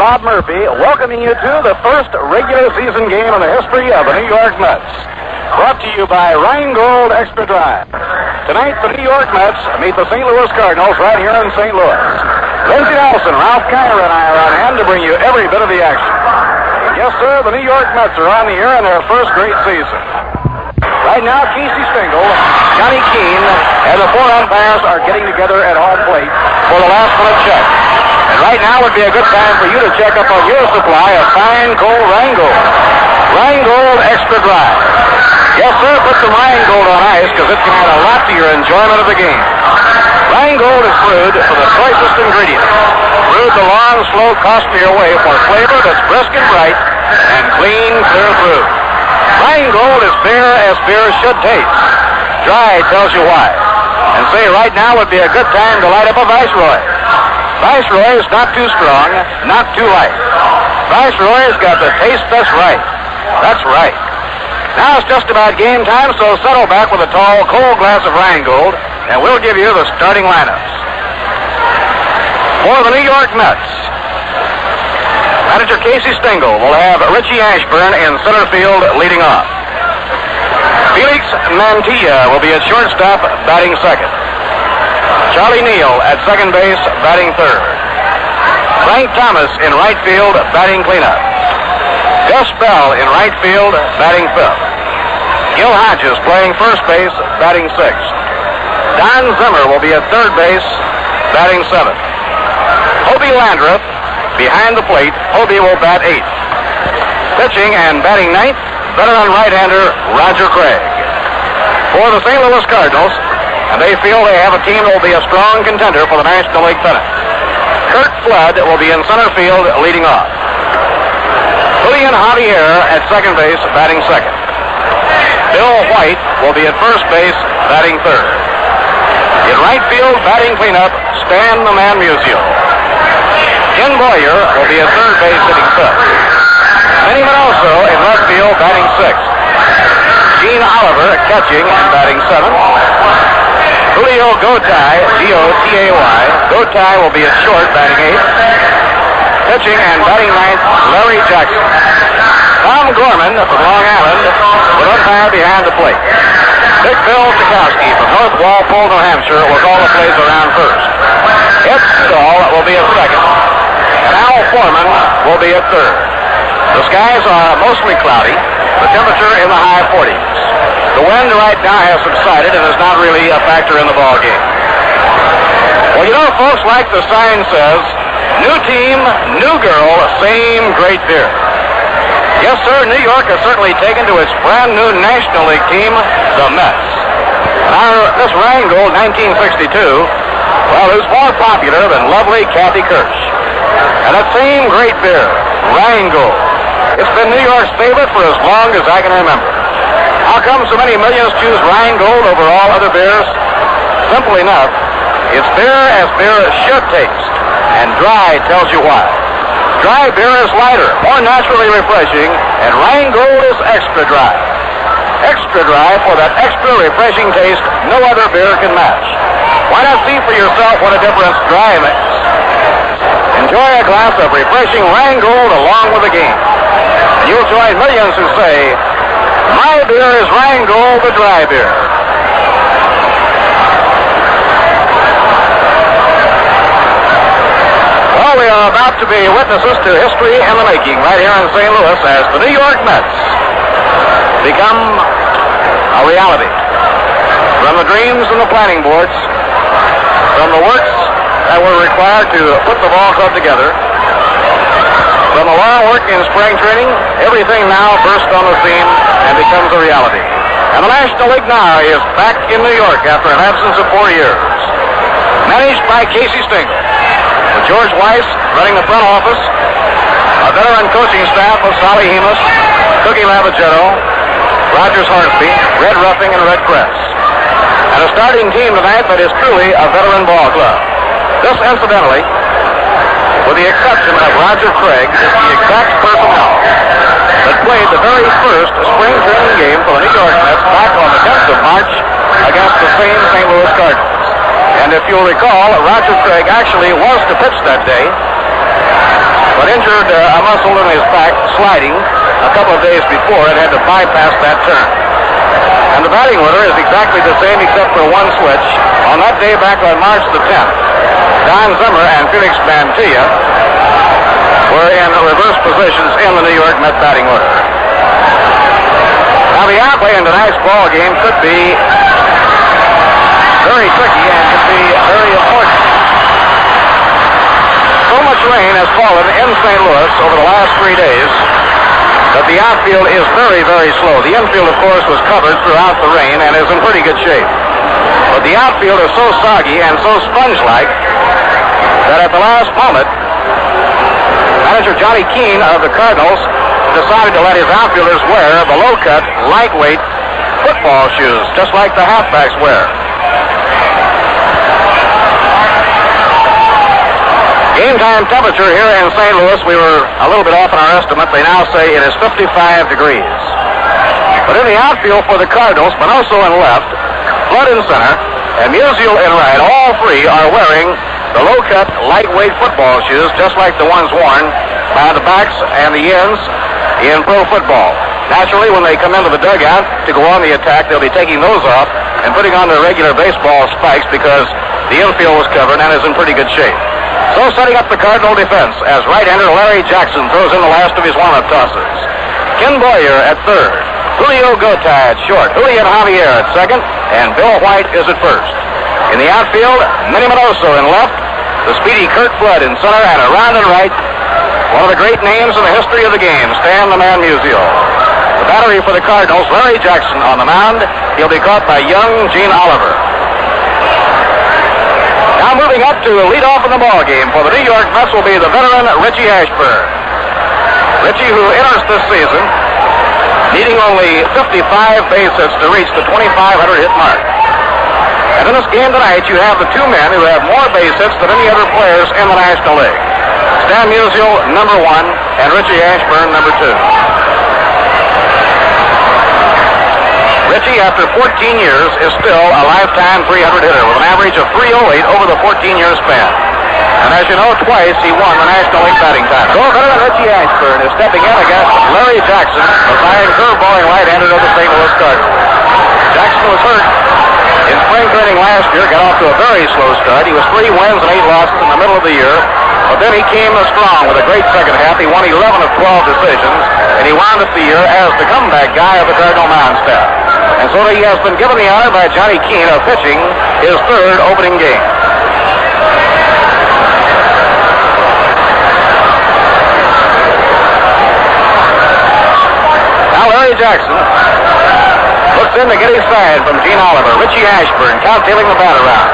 Bob Murphy, welcoming you to the first regular season game in the history of the New York Mets. Brought to you by Rheingold Extra Dry. Tonight, the New York Mets meet the St. Louis Cardinals right here in St. Louis. Lindsey Nelson, Ralph Kiner, and I are on hand to bring you every bit of the action. Yes, sir, the New York Mets are on the air in their first great season. Right now, Casey Stengel, Johnny Keane, and the four umpires are getting together at home plate for the last-minute check. And right now would be a good time for you to check up on your supply of fine, cold Rheingold. Rheingold Extra Dry. Yes, sir, put some Rheingold on ice because it can add a lot to your enjoyment of the game. Rheingold is brewed for the choicest ingredients. Brewed the long, slow, costlier way for flavor that's brisk and bright and clean, clear through. Rheingold is beer as beer should taste. Dry tells you why. And say right now would be a good time to light up a Viceroy. Viceroy is not too strong, not too light. Viceroy's got the taste that's right. That's right. Now it's just about game time, so settle back with a tall, cold glass of Rheingold, and we'll give you the starting lineups. For the New York Mets, manager Casey Stengel will have Richie Ashburn in center field leading off. Felix Mantilla will be at shortstop, batting second. Charlie Neal at second base, batting third. Frank Thomas in right field, batting cleanup. Gus Bell in right field, batting fifth. Gil Hodges playing first base, batting sixth. Don Zimmer will be at third base, batting seventh. Hobie Landreth behind the plate. Hobie will bat eighth. Pitching and batting ninth, veteran right-hander Roger Craig. For the St. Louis Cardinals, and they feel they have a team that will be a strong contender for the National League pennant. Curt Flood will be in center field leading off. Julian Javier at second base, batting second. Bill White will be at first base, batting third. In right field, batting cleanup, Stan the Man Musial. Ken Boyer will be at third base, hitting fifth. Manny Minoso in left field, batting sixth. Gene Oliver catching and batting seventh. Julio Gotay, G-O-T-A-Y. Gotay will be at short, batting eighth. Pitching and batting ninth, Larry Jackson. Tom Gorman from Long Island will umpire behind the plate. Big Bill Tchaikovsky from North Walpole, New Hampshire will call the plays around first. Ed Stahl will be at second. And Al Foreman will be at third. The skies are mostly cloudy. The temperature in the high 40s. The wind right now has subsided and is not really a factor in the ball game. Well, you know, folks, like the sign says, new team, new girl, same great beer. Yes, sir, New York has certainly taken to its brand new National League team, the Mets. This Rheingold 1962, well, is more popular than lovely Kathy Kirsch. And that same great beer, Rheingold, it's been New York's favorite for as long as I can remember. How come so many millions choose Rheingold over all other beers? Simple enough. It's beer as beer should taste. And dry tells you why. Dry beer is lighter, more naturally refreshing, and Rheingold is extra dry. Extra dry for that extra refreshing taste no other beer can match. Why not see for yourself what a difference dry makes? Enjoy a glass of refreshing Rheingold along with the game. You'll join millions who say, my beer is Rheingold, the dry beer. Well, we are about to be witnesses to history in the making right here in St. Louis as the New York Mets become a reality. From the dreams and the planning boards, from the works that were required to put the ball club together, from the long work in spring training, everything now bursts on the scene and becomes a reality. And the National League now is back in New York after an absence of 4 years. Managed by Casey Stengel, with George Weiss running the front office, a veteran coaching staff of Sally Hemus, Cookie Lavagetto, Rogers Hornsby, Red Ruffing, and Red Kress. And a starting team tonight that is truly a veteran ball club. This, incidentally, with the exception of Roger Craig, is the exact personnel that played the very first spring training game for the New York Mets back on the 10th of March against the same St. Louis Cardinals. And if you'll recall, Roger Craig actually was to pitch that day, but injured injured a muscle in his back sliding a couple of days before and had to bypass that turn. And the batting order is exactly the same except for one switch. On that day back on March the 10th, Don Zimmer and Felix Mantilla were in reverse positions in the New York Met batting order. Now the outlay in tonight's ball game could be very tricky and could be very important. So much rain has fallen in St. Louis over the last 3 days that the outfield is very, very slow. The infield, of course, was covered throughout the rain and is in pretty good shape. But the outfield is so soggy and so sponge-like that at the last moment, manager Johnny Keane of the Cardinals decided to let his outfielders wear the low-cut, lightweight football shoes, just like the halfbacks wear. Game time temperature here in St. Louis, we were a little bit off in our estimate. They now say it is 55 degrees. But in the outfield for the Cardinals, Manoso in left, Flood in center, and Musial in right, all three are wearing the low-cut, lightweight football shoes, just like the ones worn by the backs and the ends in pro football. Naturally, when they come into the dugout to go on the attack, they'll be taking those off and putting on their regular baseball spikes because the infield was covered and is in pretty good shape. So setting up the Cardinal defense as right-hander Larry Jackson throws in the last of his warm-up tosses. Ken Boyer at third. Julio Gotay at short. Julian Javier at second. And Bill White is at first. In the outfield, Minnie Manoso in left. The speedy Kurt Flood in center. And around and right, one of the great names in the history of the game, Stan the Man Musial. The battery for the Cardinals, Larry Jackson on the mound. He'll be caught by young Gene Oliver. Now moving up to lead off in the ball game for the New York Mets will be the veteran Richie Ashburn. Richie, who enters this season needing only 55 base hits to reach the 2,500 hit mark. And in this game tonight, you have the two men who have more base hits than any other players in the National League. Stan Musial, number 1, and Richie Ashburn, number 2. Richie, after 14 years, is still a lifetime 300 hitter with an average of 308 over the 14-year span. And as you know, twice he won the National League batting title. So veteran Richie Ashburn is stepping in against Larry Jackson, the fine curveballing right-hander of the St. Louis Cardinals. Jackson was hurt in spring training last year, got off to a very slow start. He was 3 wins and 8 losses in the middle of the year. But then he came strong with a great second half. He won 11 of 12 decisions, and he wound up the year as the comeback guy of the Cardinal mound staff. And so he has been given the honor by Johnny Keane of pitching his third opening game. Now Larry Jackson looks in to get his sign from Gene Oliver. Richie Ashburn counttailing the bat around.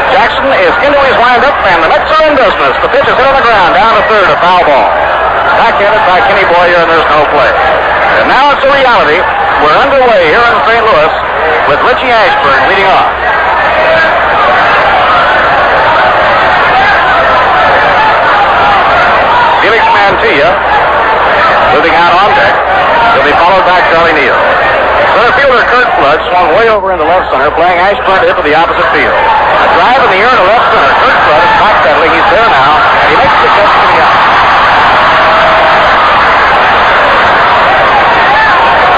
Jackson is into his windup, and the Mets are in business. The pitch is hit on the ground, down to third, a foul ball. Backhanded by Kenny Boyer, and there's no play. And now it's a reality. We're underway here in St. Louis with Richie Ashburn leading off. Felix Mantilla moving out on deck. He'll be followed by Charlie Neal. Center fielder Kurt Flood swung way over into left center, playing Ashburn to hit to the opposite field. A drive in the air to left center. Kurt Flood is backpedaling. He's there now. He makes the catch to the out.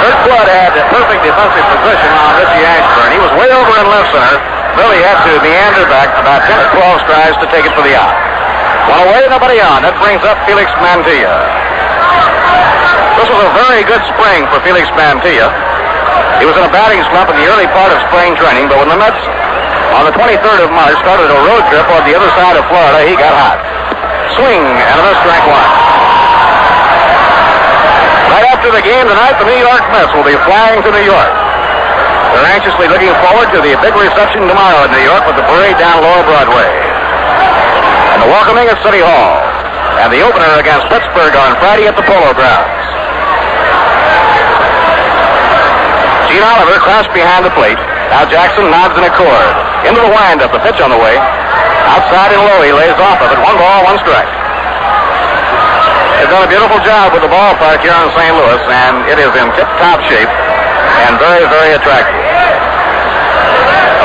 Kurt Flood had a perfect defensive position on Richie Ashburn. He was way over in left center. Really had to meander back about 10 or 12 strides to take it for the out. One away, nobody on. That brings up Felix Mantilla. This was a very good spring for Felix Mantilla. He was in a batting slump in the early part of spring training, but when the Mets on the 23rd of March started a road trip on the other side of Florida, he got hot. Swing and a miss, strike 1. Right after the game tonight, the New York Mets will be flying to New York. They're anxiously looking forward to the big reception tomorrow in New York with the parade down Lower Broadway. And the welcoming at City Hall. And the opener against Pittsburgh on Friday at the Polo Grounds. Gene Oliver crouched behind the plate. Now Jackson nods in accord. Into the windup, the pitch on the way. Outside and low, he lays off of it. 1 ball, 1 strike. They've done a beautiful job with the ballpark here in St. Louis, and it is in tip-top shape and very, very attractive.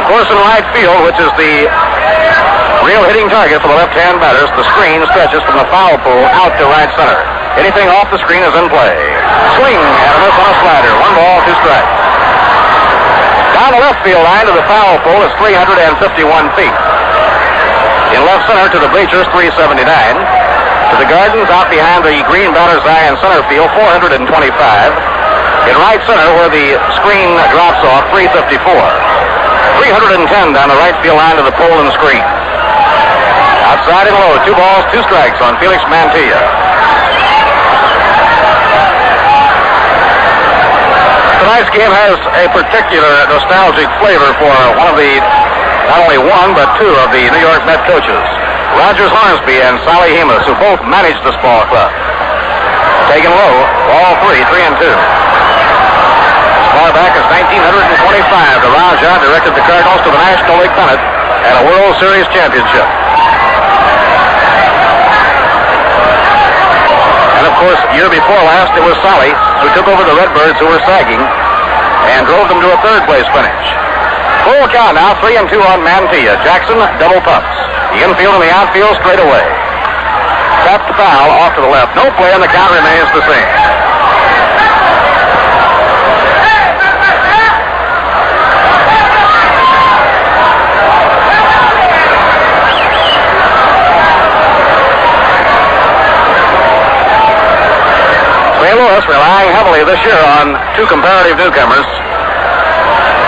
Of course, in right field, which is the Real hitting target for the left-hand batters. The screen stretches from the foul pole out to right center. Anything off the screen is in play. Swing and a miss on a slider. 1 ball, 2 strikes. Down the left field line to the foul pole is 351 feet. In left center to the bleachers, 379. To the gardens out behind the green batter's eye in center field, 425. In right center where the screen drops off, 354. 310 down the right field line to the pole and screen. Outside and low, 2 balls, 2 strikes on Felix Mantilla. Tonight's game has a particular nostalgic flavor for one of the, not only one, but 2 of the New York Met coaches, Rogers Hornsby and Sally Hemus, who both managed this ball club. Taken low, ball 3, 3-2. As far back as 1925, the Raja directed the Cardinals to the National League pennant and a World Series championship. And of course, year before last, it was Sally who took over the Redbirds, who were sagging, and drove them to a third-place finish. Full count now, 3-2 on Mantilla. Jackson double pumps. The infield and the outfield straight away. Tapped foul off to the left. No play, and the count remains the same. St. Louis relying heavily this year on 2 comparative newcomers.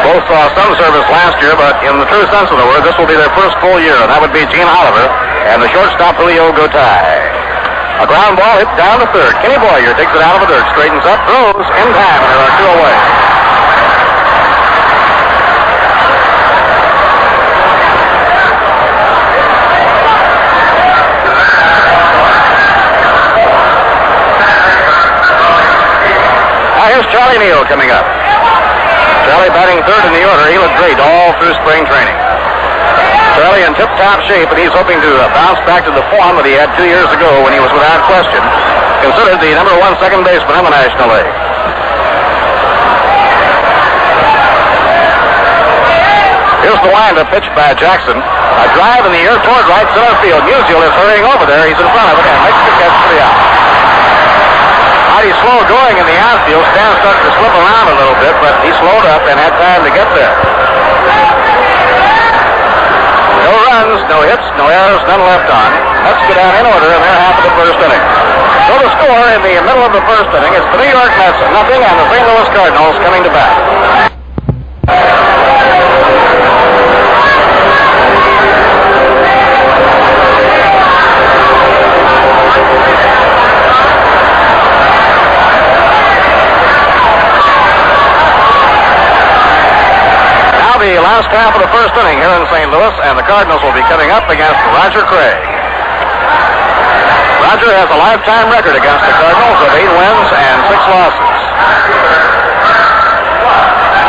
Both saw some service last year, but in the true sense of the word, this will be their first full year, and that would be Gene Oliver and the shortstop Julio Gotay. A ground ball hit down to third. Kenny Boyer takes it out of the dirt, straightens up, throws in time, and there are 2 away. Here's Charlie Neal coming up. Charlie batting third in the order. He looked great all through spring training. Charlie in tip-top shape, and he's hoping to bounce back to the form that he had 2 years ago when he was without question considered the number 1 second baseman in the National League. Here's the windup pitched by Jackson. A drive in the air toward right center field. Musial is hurrying over there. He's in front of it and makes the catch for the out. Mighty slow going in the outfield. Stan started to slip around a little bit, but he slowed up and had time to get there. No runs, no hits, no errors, none left on. Let's go down in order in their half of the first inning. So the score in the middle of the first inning is the New York Mets 0 and the St. Louis Cardinals coming to bat. The last half of the first inning here in St. Louis, and the Cardinals will be coming up against Roger Craig. Roger has a lifetime record against the Cardinals of 8 wins and 6 losses.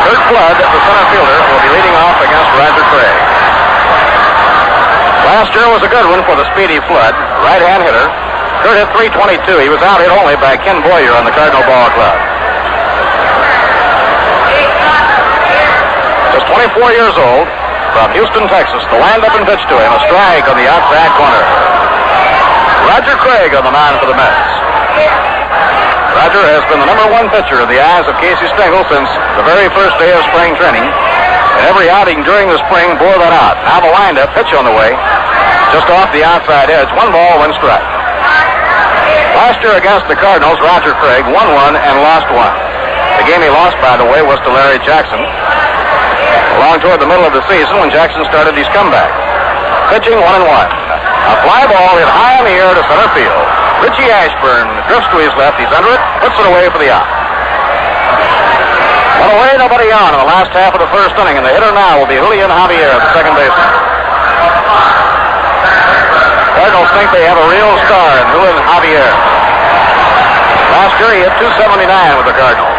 Kurt Flood, the center fielder, will be leading off against Roger Craig. Last year was a good one for the speedy Flood, right-hand hitter. Kurt hit .322. He was out hit only by Ken Boyer on the Cardinal Ball Club. Just 24 years old, from Houston, Texas. The wind-up and pitch to him, a strike on the outside corner. Roger Craig on the mound for the Mets. Roger has been the number 1 pitcher in the eyes of Casey Stengel since the very first day of spring training. And every outing during the spring bore that out. Now the wind-up pitch on the way, just off the outside edge. 1 ball, 1 strike. Last year against the Cardinals, Roger Craig won 1 and lost 1. The game he lost, by the way, was to Larry Jackson. Along toward the middle of the season when Jackson started his comeback. Pitching 1-1. A fly ball hit high in the air to center field. Richie Ashburn drifts to his left. He's under it, puts it away for the out. 1 away, nobody on in the last half of the first inning, and the hitter now will be Julian Javier, the second baseman. Cardinals think they have a real star in Julian Javier. Last year he hit .279 with the Cardinals.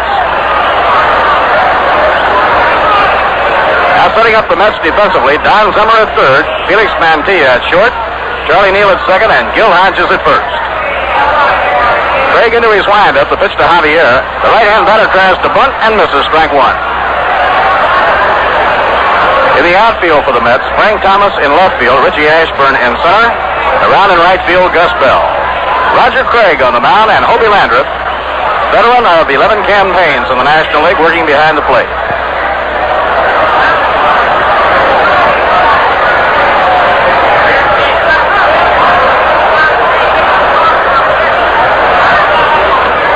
Now setting up the Mets defensively, Don Zimmer at third, Felix Mantilla at short, Charlie Neal at second, and Gil Hodges at first. Craig into his windup, the pitch to Javier. The right-hand batter tries to bunt and misses, strike 1. In the outfield for the Mets, Frank Thomas in left field, Richie Ashburn in center. Around in right field, Gus Bell. Roger Craig on the mound, and Hobie Landreth, veteran of 11 campaigns in the National League, working behind the plate.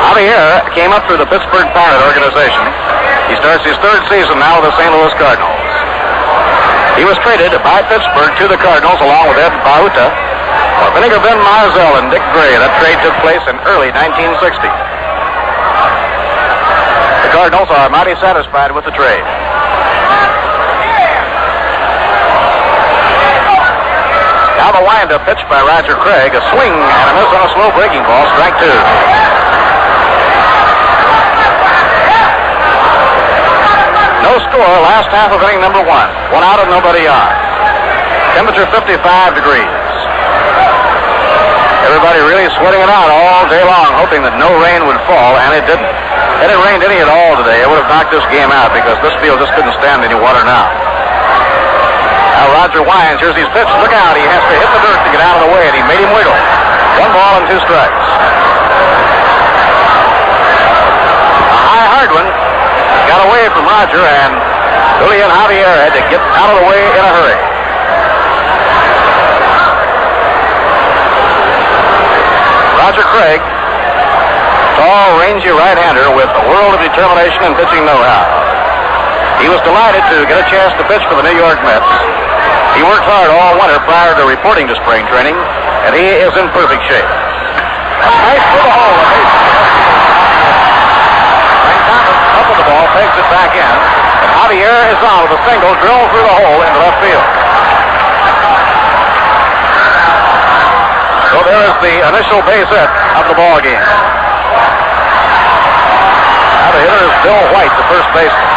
Javier came up through the Pittsburgh Pirate organization. He starts his third season now with the St. Louis Cardinals. He was traded by Pittsburgh to the Cardinals along with Ed Bauta, Vinegar Ben Marzell and Dick Gray. That trade took place in early 1960. The Cardinals are mighty satisfied with the trade. Now the wind-up pitch by Roger Craig. A swing and a miss on a slow breaking ball. Strike two. No score, last half of inning number one. One out and nobody on. Temperature 55 degrees. Everybody really sweating it out all day long, hoping that no rain would fall, and it didn't. Had it rained any at all today, it would have knocked this game out because this field just couldn't stand any water now. Now Roger winds. Here's his pitch. Look out. He has to hit the dirt to get out of the way, and he made him wiggle. 1 ball and 2 strikes. A high hard one. Got away from Roger, and Julian Javier had to get out of the way in a hurry. Roger Craig, tall, rangy right-hander with a world of determination and pitching know-how. He was delighted to get a chance to pitch for the New York Mets. He worked hard all winter prior to reporting to spring training, and he is in perfect shape. Nice for the hole. Up with the ball, takes it back in, and Javier is on with a single drilled through the hole into left field. So there is the initial base hit of the ball game. Now the hitter is Bill White, the first baseman.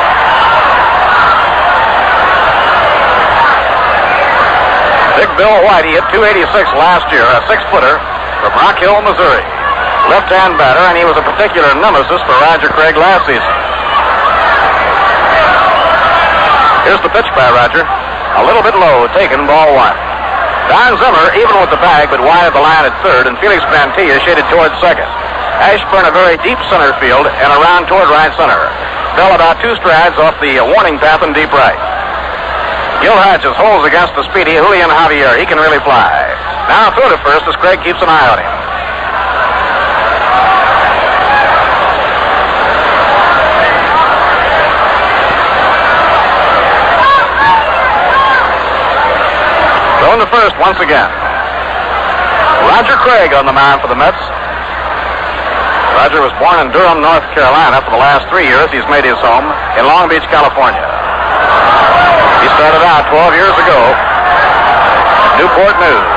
Big Bill White, he hit .286 last year, a 6-footer from Rock Hill, Missouri. Left-hand batter, and he was a particular nemesis for Roger Craig last season. Here's the pitch by Roger. A little bit low, taken, ball one. Don Zimmer, even with the bag, but wide of the line at third, and Felix Mantilla shaded towards second. Ashburn a very deep center field, and around toward right center. Bell about 2 strides off the warning path in deep right. Gil Hodges holds against the speedy Julian Javier. He can really fly. Now throw to first as Craig keeps an eye on him. Throwing to first once again. Roger Craig on the mound for the Mets. Roger was born in Durham, North Carolina. For the last 3 years, he's made his home in Long Beach, California. He started out 12 years ago, Newport News.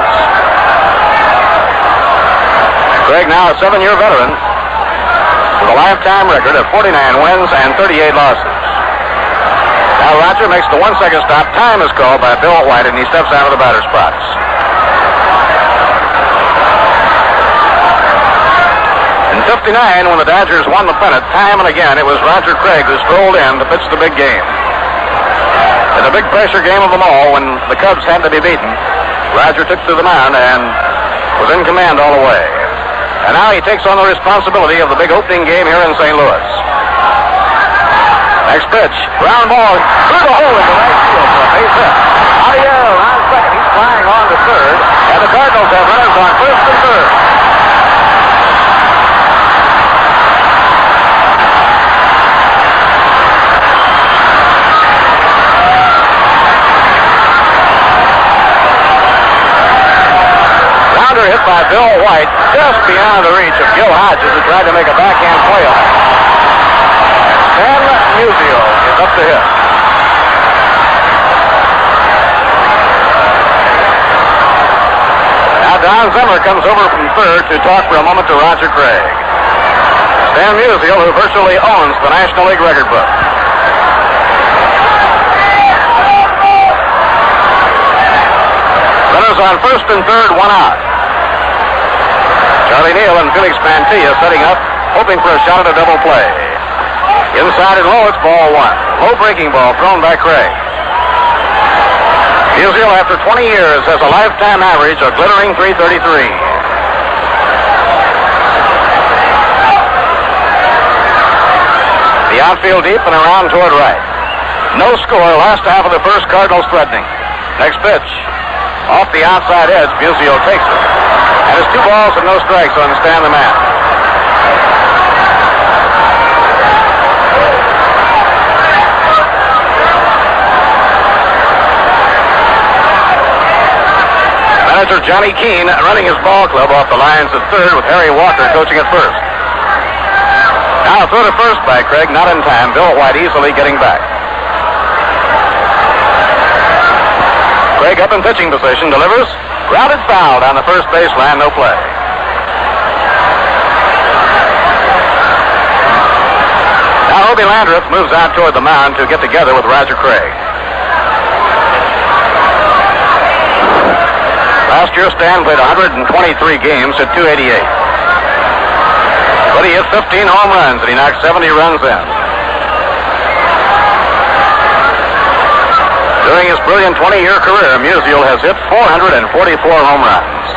Craig now a 7-year veteran with a lifetime record of 49 wins and 38 losses. Now Roger makes the 1-second stop. Time is called by Bill White, and he steps out of the batter's box. In '59, when the Dodgers won the pennant, time and again, it was Roger Craig who strolled in to pitch the big game. In the big pressure game of them all, when the Cubs had to be beaten, Roger took to the mound and was in command all the way. And now he takes on the responsibility of the big opening game here in St. Louis. Next pitch, ground ball through the hole into right field for a base hit. Javier on second, he's flying on to third, and the Cardinals have runners on first and third. Hit by Bill White, just beyond the reach of Gil Hodges, who tried to make a backhand play on it. Stan Musial is up to hit. Now Don Zimmer comes over from third to talk for a moment to Roger Craig. Stan Musial, who virtually owns the National League record book. Runners on first and third, 1 out. Charlie Neal and Felix Mantilla setting up, hoping for a shot at a double play. Inside and low, it's ball one. Low breaking ball thrown by Craig. Musial, after 20 years, has a lifetime average of glittering .333. The outfield deep and around toward right. No score, last half of the first, Cardinals threatening. Next pitch. Off the outside edge, Musial takes it. And it's 2 balls and no strikes on Stan the Man. Manager Johnny Keene running his ball club off the lines at third with Harry Walker coaching at first. Now throw to first by Craig, not in time. Bill White easily getting back. Craig up in pitching position, delivers. Grounded foul down the first baseline, no play. Now Hobie Landreth moves out toward the mound to get together with Roger Craig. Last year, Stan played 123 games at .288. But he hit 15 home runs and he knocked 70 runs in. During his brilliant 20-year career, Musial has hit 444 home runs.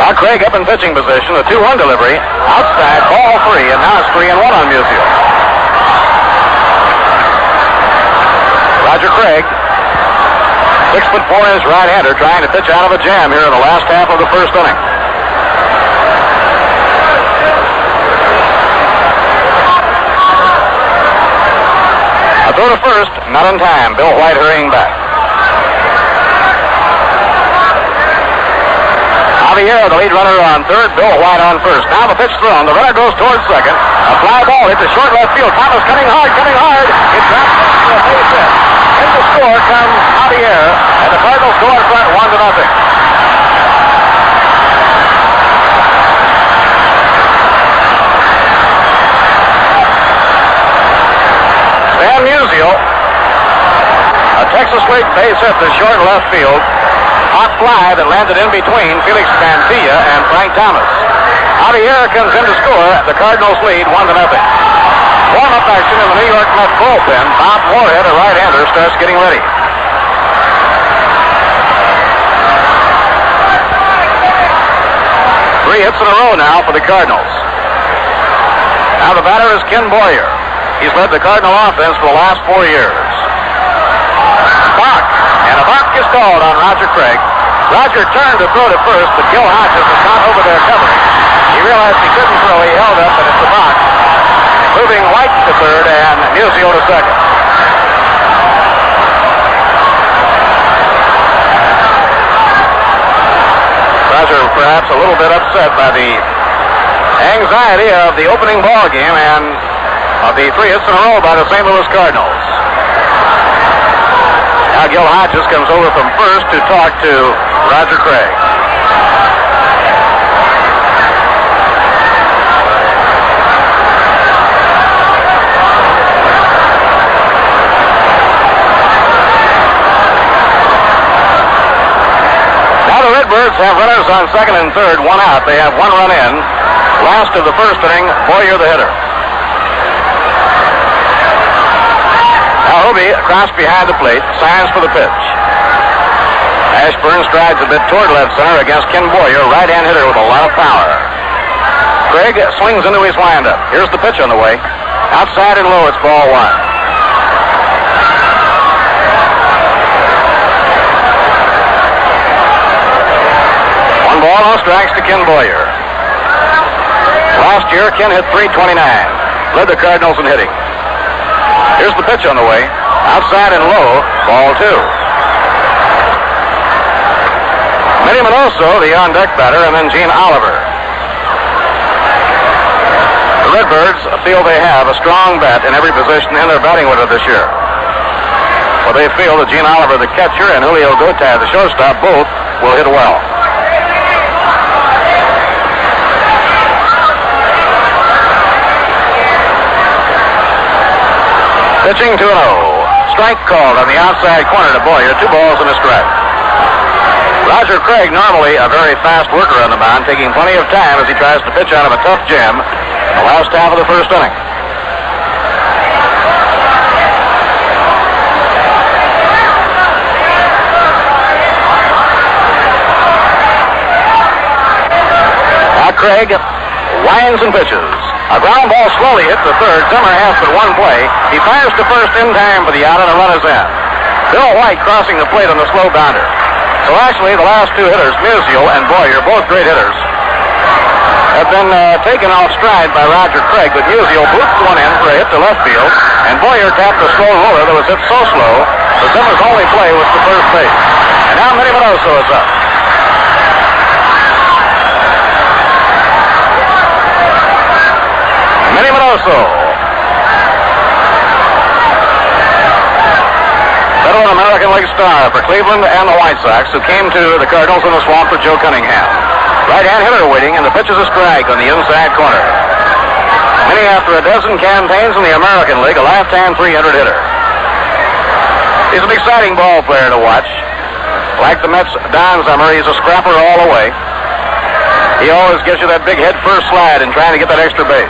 Now Craig up in pitching position, a 2-1 delivery, outside, ball 3, and now it's 3-1 on Musial. Roger Craig, 6'4" right-hander, trying to pitch out of a jam here in the last half of the first inning. A throw to first, not in time. Bill White hurrying back. Javier, the lead runner on third, Bill White on first. Now the pitch thrown. The runner goes towards second. A fly ball hit the short left field. Thomas coming hard. It drops to a base hit. In the score comes Javier, and the Cardinals go in front 1-0. Stan Musial, a Texas League base hit to short left field. Hot fly that landed in between Felix Mantilla and Frank Thomas. Javier comes in to score. The Cardinals lead 1-0. Warm-up action in the New York Mets bullpen. Bob Moorhead, a right-hander, starts getting ready. 3 hits in a row now for the Cardinals. Now the batter is Ken Boyer. He's led the Cardinal offense for the last 4 years. Balk, and a balk is called on Roger Craig. Roger turned to throw to first, but Gil Hodges was not over there covering. He realized he couldn't throw. He held up, and it's a balk. Moving White to third and Musial to second. Roger perhaps a little bit upset by the anxiety of the opening ball game and of the 3 hits in a row by the St. Louis Cardinals. Now Gil Hodges comes over from first to talk to Roger Craig. Redbirds have runners on second and third, 1 out. They have 1 run in. Last of the first inning, Boyer the hitter. Now Hobie across behind the plate, signs for the pitch. Ashburn strides a bit toward left center against Ken Boyer, right-hand hitter with a lot of power. Craig swings into his windup. Here's the pitch on the way. Outside and low, it's ball 1. 1 ball, no strikes to Ken Boyer. Last year, Ken hit .329. Led the Cardinals in hitting. Here's the pitch on the way. Outside and low, ball 2. Minnie Minoso, the on-deck batter, and then Gene Oliver. The Redbirds feel they have a strong bat in every position in their batting order this year. For they feel that Gene Oliver, the catcher, and Julio Gotay, the shortstop, both will hit well. Pitching 2-0. Strike called on the outside corner to Boyer. 2 balls and a strike. Roger Craig, normally a very fast worker on the mound, taking plenty of time as he tries to pitch out of a tough jam in the last half of the first inning. Craig winds and pitches. A ground ball slowly hits the third. Zimmer has but one play. He fires to first in time for the out, and a run is in. Bill White crossing the plate on the slow bounder. So actually, the last two hitters, Musial and Boyer, both great hitters, have been taken off stride by Roger Craig, but Musial booped one in for a hit to left field, and Boyer tapped a slow roller that was hit so slow that Zimmer's only play was to first base. And now Minnie Minoso is up. Minnie Minoso. Middle American League star for Cleveland and the White Sox, who came to the Cardinals in the swamp for Joe Cunningham. Right-hand hitter waiting, and the pitch is a strike on the inside corner. Minnie, after a dozen campaigns in the American League, a lifetime 300 hitter. He's an exciting ball player to watch. Like the Mets' Don Zimmer, he's a scrapper all the way. He always gives you that big head first slide in trying to get that extra base.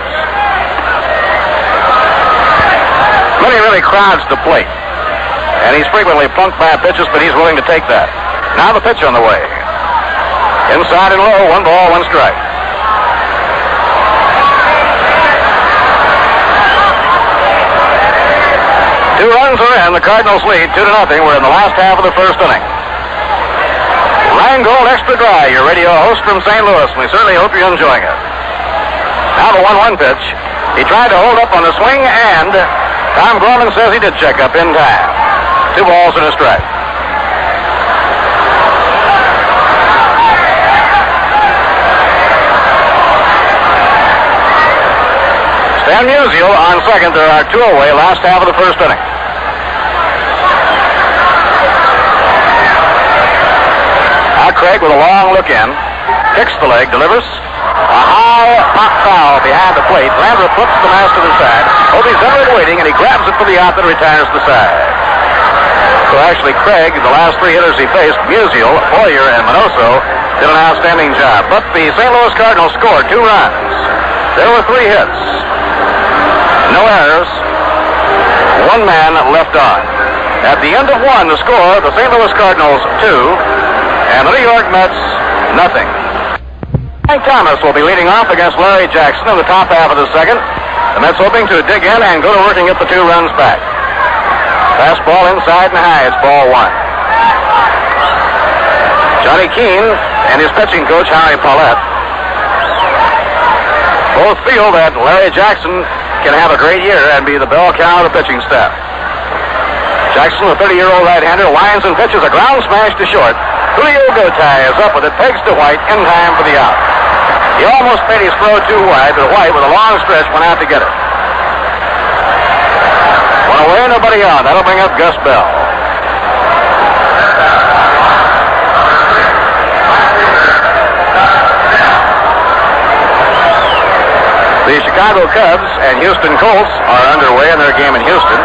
Minnie really crowds the plate. And he's frequently punked by pitches, but he's willing to take that. Now the pitch on the way. Inside and low, 1 ball, 1 strike. Two runs are in. The Cardinals lead 2-0. We're in the last half of the first inning. Ryan Gold Extra Dry, your radio host from St. Louis. We certainly hope you're enjoying it. Now the 1-1 pitch. He tried to hold up on the swing, and Tom Gorman says he did check up in time. 2 balls and a strike. Stan Musial on second. There are 2 away, last half of the first inning. Now Craig with a long look in. Kicks the leg, delivers. A high pop foul behind the plate. Landry flips the mask to the side. Obie's Zimmer waiting, and he grabs it for the out that retires the side. So actually, Craig, the last 3 hitters he faced, Musial, Boyer, and Minoso, did an outstanding job. But the St. Louis Cardinals scored 2 runs. There were 3 hits. No errors. 1 man left on. At the end of 1, the score, the St. Louis Cardinals 2, and the New York Mets, nothing. Frank Thomas will be leading off against Larry Jackson in the top half of the second. The Mets hoping to dig in and go to work and get the 2 runs back. Fastball inside and high. It's ball 1. Johnny Keane and his pitching coach, Harry Paulette, both feel that Larry Jackson can have a great year and be the bell cow of the pitching staff. Jackson, the 30-year-old right-hander, lines and pitches a ground smash to short. Julio Gotay is up with it, pegs to White in time for the out. He almost made his throw too wide, but White, with a long stretch, went out to get it. One away, nobody on. That'll bring up Gus Bell. The Chicago Cubs and Houston Colts are underway in their game in Houston.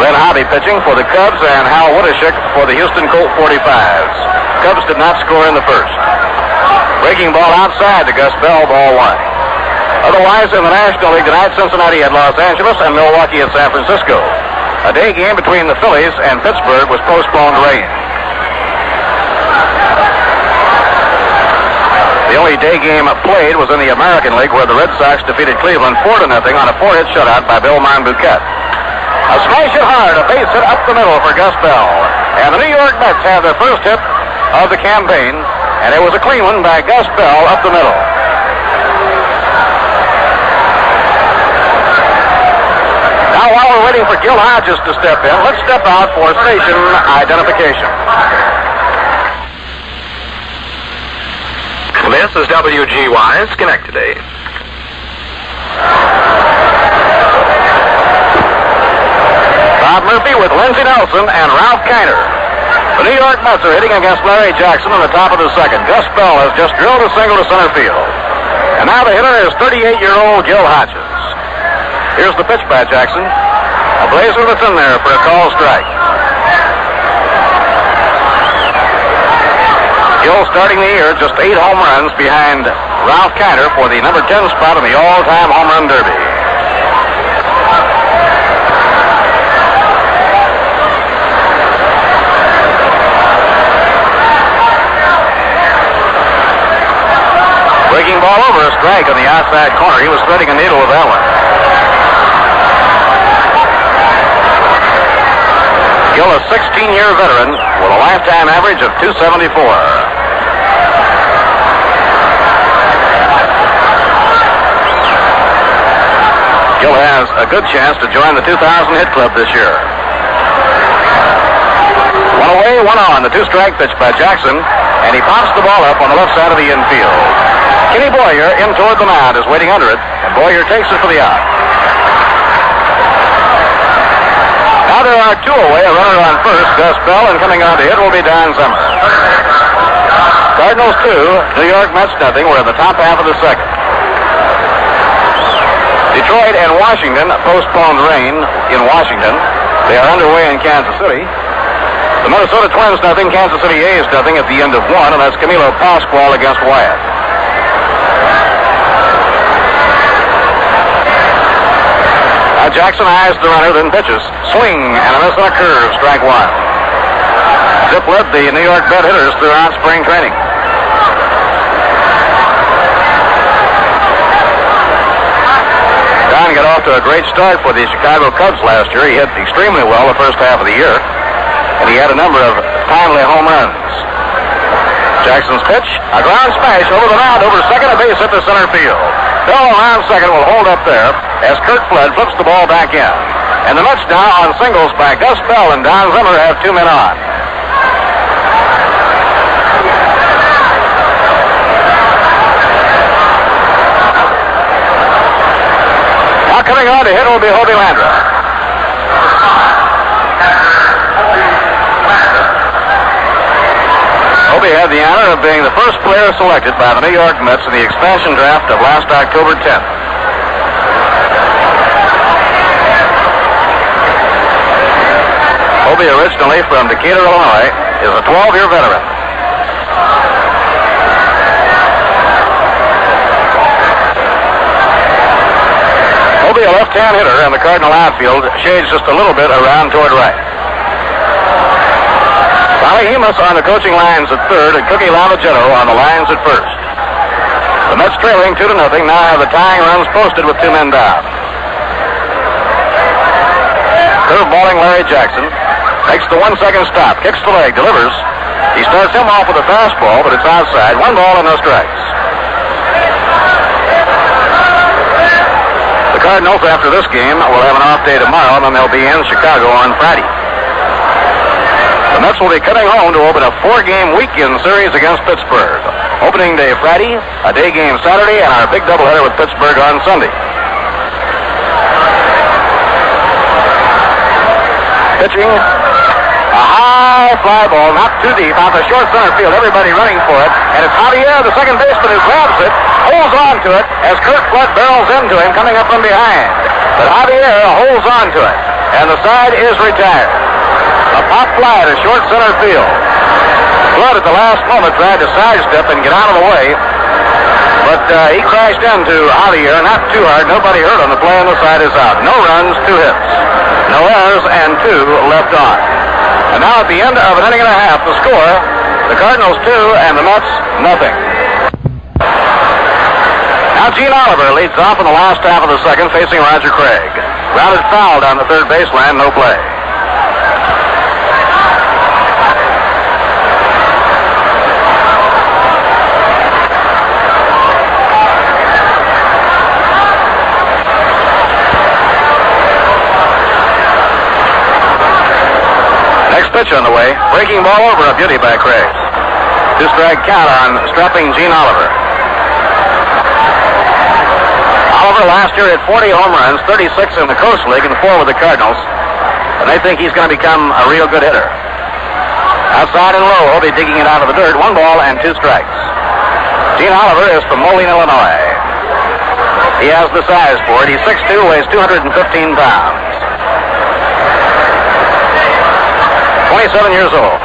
Glenn Hobby pitching for the Cubs and Hal Woodishick for the Houston Colt 45s. Cubs did not score in the first. Breaking ball outside to Gus Bell, ball 1. Otherwise, in the National League tonight, Cincinnati at Los Angeles and Milwaukee at San Francisco. A day game between the Phillies and Pittsburgh was postponed to rain. The only day game played was in the American League, where the Red Sox defeated Cleveland 4-0 on a 4-hit shutout by Bill Monbouquet. A smash it hard, a base hit up the middle for Gus Bell. And the New York Mets have their first hit of the campaign, and it was a clean one by Gus Bell up the middle. Now, while we're waiting for Gil Hodges to step in, let's step out for station identification. This is WGY Schenectady. Bob Murphy with Lindsey Nelson and Ralph Kiner. The New York Mets are hitting against Larry Jackson in the top of the second. Gus Bell has just drilled a single to center field. And now the hitter is 38-year-old Gil Hodges. Here's the pitch by Jackson. A blazer that's in there for a call strike. Gil starting the year just 8 home runs behind Ralph Kiner for the number 10 spot in the all-time home run derby. Breaking ball over, a strike on the outside corner. He was threading a needle with that one. Gill, a 16-year veteran with a lifetime average of 274. Gill has a good chance to join the 2,000 hit club this year. One away, one on. The two-strike pitch by Jackson, and he pops the ball up on the left side of the infield. Kenny Boyer in toward the mound is waiting under it, and Boyer takes it for the out. Now there are two away, a runner on first, Gus Bell, and coming on to hit will be Don Zimmer. Cardinals 2, New York Mets nothing. We're in the top half of the second. Detroit and Washington postponed rain in Washington. They are underway in Kansas City. The Minnesota Twins nothing, Kansas City A's nothing at the end of one, and that's Camilo Pascual against Wyatt. Now Jackson eyes the runner, then pitches. Swing and a miss on a curve, strike one. Zip led the New York Met hitters throughout spring training. Don got off to a great start for the Chicago Cubs last year. He hit extremely well the first half of the year, and he had a number of timely home runs. Jackson's pitch, a ground smash over the mound, over second, a base hit to center field. Bill around second will hold up there as Kurt Flood flips the ball back in. And the Mets now on singles by Gus Bell and Don Zimmer have two men on. Now coming on to hit will be Hobie Landreth. Hobie had the honor of being the first player selected by the New York Mets in the expansion draft of last October 10th. Hobie, originally from Decatur, Illinois, is a 12-year veteran. Hobie, a left-hand hitter, and the Cardinal outfield shades just a little bit around toward right. Hemus on the coaching lines at third, and Cookie Lavagetto on the lines at first. The Mets trailing 2-0 now have the tying runs posted with two men down. Curveballing Larry Jackson makes the 1 second stop, kicks the leg, delivers. He starts him off with a fastball, but it's outside. 1 ball and no strikes. The Cardinals, after this game, will have an off day tomorrow, and then they'll be in Chicago on Friday. The Mets will be coming home to open a 4-game weekend series against Pittsburgh. Opening day Friday, a day game Saturday, and our big doubleheader with Pittsburgh on Sunday. Pitching, a high fly ball, not too deep, out the short center field. Everybody running for it, and it's Javier, the second baseman, who grabs it, holds on to it as Kurt Flood barrels into him, coming up from behind. But Javier holds on to it, and the side is retired. A pop fly to short center field. Flood at the last moment tried to sidestep and get out of the way, but he crashed into Javier, not too hard. Nobody hurt on the play, and the side is out. No runs, 2 hits. No errors, and 2 left on. And now at the end of an inning and a half, the score, the Cardinals 2 and the Mets nothing. Now Gene Oliver leads off in the last half of the second, facing Roger Craig. Grounded foul down the third baseline, no play. Pitch on the way. Breaking ball over, a beauty by Craig. 2-strike count on strapping Gene Oliver. Oliver last year had 40 home runs, 36 in the Coast League and 4 with the Cardinals. And they think he's going to become a real good hitter. Outside and low, Hobie digging it out of the dirt. 1 ball and 2 strikes. Gene Oliver is from Moline, Illinois. He has the size for it. He's 6'2", weighs 215 pounds. 27 years old.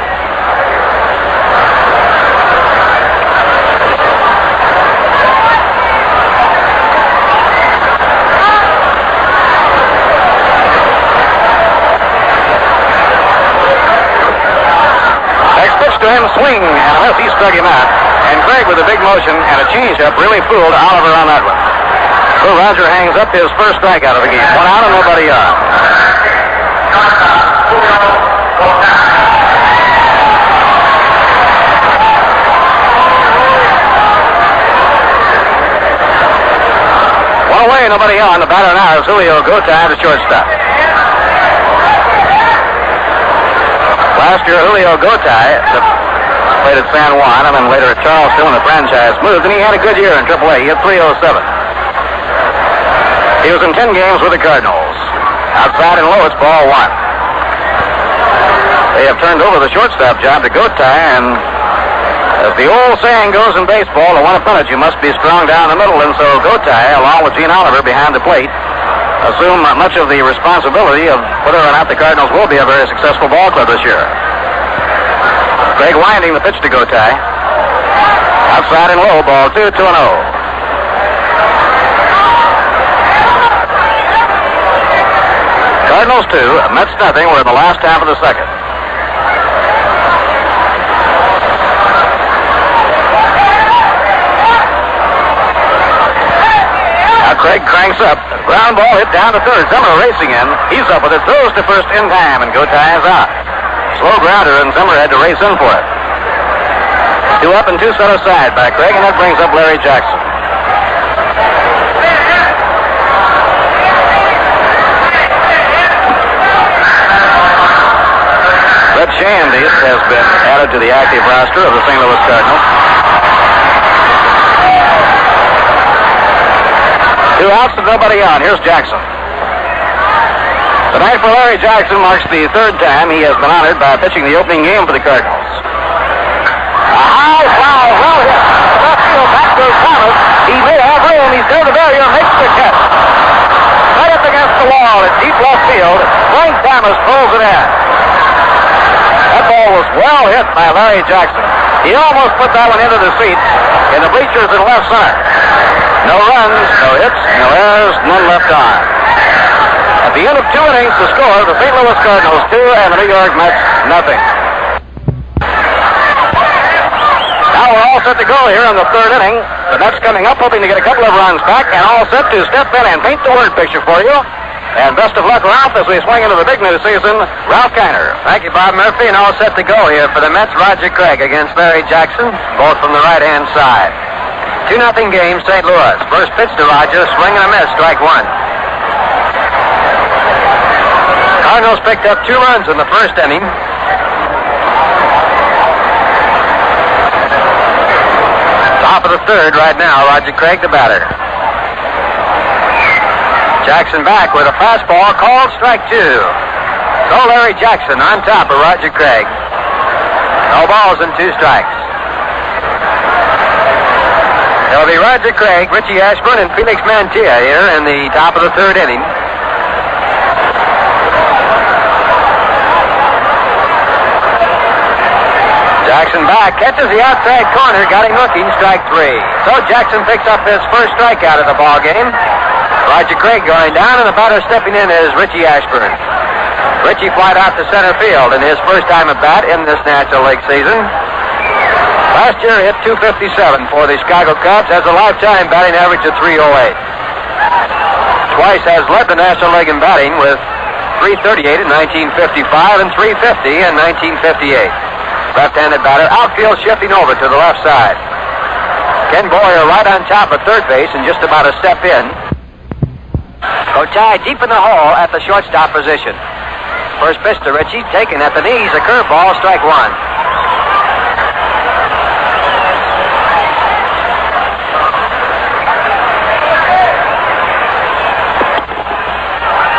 Next pitch to him, swing, and unless he struck him out, and Craig with a big motion and a changeup really fooled Oliver on that one. So Roger hangs up his first strikeout of the game. 1 out and nobody on. One away, nobody on. The batter now is Julio Gotay, the shortstop. Last year, Julio Gotay played at San Juan and then later at Charleston when the franchise moved, and he had a good year in AAA. He had 307. He was in 10 games with the Cardinals. Outside and low, it's ball 1. They have turned over the shortstop job to Gotay, and as the old saying goes in baseball, to win a pennant, you must be strong down the middle, and so Gotay, along with Gene Oliver behind the plate, assume much of the responsibility of whether or not the Cardinals will be a very successful ball club this year. Craig winding the pitch to Gotay. Outside and low, ball 2, 2-0. Cardinals 2, Mets nothing. We're in the last half of the second. Now Craig cranks up. Ground ball hit down to third. Zimmer racing in. He's up with it. Throws to first in time, and Gotay is out. Slow grounder, and Zimmer had to race in for it. 2 up and 2 set aside by Craig, and that brings up Larry Jackson. Red Shandies has been added to the active roster of the St. Louis Cardinals. 2 outs and nobody on. Here's Jackson. Tonight for Larry Jackson marks the 3rd time he has been honored by pitching the opening game for the Cardinals. A high foul, well hit. Left field back to Thomas. He may have room. He's near the barrier, makes the catch. Right up against the wall in deep left field. Frank Thomas pulls it in. That ball was well hit by Larry Jackson. He almost put that one into the seats in the bleachers in left center. No runs, no hits, no errors, none left on. At the end of 2 innings, the score, the St. Louis Cardinals 2 and the New York Mets nothing. Now we're all set to go here in the 3rd inning. The Mets coming up, hoping to get a couple of runs back, and all set to step in and paint the word picture for you. And best of luck, Ralph, as we swing into the big new season. Ralph Kiner. Thank you, Bob Murphy, and all set to go here for the Mets. Roger Craig against Larry Jackson, both from the right-hand side. 2-0 game, St. Louis. First pitch to Roger, swing and a miss, strike 1. Cardinals picked up 2 runs in the first inning. Top of the 3rd right now, Roger Craig, the batter. Jackson back with a fastball, called strike 2. So Larry Jackson on top of Roger Craig. No balls and 2 strikes. It'll be Roger Craig, Richie Ashburn, and Felix Mantilla here in the top of the 3rd inning. Jackson back, catches the outside corner, got him looking, strike 3. So Jackson picks up his first strikeout of the ball game. Roger Craig going down, and the batter stepping in is Richie Ashburn. Richie flied out to center field in his first time at bat in this National League season. Last year hit .257 for the Chicago Cubs, has a lifetime batting average of .308. Twice has led the National League in batting with .338 in 1955 and .350 in 1958. Left-handed batter, outfield shifting over to the left side. Ken Boyer right on top of third base and just about a step in. Gotay deep in the hole at the shortstop position. First pitch to Richie, taken at the knees, a curveball, strike 1.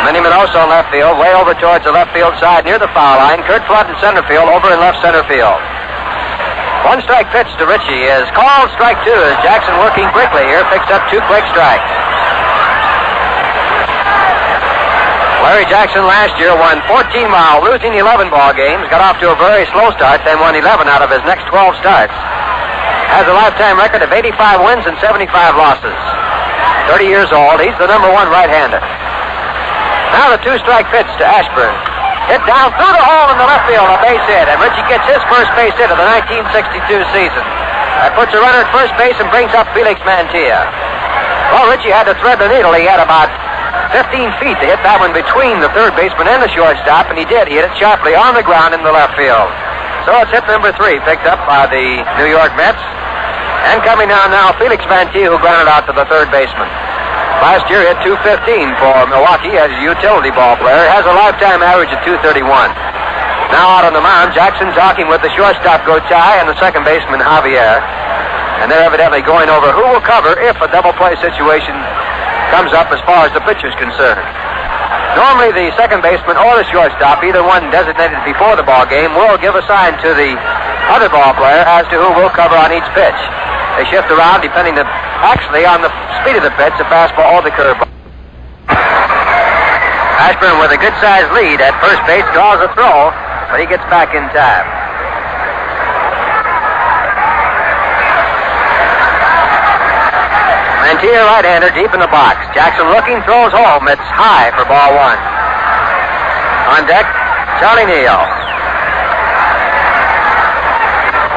Minnie Minoso in left field, way over towards the left field side near the foul line. Kurt Flood in center field, over in left center field. 1 strike pitch to Richie is called strike 2 as Jackson working quickly here, picks up 2 quick strikes. Larry Jackson last year won 14 while losing 11 ball games, got off to a very slow start, then won 11 out of his next 12 starts. Has a lifetime record of 85 wins and 75 losses. 30 years old, he's the number 1 right-hander. Now the 2-strike pitch to Ashburn. Hit down through the hole in the left field, a base hit, and Richie gets his first base hit of the 1962 season. That puts a runner at first base and brings up Felix Mantilla. Well, Richie had to thread the needle. He had about 15 feet to hit that one between the third baseman and the shortstop, and he did. He hit it sharply on the ground in the left field. So it's hit number 3, picked up by the New York Mets. And coming down now, Felix Mantilla, who grounded out to the third baseman. Last year, hit .215 for Milwaukee as a utility ball player. Has a lifetime average of .231. Now out on the mound, Jackson talking with the shortstop Gotay and the second baseman Javier. And they're evidently going over who will cover if a double play situation comes up as far as the pitcher's concerned. Normally the second baseman or the shortstop, either one designated before the ball game, will give a sign to the other ball player as to who will cover on each pitch. They shift around depending actually on the speed of the pitch, the fastball or the curveball. Ashburn with a good-sized lead at first base draws a throw, but he gets back in time. Mantilla, right-hander, deep in the box. Jackson looking, throws home. It's high for ball 1. On deck, Charlie Neal.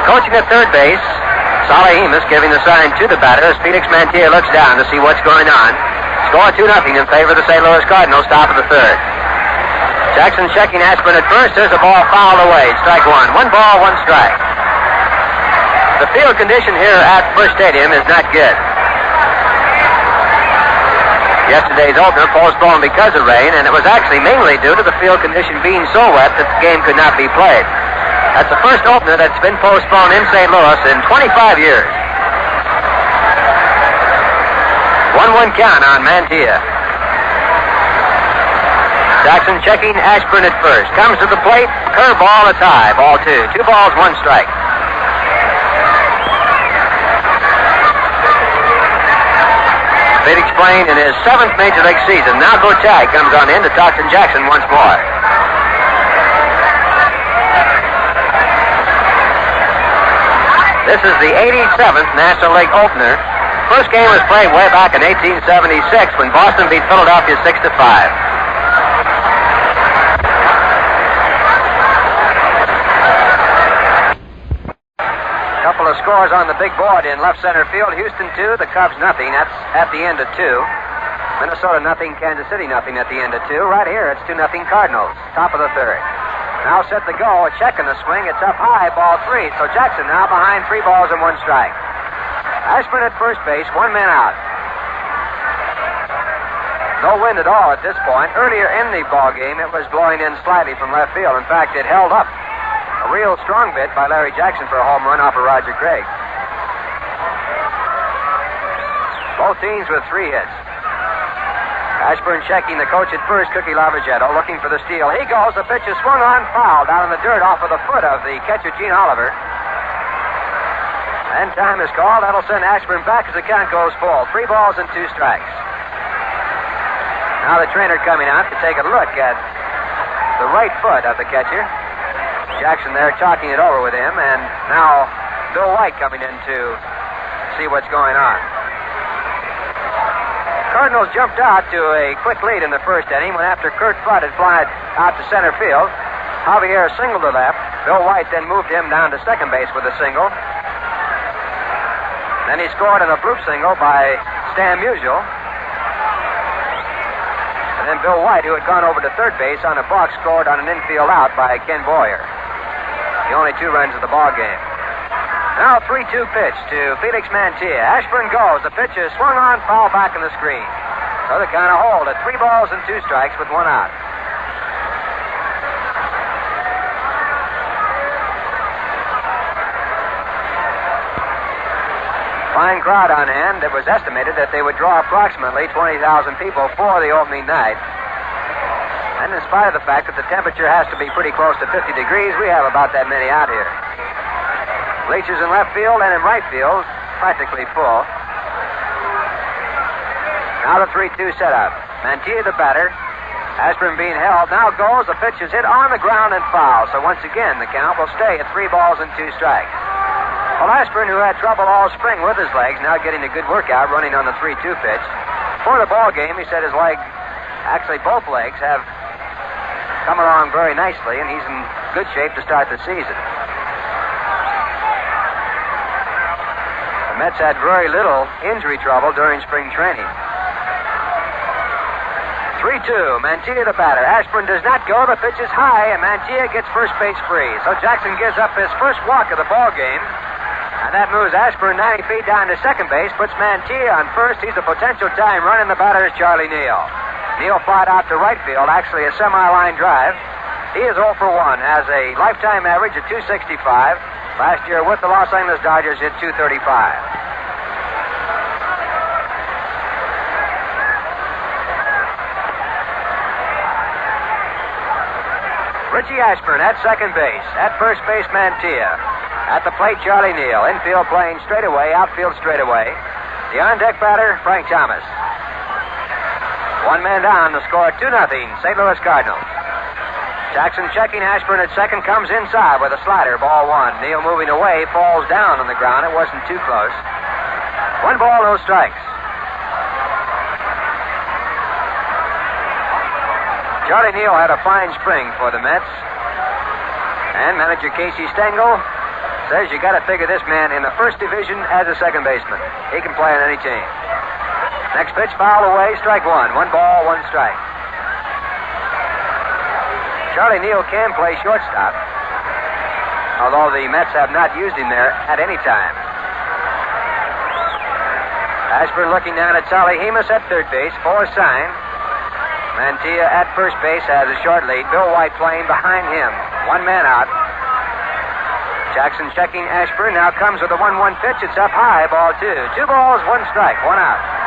Coaching at third base, Salahimus giving the sign to the batter as Felix Mantilla looks down to see what's going on. Score 2-0 in favor of the St. Louis Cardinals, top of the third. Jackson checking Ashburn at first. There's a ball fouled away. Strike 1. 1 ball, 1 strike. The field condition here at Busch Stadium is not good. Yesterday's opener postponed because of rain, and it was actually mainly due to the field condition being so wet that the game could not be played. That's the first opener that's been postponed in St. Louis in 25 years. 1-1 count on Mantilla. Jackson checking Ashburn at first. Comes to the plate. Curveball, it's high. Ball 2. 2 balls, 1 strike. Felix playing in his 7th Major League season. Now Gotay comes on in to talk to Jackson once more. This is the 87th National League opener. First game was played way back in 1876 when Boston beat Philadelphia 6-5. Couple of scores on the big board in left center field. Houston 2, the Cubs nothing. That's at the end of 2. Minnesota nothing, Kansas City nothing at the end of 2. Right here, it's 2-0 Cardinals, top of the third. Now set to go, a check in the swing. It's up high, ball 3. So Jackson now behind 3 balls and 1 strike. Ashburn at first base, 1 man out. No wind at all at this point. Earlier in the ball game, it was blowing in slightly from left field. In fact, it held up a real strong bit by Larry Jackson for a home run off of Roger Craig. Both teams with 3 hits. Ashburn checking the coach at first, Cookie Lavagetto, looking for the steal. He goes. The pitch is swung on, foul down in the dirt off of the foot of the catcher, Gene Oliver. And time is called. That'll send Ashburn back as the count goes full. 3 balls and 2 strikes. Now the trainer coming out to take a look at the right foot of the catcher. Jackson there talking it over with him, and now Bill White coming in to see what's going on. Cardinals jumped out to a quick lead in the first inning when after Kurt Flood had flied out to center field, Javier singled to left. Bill White then moved him down to second base with a single. Then he scored on a bloop single by Stan Musial. And then Bill White, who had gone over to third base on a box, scored on an infield out by Ken Boyer. The only 2 runs of the ball game. Now 3-2 pitch to Felix Mantilla. Ashburn goes. The pitch is swung on, foul back in the screen. So they kind of hold at 3 balls and 2 strikes with 1 out. Fine crowd on hand. It was estimated that they would draw approximately 20,000 people for the opening night. And in spite of the fact that the temperature has to be pretty close to 50 degrees, we have about that many out here. Bleachers in left field and in right field, practically full. Now the 3-2 setup. Mantilla the batter. Ashburn being held. Now goes. The pitch is hit on the ground and foul. So once again, the count will stay at 3 balls and 2 strikes. Well, Ashburn, who had trouble all spring with his legs, now getting a good workout running on the 3-2 pitch. For the ball game, he said his leg, actually both legs, have come along very nicely, and he's in good shape to start the season. Mets had very little injury trouble during spring training. 3-2. Mantilla the batter. Ashburn does not go. The pitch is high, and Mantilla gets first base free. So Jackson gives up his first walk of the ball game. And that moves Ashburn 90 feet down to second base, puts Mantilla on first. He's a potential tying run, and the batter is Charlie Neal. Neal flied out to right field, actually a semi-line drive. He is 0 for 1, has a lifetime average of 265. Last year with the Los Angeles Dodgers hit 235. Richie Ashburn at second base. At first base, Mantilla. At the plate, Charlie Neal. Infield playing straightaway, outfield straightaway. The on-deck batter, Frank Thomas. One man down, the score 2-0, St. Louis Cardinals. Jackson checking. Ashburn at second, comes inside with a slider, ball one. Neal moving away, falls down on the ground. It wasn't too close. 1 ball, no strikes. Charlie Neal had a fine spring for the Mets. And manager Casey Stengel says you got to figure this man in the first division as a second baseman. He can play on any team. Next pitch, foul away, strike one. 1 ball, 1 strike. Charlie Neal can play shortstop, although the Mets have not used him there at any time. Ashburn looking down at Solly Hemus at third base for a sign. Mantilla at first base has a short lead. Bill White playing behind him. 1 man out. Jackson checking Ashburn. Now comes with a 1-1 pitch. It's up high, ball 2. 2 balls, 1 strike, 1 out.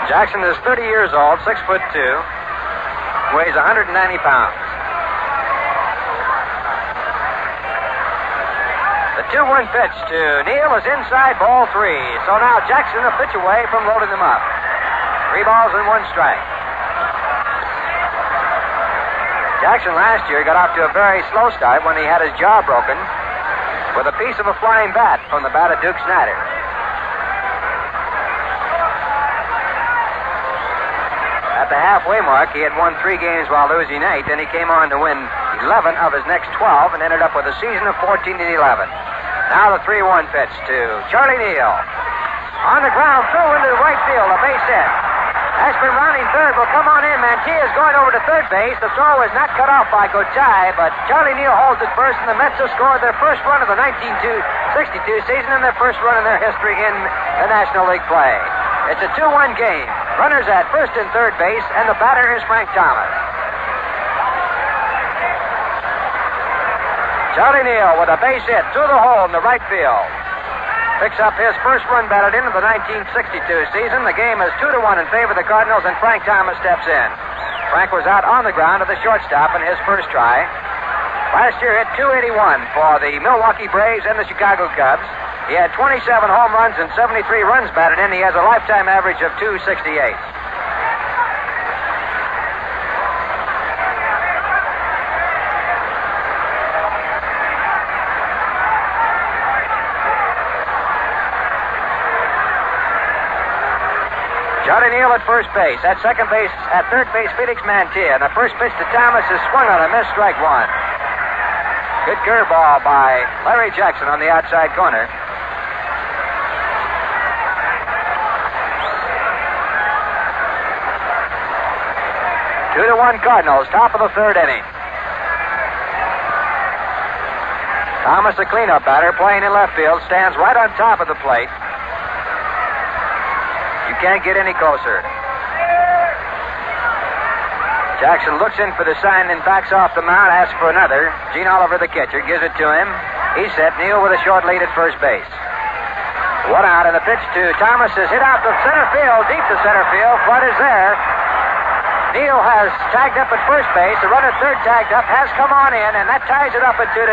Jackson is 30 years old, 6'2", weighs 190 pounds. The 2-1 pitch to Neal is inside, ball 3. So now Jackson a pitch away from loading them up. 3 balls and 1 strike. Jackson last year got off to a very slow start when he had his jaw broken with a piece of a flying bat from the bat of Duke Snyder. At the halfway mark, he had won 3 games while losing 8. Then he came on to win 11 of his next 12 and ended up with a season of 14-11. Now the 3-1 pitch to Charlie Neal. On the ground, through into the right field, a base hit. Ashburn rounding third will come on in. Mantilla is going over to third base. The throw is not cut off by Gotay, but Charlie Neal holds it first, and the Mets have scored their first run of the 1962 season and their first run in their history in the National League play. It's a 2-1 game. Runners at first and third base, and the batter is Frank Thomas. Charlie Neal with a base hit through the hole in the right field. Picks up his first run batted into the 1962 season. The game is 2-1 in favor of the Cardinals, and Frank Thomas steps in. Frank was out on the ground to the shortstop in his first try. Last year hit .281 for the Milwaukee Braves and the Chicago Cubs. He had 27 home runs and 73 runs batted in. He has a lifetime average of .268. Charlie Neal at first base. At second base, at third base, Felix Mantilla. And the first pitch to Thomas is swung on a miss, strike one. Good curveball by Larry Jackson on the outside corner. Two to 1 Cardinals, top of the third inning. Thomas, the cleanup batter, playing in left field, stands right on top of the plate. You can't get any closer. Jackson looks in for the sign and backs off the mound, asks for another. Gene Oliver, the catcher, gives it to him. He's set. Neal with a short lead at first base. 1 out, and the pitch to Thomas is hit out to center field, deep to center field. Flood is there. Neal has tagged up at first base. The runner third tagged up has come on in, and that ties it up at 2-2.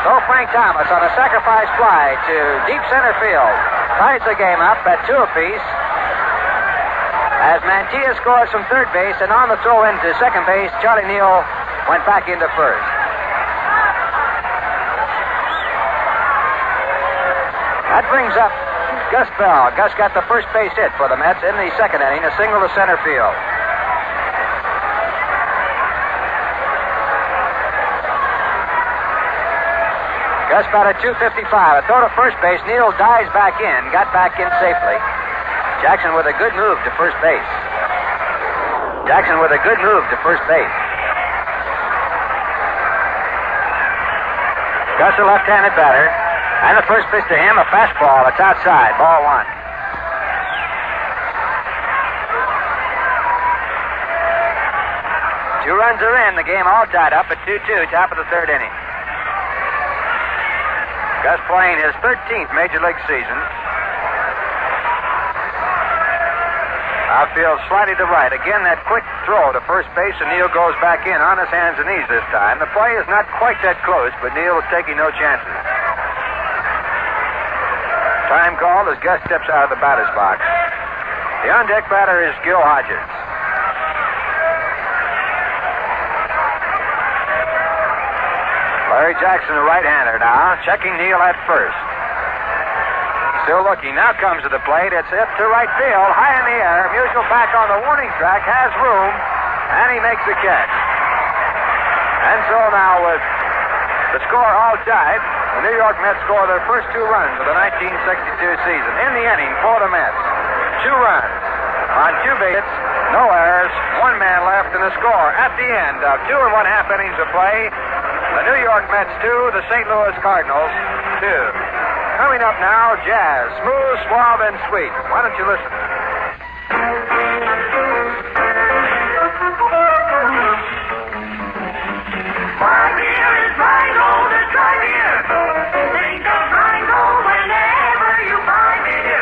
So Frank Thomas on a sacrifice fly to deep center field ties the game up at 2 apiece. As Mantilla scores from third base, and on the throw into second base, Charlie Neal went back into first. That brings up Gus Bell. Gus got the first base hit for the Mets in the second inning, a single to center field. Gus batted .255. A throw to first base. Neal dives back in. Got back in safely. Jackson with a good move to first base. Jackson with a good move to first base. Gus, a left-handed batter. And the first pitch to him, a fastball. It's outside. Ball one. Two runs are in. The game all tied up at 2-2, top of the third inning. Gus playing his 13th Major League season. Outfield slightly to right. Again, that quick throw to first base, and Neal goes back in on his hands and knees this time. The play is not quite that close, but Neal is taking no chances. Time called as Gus steps out of the batter's box. The on-deck batter is Gil Hodges. Larry Jackson, a right-hander now, checking Neal at first. Still looking. Now comes to the plate. It's hit to right field, high in the air. Musial back on the warning track, has room, and he makes the catch. And so now with the score all tied, the New York Mets score their first two runs of the 1962 season. In the inning for the Mets, 2 runs on 2 bases, no errors, 1 man left in the score. At the end of 2 1/2 innings of play, the New York Mets 2, the St. Louis Cardinals 2. Coming up now, jazz, smooth, suave, and sweet. Why don't you listen? My beer is Rheingold, a dry beer. Think of Rheingold whenever you buy beer.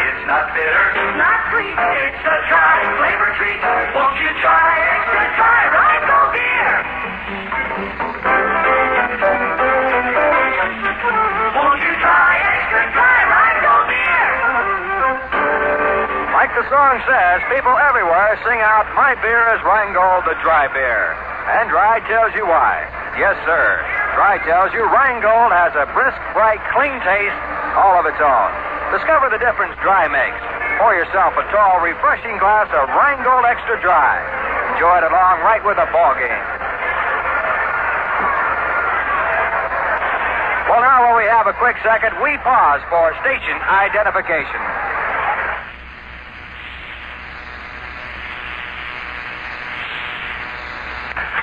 It's not bitter, not sweet. It's a dry flavor treat. Won't you try extra dry Rheingold beer? Won't you try extra dry Rheingold beer? Like the song says, people everywhere sing out, "My beer is Rheingold, the dry beer." And Dry tells you why. Yes, sir. Dry tells you Rheingold has a brisk, bright, clean taste all of its own. Discover the difference Dry makes. Pour yourself a tall, refreshing glass of Rheingold Extra Dry. Enjoy it along right with a ball game. Well, now while we have a quick second, we pause for station identification.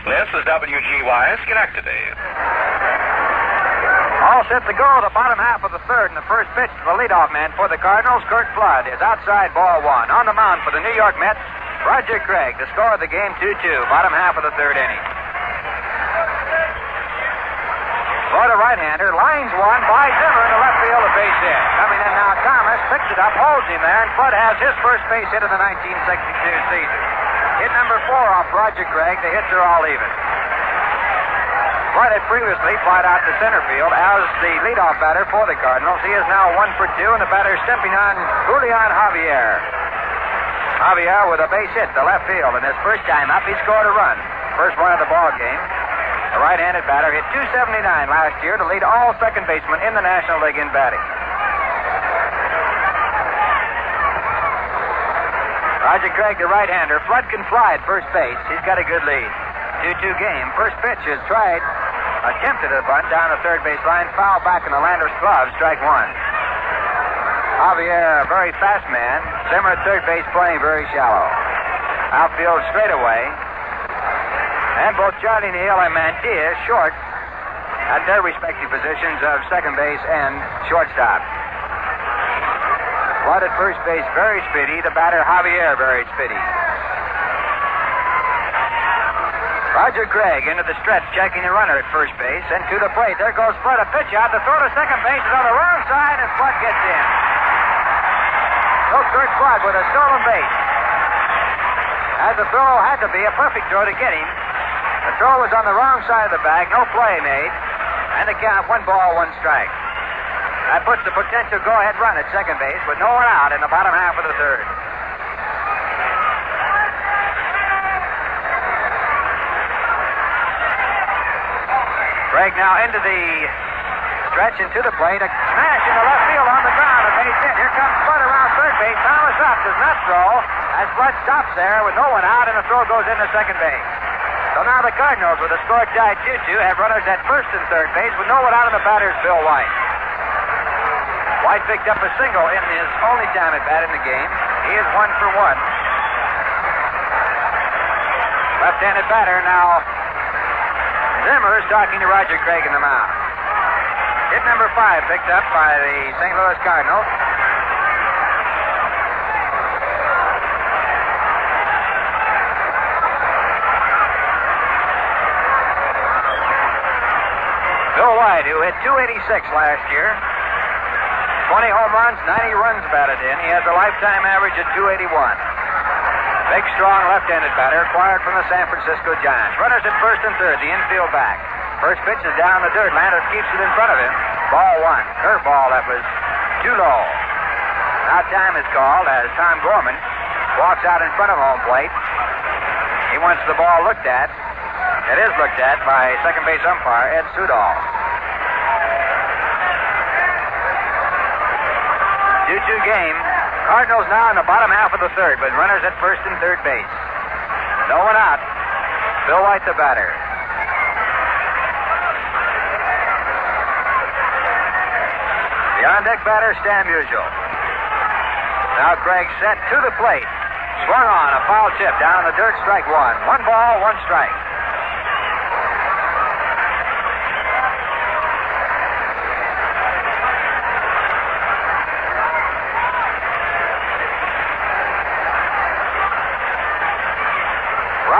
This is WGY Schenectady. All set to go, the bottom half of the third, and the first pitch to the leadoff man for the Cardinals, Kurt Flood, is outside, ball one. On the mound for the New York Mets, Roger Craig. The score of the game, 2-2, bottom half of the third inning. Florida right-hander, lines one by Zimmer in the left field, a base hit. Coming in now, Thomas picks it up, holds him there, and Flood has his first base hit of the 1962 season. Hit number 4 off Roger Craig. The hits are all even. Flood had previously flied out to center field as the leadoff batter for the Cardinals. He is now 1 for 2, and the batter stepping on Julian Javier. Javier with a base hit to left field, and his first time up, he scored a run. First one of the ball game. The right-handed batter hit .279 last year to lead all second basemen in the National League in batting. Roger Craig, the right-hander. Flood can fly at first base. He's got a good lead. 2-2 game. First pitch is tried. Attempted a bunt down the third base line. Foul back in the Landers' glove. Strike one. Javier, a very fast man. Zimmer at third base playing very shallow. Outfield straightaway. And both Charlie Neal and Mantilla short at their respective positions of second base and shortstop. Flood at first base, very speedy. The batter, Javier, very speedy. Roger Craig into the stretch, checking the runner at first base. And to the plate. There goes Flood. A pitch out. The throw to second base is on the wrong side, and Flood gets in. So Kurt Flood with a stolen base. As the throw had to be a perfect throw to get him. The throw was on the wrong side of the bag. No play made. And the count, 1 ball, 1 strike. That puts the potential go-ahead run at second base with no one out in the bottom half of the third. Craig now into the stretch and to the plate. A smash in the left field on the ground. A he's hit. Here comes Flood around third base. Thomas up, does not throw. As Flood stops there with no one out, and the throw goes into second base. So now the Cardinals, with a scorch-eyed Choo-Choo, have runners at first and third base with no one out, and the batter's Bill White. White picked up a single in his only time at bat in the game. He is 1 for 1. Left-handed batter now. Zimmer is talking to Roger Craig in the mound. Hit number 5 picked up by the St. Louis Cardinals. Bill White, who hit .286 last year, 20 home runs, 90 runs batted in. He has a lifetime average of .281. Big, strong left-handed batter acquired from the San Francisco Giants. Runners at first and third, the infield back. First pitch is down the dirt. Lander keeps it in front of him. Ball 1. Curveball that was too low. Now time is called as Tom Gorman walks out in front of home plate. He wants the ball looked at. It is looked at by second base umpire Ed Sudol. 2-2 game. Cardinals now in the bottom half of the third, with runners at first and third base. No one out. Bill White the batter. The on-deck batter, Stan Musial. Now Craig set to the plate. Swung on, a foul tip down in the dirt, strike 1. 1 ball, 1 strike.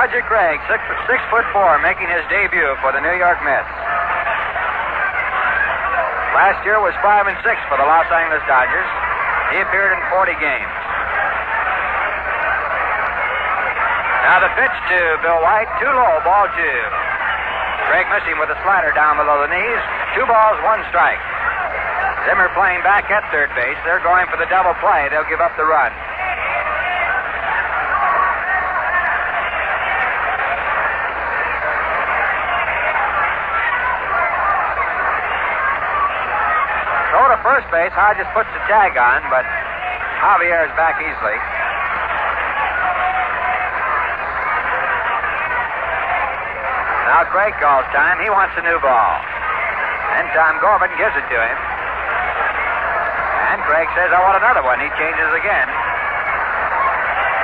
Roger Craig, 6'4", making his debut for the New York Mets. Last year was 5-6 for the Los Angeles Dodgers. He appeared in 40 games. Now the pitch to Bill White, too low, ball 2. Craig missing with a slider down below the knees. 2 balls, 1 strike. Zimmer playing back at third base. They're going for the double play. They'll give up the run. First base, Hodges puts the tag on, but Javier is back easily. Now Craig calls time. He wants a new ball. And Tom Gorman gives it to him. And Craig says, I want another one. He changes again.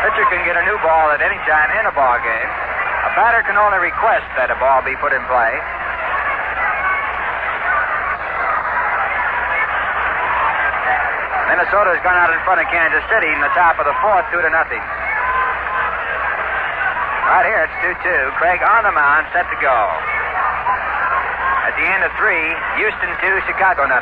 Pitcher can get a new ball at any time in a ball game. A batter can only request that a ball be put in play. Minnesota has gone out in front of Kansas City in the top of the 4th, 2-0. Right here, it's 2-2. Craig on the mound, set to go. At the end of 3, Houston 2, Chicago 0.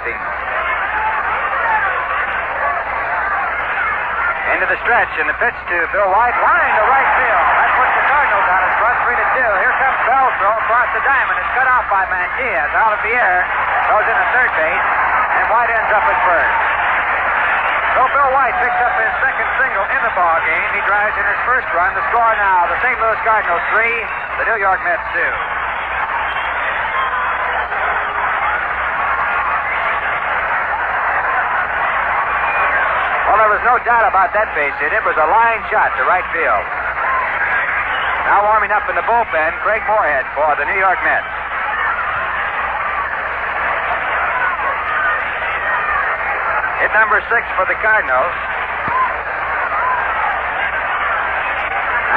Into the stretch, and the pitch to Bill White, line to right field. That puts the Cardinals out in front, 3-2. Here comes Bell's throw across the diamond. It's cut off by Mantilla. It's out of the air, goes into third base, and White ends up at first. So Bill White picks up his second single in the ball game. He drives in his first run. The score now, the St. Louis Cardinals 3, the New York Mets 2. Well, there was no doubt about that base hit. It was a line shot to right field. Now warming up in the bullpen, Craig Moorhead for the New York Mets. Hit number 6 for the Cardinals.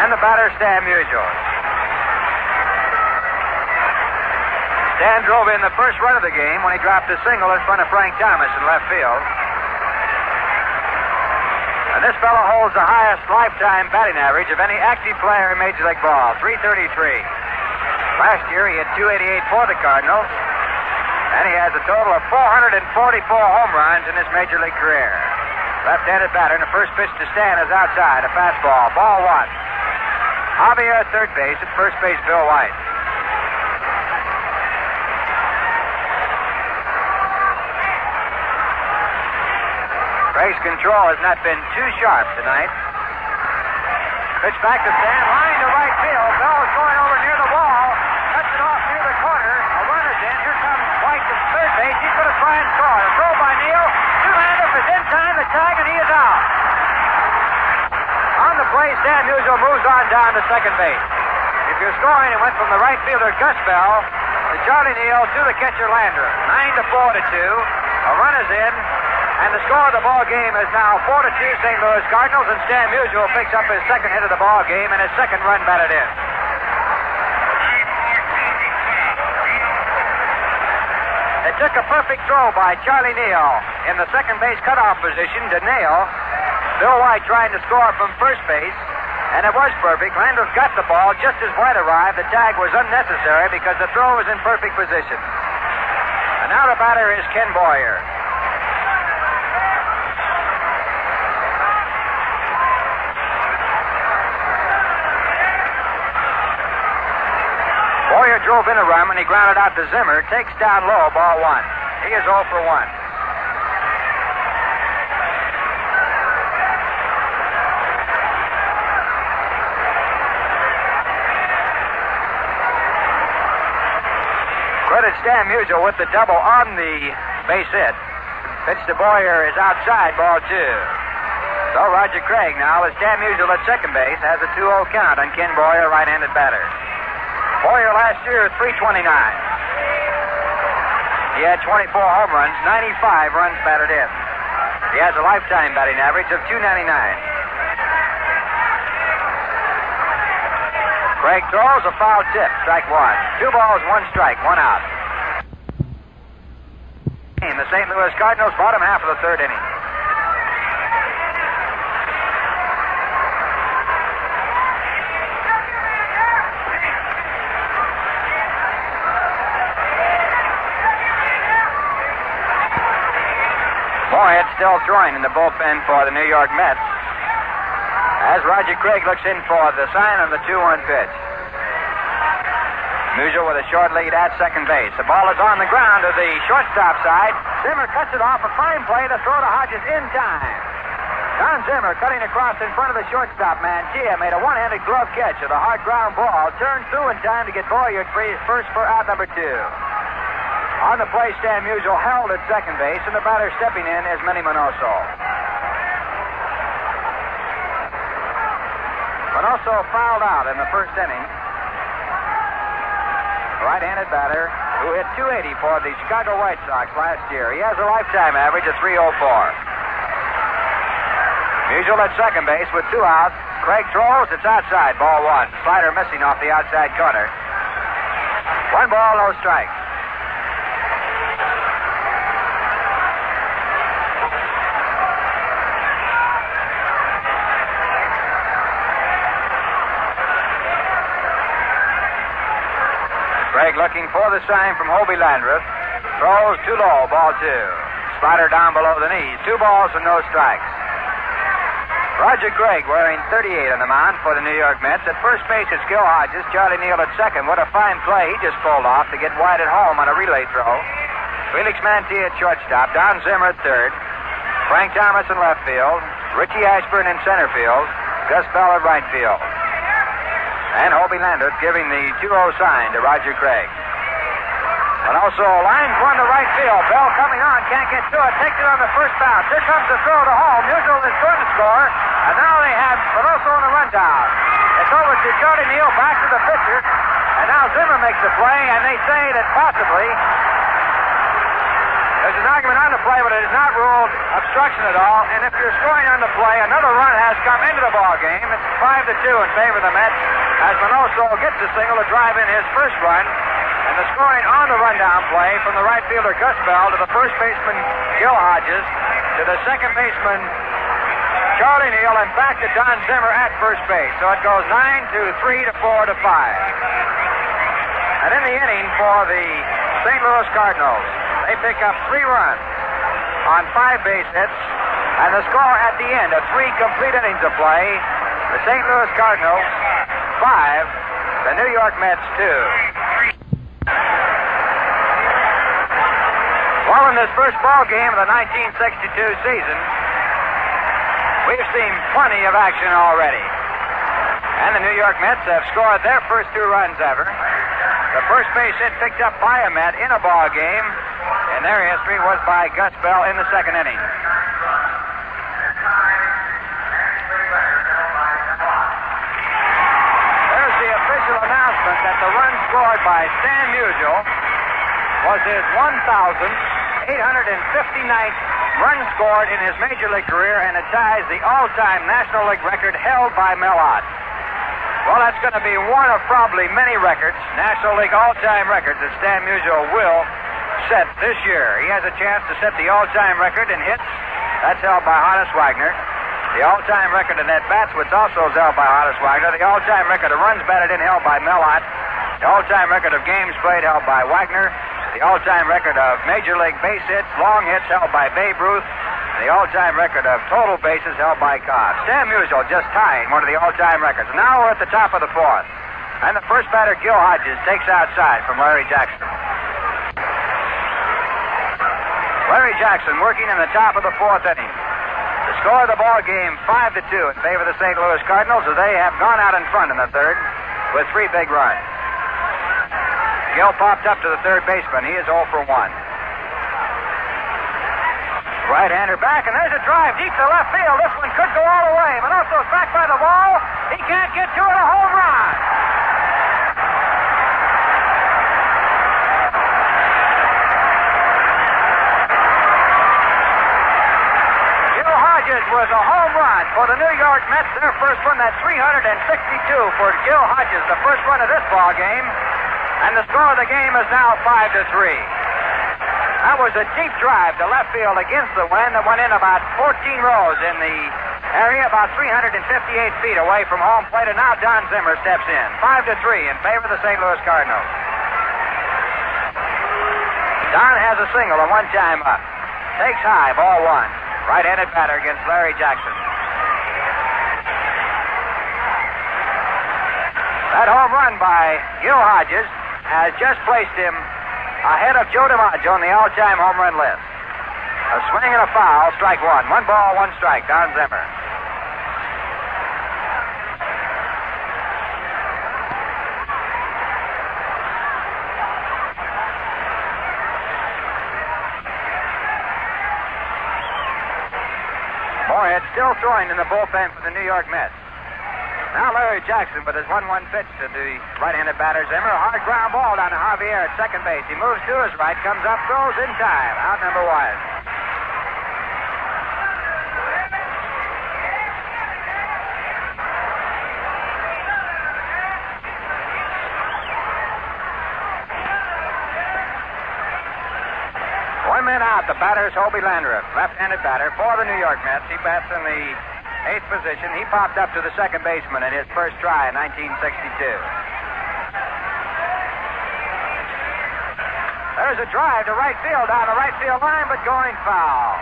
And the batter, Stan Musial. Stan drove in the first run of the game when he dropped a single in front of Frank Thomas in left field. And this fellow holds the highest lifetime batting average of any active player in Major League Ball, .333. Last year he had .288 for the Cardinals. And he has a total of 444 home runs in his Major League career. Left-handed batter, and the first pitch to Stan is outside. A fastball. Ball 1. Javier at third base. At first base, Bill White. Craig's control has not been too sharp tonight. Pitch back to Stan. Line to right field. Bell is going over near the wall. Cuts it off near the corner. A runner's in. Here comes White to third base. He's going to try and score. A throw by Neal. Two-hander shortstop is in time to tag, and he is out. On the play, Stan Musial moves on down to second base. If you're scoring, it went from the right fielder, Gus Bell, to Charlie Neal to the catcher, Landrum. 9-4 to 2. A run is in, and the score of the ball game is now 4-2 St. Louis Cardinals, and Stan Musial picks up his second hit of the ball game and his second run batted in. It took a perfect throw by Charlie Neal in the second base cutoff position to nail Bill White trying to score from first base, and it was perfect. Landrum got the ball just as White arrived. The tag was unnecessary because the throw was in perfect position. And now the batter is Ken Boyer. Boyer drove in a run when he grounded out to Zimmer. Takes down low, ball one. He is 0 for 1. Credit Stan Musial with the double on the base hit. Pitch to Boyer is outside, ball 2. So Roger Craig now, with Stan Musial at second base, has a 2-0 count on Ken Boyer, right-handed batter. Boyer last year, 329. He had 24 home runs, 95 runs batted in. He has a lifetime batting average of 299. Craig throws a foul tip, strike 1. 2 balls, 1 strike, 1 out. The St. Louis Cardinals, bottom half of the third inning. Moyet still throwing in the bullpen for the New York Mets, as Roger Craig looks in for the sign of the 2-1 pitch. Musial with a short lead at second base. The ball is on the ground to the shortstop side. Zimmer cuts it off. A fine play to throw to Hodges in time. Don Zimmer cutting across in front of the shortstop. Mantilla made a one-handed glove catch of the hard ground ball. Turned through in time to get Boyer first for out number 2. On the play, Stan Musial held at second base, and the batter stepping in is Manny Minoso. Minoso fouled out in the first inning. Right-handed batter who hit 280 for the Chicago White Sox last year. He has a lifetime average of 304. Musial at second base with 2 outs. Craig throws. It's outside. Ball 1. Slider missing off the outside corner. 1 ball, no strikes. Craig looking for the sign from Hobie Landreth. Throws too low, ball 2. Slider down below the knees. 2 balls and no strikes. Roger Craig wearing 38 on the mound for the New York Mets. At first base is Gil Hodges. Charlie Neal at second. What a fine play he just pulled off to get White at home on a relay throw. Felix Mantilla at shortstop. Don Zimmer at third. Frank Thomas in left field. Richie Ashburn in center field. Gus Bell at right field. And Hobie Landreth giving the 2-0 sign to Roger Craig. And also lines one to right field. Bell coming on, can't get to it. Takes it on the first bounce. Here comes the throw to home. Musial is going to score. And now they have Minoso on the rundown. It's over to Charlie Neal, back to the pitcher. And now Zimmer makes the play, and they say that possibly there's an argument on the play, but it is not ruled obstruction at all. And if you're scoring on the play, another run has come into the ball game. It's 5-2 in favor of the Mets, as Minoso gets a single to drive in his first run. And the scoring on the rundown play from the right fielder Gus Bell to the first baseman Gil Hodges to the second baseman Charlie Neal, and back to Don Zimmer at first base. So it goes 9-3 to 4-5. And in the inning for the St. Louis Cardinals, they pick up 3 runs on 5 base hits, and the score at the end of 3 complete innings of play, the St. Louis Cardinals 5, the New York Mets 2. Well, in this first ball game of the 1962 season, we've seen plenty of action already. And the New York Mets have scored their first 2 runs ever. The first base hit picked up by a Met in a ball game in their history was by Gus Bell in the second inning. scored by Stan Musial was his 1,859th run scored in his Major League career, and it ties the all-time National League record held by Mel Ott. Well, that's going to be one of probably many records, National League all-time records, that Stan Musial will set this year. He has a chance to set the all-time record in hits. That's held by Horace Wagner. The all-time record in at-bats, which also is held by Horace Wagner. The all-time record of runs batted in, held by Mel Ott. The all-time record of games played, held by Wagner. The all-time record of Major League base hits, long hits, held by Babe Ruth. The all-time record of total bases held by Cobb. Stan Musial just tying one of the all-time records. Now we're at the top of the fourth. And the first batter, Gil Hodges, takes outside from Larry Jackson. Larry Jackson working in the top of the fourth inning. The score of the ball game, 5-2 in favor of the St. Louis Cardinals, as they have gone out in front in the third with 3 big runs. Gil popped up to the third baseman. He is 0 for 1. Right-hander back, and there's a drive deep to left field. This one could go all the way. Manoso's back by the ball. He can't get to it. A home run. Gil Hodges was a home run for the New York Mets. Their first one, that's 362 for Gil Hodges, the first run of this ball game. And the score of the game is now 5-3. That was a deep drive to left field against the wind that went in about 14 rows in the area, about 358 feet away from home plate. And now Don Zimmer steps in. 5-3 in favor of the St. Louis Cardinals. Don has a single and one time up. Takes high, ball 1. Right-handed batter against Larry Jackson. That home run by Gil Hodges has just placed him ahead of Joe DiMaggio on the all-time home run list. A swing and a foul, strike 1. 1 ball, 1 strike, Don Zimmer. Moorhead still throwing in the bullpen for the New York Mets. Now Larry Jackson with his 1-1 pitch to the right-handed batter Zimmer. A hard ground ball down to Javier at second base. He moves to his right, comes up, throws in time. Out number 1. 1 man out. The batter is Hobie Landreth, left-handed batter for the New York Mets. He bats in the 8th position. He popped up to the second baseman in his first try in 1962. There's a drive to right field down the right field line, but going foul.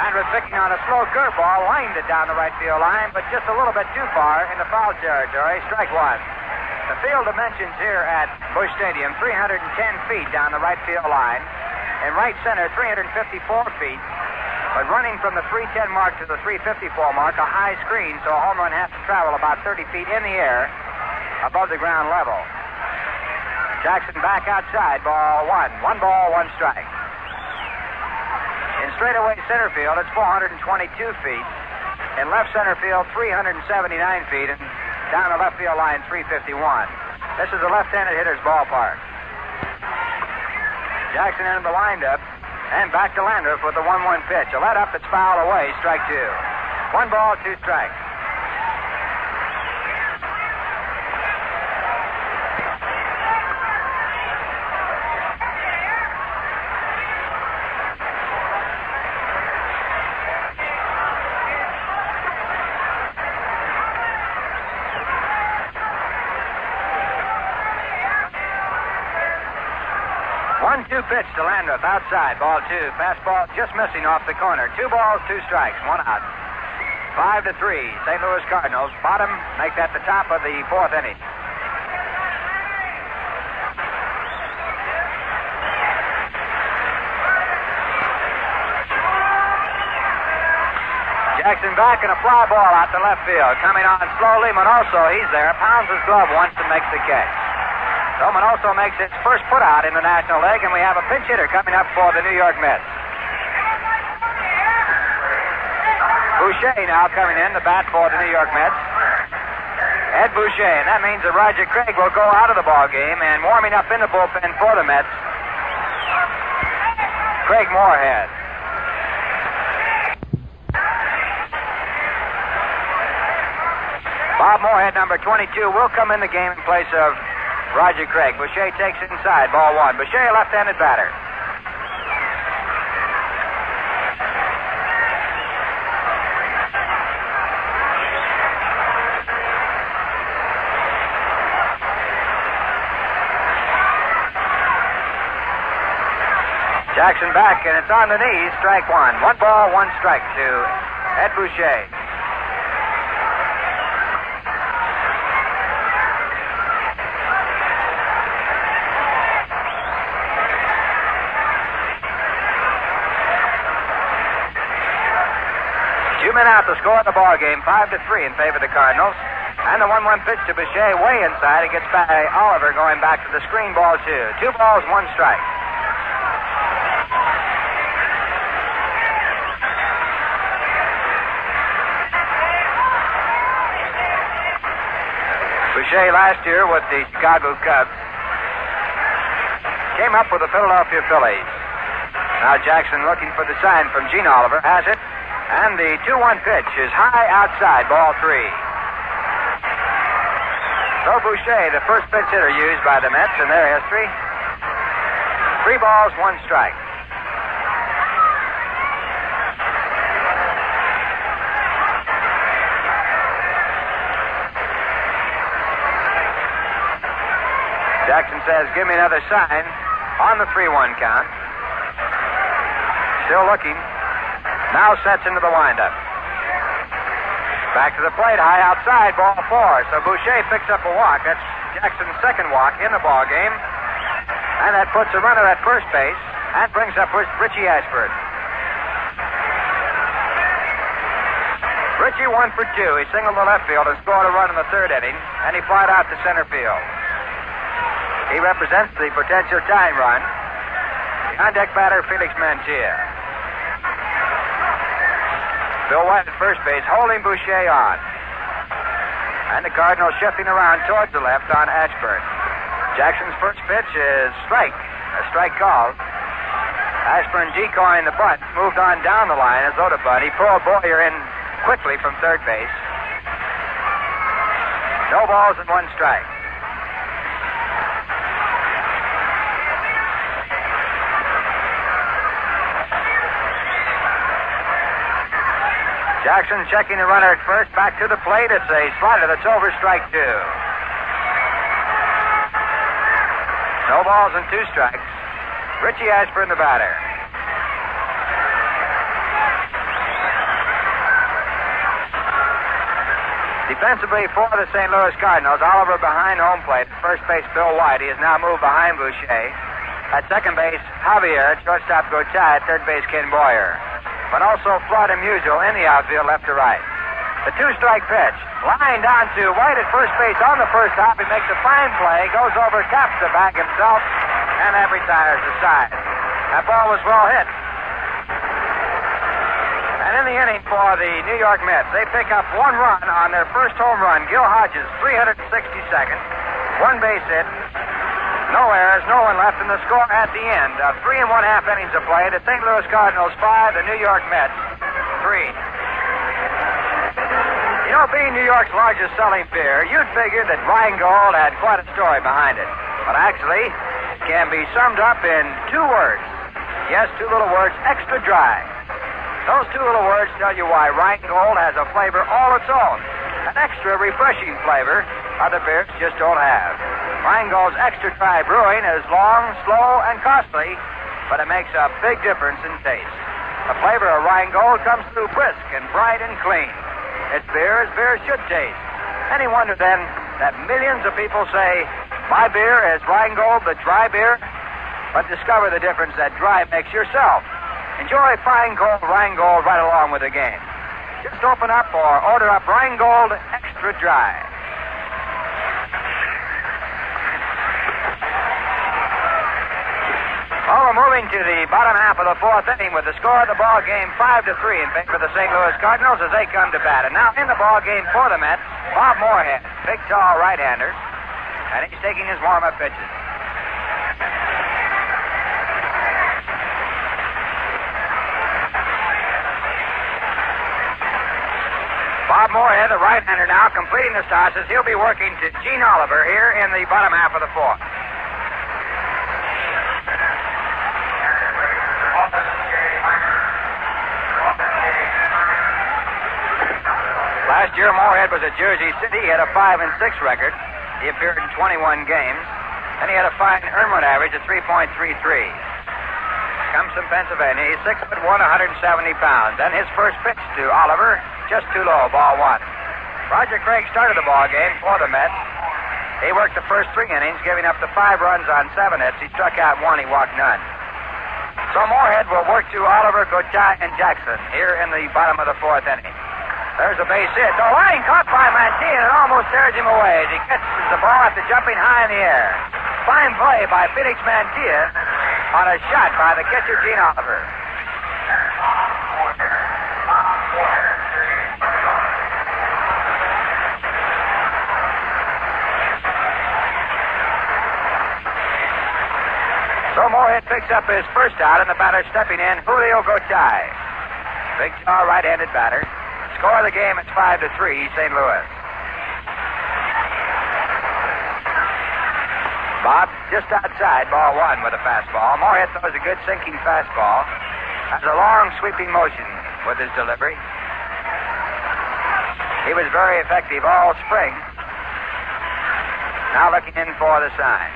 Landreth picking on a slow curveball, lined it down the right field line, but just a little bit too far in the foul territory. Strike 1. The field dimensions here at Busch Stadium, 310 feet down the right field line. In right center, 354 feet. But running from the 310 mark to the 354 mark, a high screen, so a home run has to travel about 30 feet in the air above the ground level. Jackson back outside, ball 1. 1 ball, 1 strike. In straightaway center field, it's 422 feet. In left center field, 379 feet. And down the left field line, 351. This is the left-handed hitter's ballpark. Jackson into the windup. And back to Landreth with the 1-1 pitch. A let up that's fouled away. Strike 2. 1 ball, 2 strikes. Pitch to Landreth outside, ball 2. Fastball just missing off the corner. 2 balls, 2 strikes, 1 out. 5-3. St. Louis Cardinals bottom, make that the top of the 4th inning. Jackson back and a fly ball out to left field. Coming on slowly, Manoso, he's there, pounds his glove once and makes the catch. So Manoso makes its first put out in the National League, and we have a pinch hitter coming up for the New York Mets. Boucher now coming in to bat for the New York Mets. Ed Boucher, and that means that Roger Craig will go out of the ball game, and warming up in the bullpen for the Mets, Craig Moorhead. Bob Moorhead, number 22, will come in the game in place of Roger Craig. Boucher takes it inside, ball one. Boucher, a left-handed batter. Jackson back, and it's on the knees. Strike one. 1 ball, 1 strike to Ed Boucher. Two men out to score the ball game, 5-3 in favor of the Cardinals. And the 1-1 pitch to Boucher way inside. It gets by Oliver going back to the screen, ball 2. 2 balls, 1 strike. Boucher last year with the Chicago Cubs came up with the Philadelphia Phillies. Now Jackson looking for the sign from Gene Oliver, has it, and the 2-1 pitch is high outside, ball 3. So Boucher, the first pitch hitter used by the Mets in their history. 3 balls, 1 strike. Jackson says, give me another sign on the 3-1 count. Still looking. Now sets into the windup. Back to the plate, high outside, ball 4. So Boucher picks up a walk. That's Jackson's second walk in the ball game. And that puts a runner at first base and brings up Richie Ashburn. Richie 1 for 2. He singled to left field and scored a run in the 3rd inning, and he flied out to center field. He represents the potential tying run. The on-deck batter, Felix Mantilla. Bill White at first base, holding Boucher on. And the Cardinals shifting around towards the left on Ashburn. Jackson's first pitch is a strike called. Ashburn decoying the bunt, moved on down the line as though to bunt. He pulled Boyer in quickly from third base. No balls and 1 strike. Jackson checking the runner at first, back to the plate. It's a slider that's over, strike 2. No balls and 2 strikes. Richie Ashburn, the batter. Defensively for the St. Louis Cardinals, Oliver behind home plate. First base, Bill White. He has now moved behind Boucher. At second base, Javier. At shortstop, Gotay. At third base, Ken Boyer. But also Flood and Musial in the outfield, left to right. The 2-strike pitch. Line down to White at first base on the first hop. He makes a fine play, goes over, taps the bag himself, and that retires the side. That ball was well hit. And in the inning for the New York Mets, they pick up 1 run on their first home run. Gil Hodges, 362nd. 1 base hit. No errors, no one left in the score at the end of 3 1/2 innings of play. The St. Louis Cardinals 5, the New York Mets 3. You know, being New York's largest selling beer, you'd figure that Rheingold had quite a story behind it. But actually, it can be summed up in 2 words. Yes, 2 little words, extra dry. Those 2 little words tell you why Rheingold has a flavor all its own. An extra refreshing flavor other beers just don't have. Rheingold's extra dry brewing is long, slow, and costly, but it makes a big difference in taste. The flavor of Rheingold comes through brisk and bright and clean. It's beer as beer should taste. Any wonder then that millions of people say, my beer is Rheingold, the dry beer? But discover the difference that dry makes yourself. Enjoy fine cold Rheingold right along with the game. Just open up or order up Rheingold Extra Dry. Well, we're moving to the bottom half of the 4th inning with the score of the ball game 5-3 in favor of the St. Louis Cardinals as they come to bat. And now in the ball game for the Mets, Bob Moorhead. big, tall right-hander, and he's taking his warm-up pitches. Bob Moorhead, the right-hander now, completing the starts as he'll be working to Gene Oliver here in the bottom half of the fourth. Last year, Moorhead was at Jersey City. He had a 5-6 record. He appeared in 21 games, and he had a fine earned run average of 3.33. Comes from Pennsylvania. He's 6'1", 170 pounds. And his first pitch to Oliver, just too low, ball one. Roger Craig started the ball game for the Mets. He worked the first 3 innings, giving up the 5 runs on 7 hits. He struck out 1, he walked none. So Moorhead will work to Oliver, Gotay, and Jackson here in the bottom of the 4th inning. There's a base hit. The line caught by Mantilla, and it almost tears him away as he catches the ball after jumping high in the air. Fine play by Felix Mantilla on a shot by the catcher, Gene Oliver. So Moorhead picks up his first out, and the batter stepping in, Julio Gotay. Big, tall, right-handed batter. Score of the game, it's 5-3, St. Louis. Bob just outside, ball one with a fastball. Moorhead throws a good sinking fastball. Has a long sweeping motion with his delivery. He was very effective all spring. Now looking in for the sign.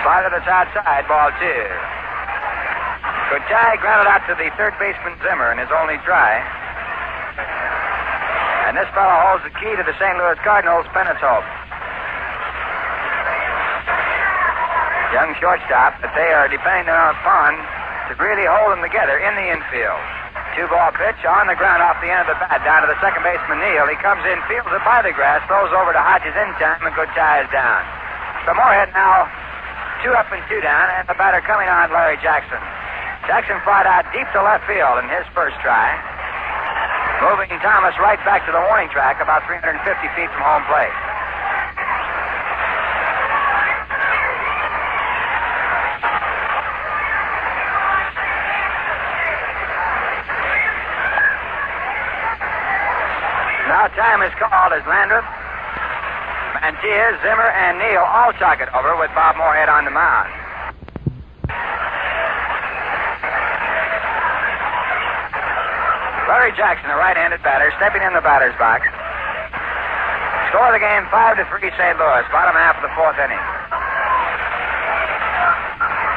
Slider that's outside, ball two. Gotay grounded out to the third baseman Zimmer in his only try. And this fellow holds the key to the St. Louis Cardinals' pennant hope. Young shortstop that they are depending upon to really hold them together in the infield. 2-ball pitch on the ground off the end of the bat down to the second baseman Neal. He comes in, fields it by the grass, throws over to Hodges in time, and Gotay is down. So Moorhead now 2 up and 2 down, and the batter coming on, Larry Jackson. Jackson fried out deep to left field in his first try. Moving Thomas right back to the warning track about 350 feet from home plate. Now time is called as Landreth, Mantilla, Zimmer, and Neal all talk it over with Bob Moorhead on the mound. Larry Jackson, a right-handed batter, stepping in the batter's box. Score of the game, 5-3 St. Louis, bottom half of the 4th inning.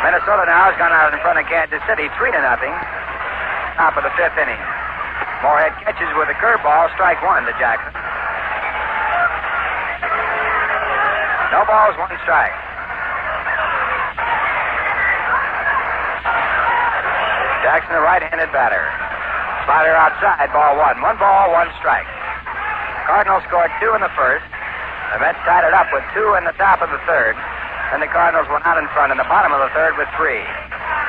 Minnesota now has gone out in front of Kansas City, 3-0, top of the 5th inning. Moorhead catches with a curveball, strike 1 to Jackson. No balls, 1 strike. Jackson, a right-handed batter. Slider outside, ball 1. 1 ball, 1 strike. Cardinals scored 2 in the first. The Mets tied it up with 2 in the top of the 3rd. Then the Cardinals went out in front in the bottom of the 3rd with 3.